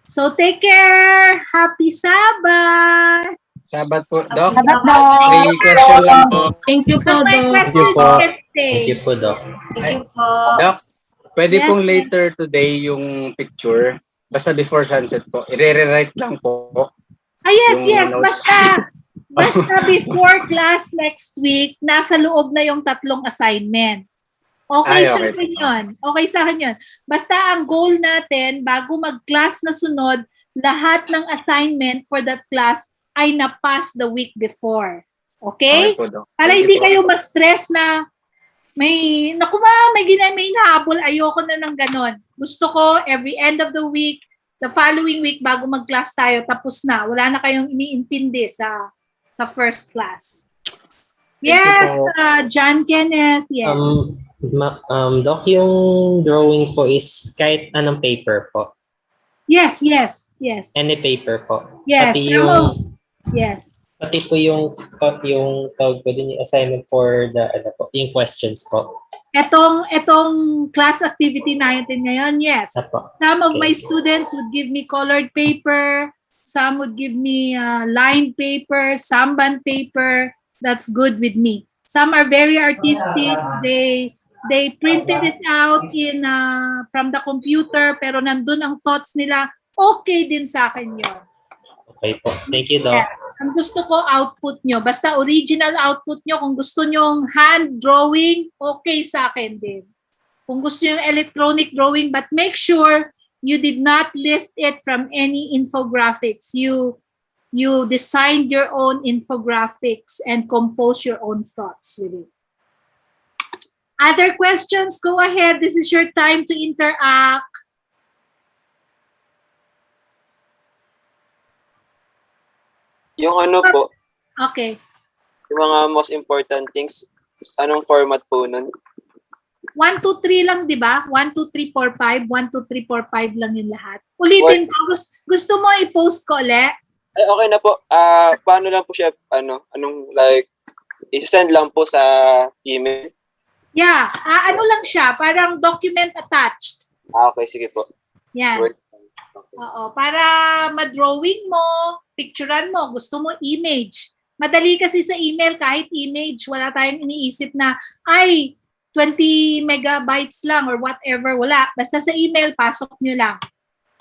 So take care. Happy Sabbath. Sabat po, Doc. Sabat po. May question lang po. Thank you po, My Doc. question po. can stay. Thank you po, Doc. Thank you po. Doc, pwede Yes, pong yes. later today yung picture. Basta before sunset po. I-rewrite lang po. Yes. Notes. Basta before class next week, nasa loob na yung 3 assignment. Okay sa akin yun. Okay sa akin yun. Basta ang goal natin, bago mag-class na sunod, lahat ng assignment for that class ay na-pass the week before. Okay? Po, Doc. Para Thank hindi you po. kayo ma-stress na may hinahabol. Ayoko na ng ganon. Gusto ko every end of the week, the following week, bago mag-class tayo, tapos na. Wala na kayong iniintindi sa first class. Yes, John Kenneth, yes. Doc, yung drawing po is kahit anong paper po. Yes. Any paper po. Yes. Yes. Pati po yung tawag ko din yung assignment for the yung questions po. Etong class activity natin ngayon, yes. Apo. Some of my Okay. students would give me colored paper, some would give me lined paper, samban paper. That's good with me. Some are very artistic. They printed it out in from the computer, pero nandun ang thoughts nila. Okay din sa akin yun. Okay po. Thank you, Doc. Yeah. Ang gusto ko, output nyo. Basta original output nyo. Kung gusto nyong hand drawing, okay sa akin din. Kung gusto nyo electronic drawing, but make sure you did not lift it from any infographics. You designed your own infographics and compose your own thoughts with it. Other questions? Go ahead. This is your time to interact. Yung ano po, Okay. yung mga most important things, anong format po nun? 1, 2, 3 lang, di ba? 1, 2, 3, 4, 5. 1, 2, 3, 4, 5 lang yung lahat. Ulitin ko. Gusto mo i-post ko ulit? Ay, okay na po. Paano lang po siya, anong like, i-send lang po sa email? Yeah. Ano lang siya? Parang document attached. Okay, sige po. Yan. Word. Oo. Para ma-drawing mo, picturean mo, gusto mo image. Madali kasi sa email, kahit image, wala tayong iniisip na, ay, 20 megabytes lang or whatever, wala. Basta sa email, pasok nyo lang.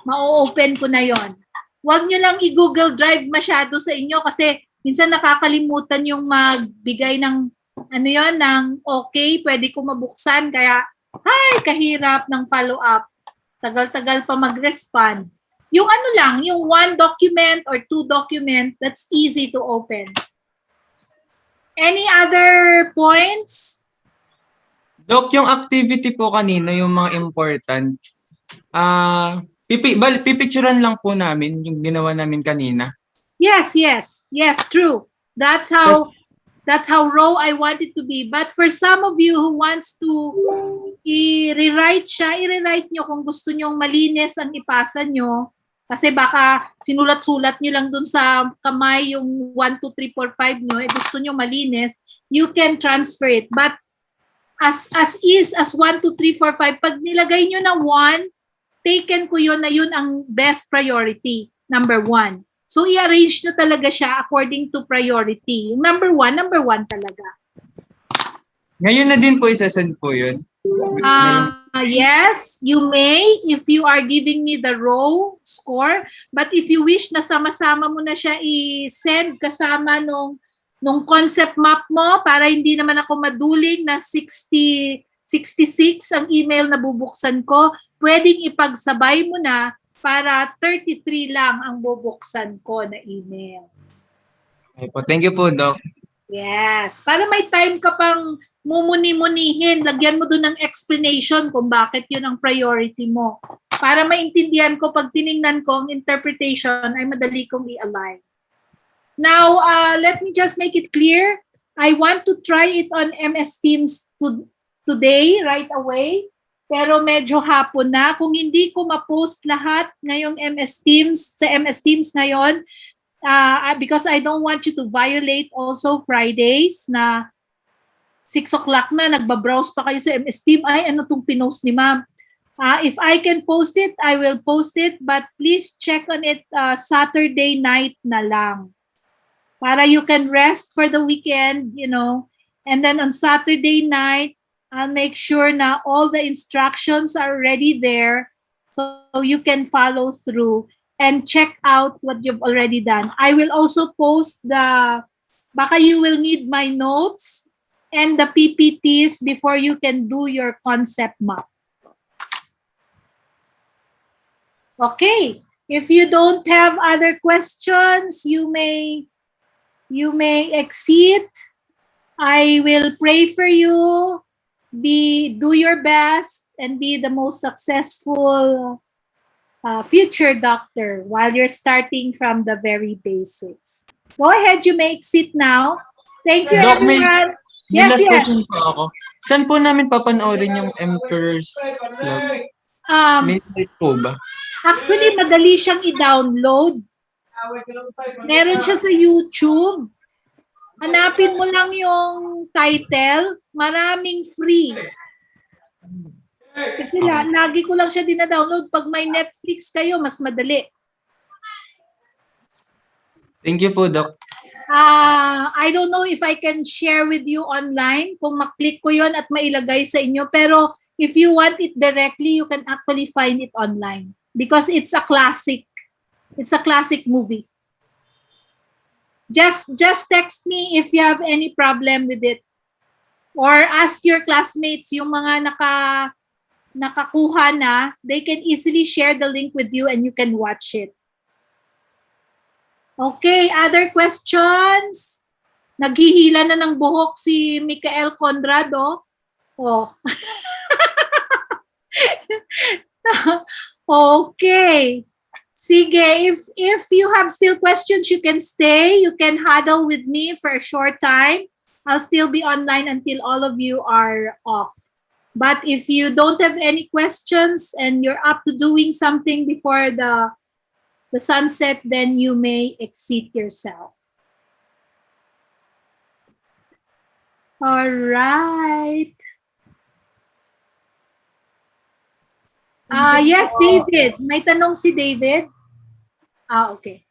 Ma-open ko na yon. Huwag nyo lang i-Google Drive masyado sa inyo kasi minsan nakakalimutan yung magbigay ng ng okay, pwede ko mabuksan. Kaya, kahirap ng follow-up. Tagal-tagal pa mag-respond. Yung lang, yung 1 document or 2 document, that's easy to open. Any other points? Doc, yung activity po kanina, yung mga important, pipicturean lang po namin yung ginawa namin kanina. Yes, true. That's how raw I want it to be. But for some of you who wants to i-rewrite nyo kung gusto nyong malinis ang ipasa nyo. Kasi baka sinulat-sulat nyo lang dun sa kamay yung 1, 2, 3, 4, 5 nyo, gusto nyo malinis, you can transfer it. But as 1, 2, 3, 4, 5, pag nilagay nyo na 1, taken ko yun na yun ang best priority, number 1. So, i-arrange nyo talaga siya according to priority. Yung number 1 talaga. Ngayon na din po isasend po yun. Yes, you may if you are giving me the raw score. But if you wish na sama-sama mo na siya i-send kasama nung concept map mo para hindi naman ako maduling na 66 ang email na bubuksan ko, pwedeng ipagsabay mo na para 33 lang ang bubuksan ko na email. Okay po. Thank you po, Doc. Yes. Para may time ka pang mumuni-munihin, lagyan mo doon ng explanation kung bakit yun ang priority mo. Para maintindihan ko, pag tiningnan ko, ang interpretation ay madali kong i-align. Now, let me just make it clear. I want to try it on MS Teams today, right away. Pero medyo hapon na. Kung hindi ko ma-post lahat ngayong sa MS Teams ngayon, because I don't want you to violate also Fridays na 6 o'clock na, nagbabrowse pa kayo sa MS Team. Ay, ano tong pinost ni ma'am? If I can post it, I will post it. But please check on it Saturday night na lang. Para you can rest for the weekend, And then on Saturday night, I'll make sure na all the instructions are already there so you can follow through and check out what you've already done. I will also post baka you will need my notes and the PPTs before you can do your concept map. Okay. If you don't have other questions, you may exit. I will pray for you. Do your best and be the most successful future doctor while you're starting from the very basics. Go ahead, you may exit now. Thank you, Doc, everyone. May Yes. question po ako. Saan po namin papanoorin yung Emperor's Club? May site po ba? Actually, madali siyang i-download. Meron siya sa YouTube. Hanapin mo lang yung title. Maraming free. Kasi lagi ko lang siya dina-download. Pag may Netflix kayo, mas madali. Thank you po, Doc. I don't know if I can share with you online kung maklik ko yon at mailagay sa inyo. Pero if you want it directly, you can actually find it online because it's a classic. It's a classic movie. Just text me if you have any problem with it. Or ask your classmates, yung mga nakakuha na, they can easily share the link with you and you can watch it. Okay, other questions? Naghihila na ng buhok si Michael Conrado. Oh. Okay. Sige, if you have still questions, you can stay. You can huddle with me for a short time. I'll still be online until all of you are off. But if you don't have any questions and you're up to doing something before the sunset, then you may exit yourself. All right. Yes, David. May tanong si David. Okay.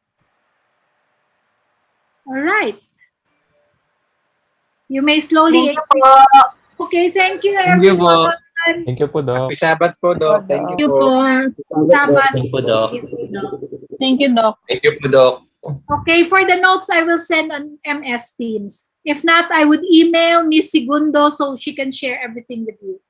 All right. You may slowly exit. Okay, thank you everyone. Thank you po, Doc. Happy Sabbath po, Doc. Thank you po. Sabat. Thank you, Doc. Thank you, Doc. Thank you po, Doc. Okay, for the notes, I will send on MS Teams. If not, I would email Miss Segundo so she can share everything with you.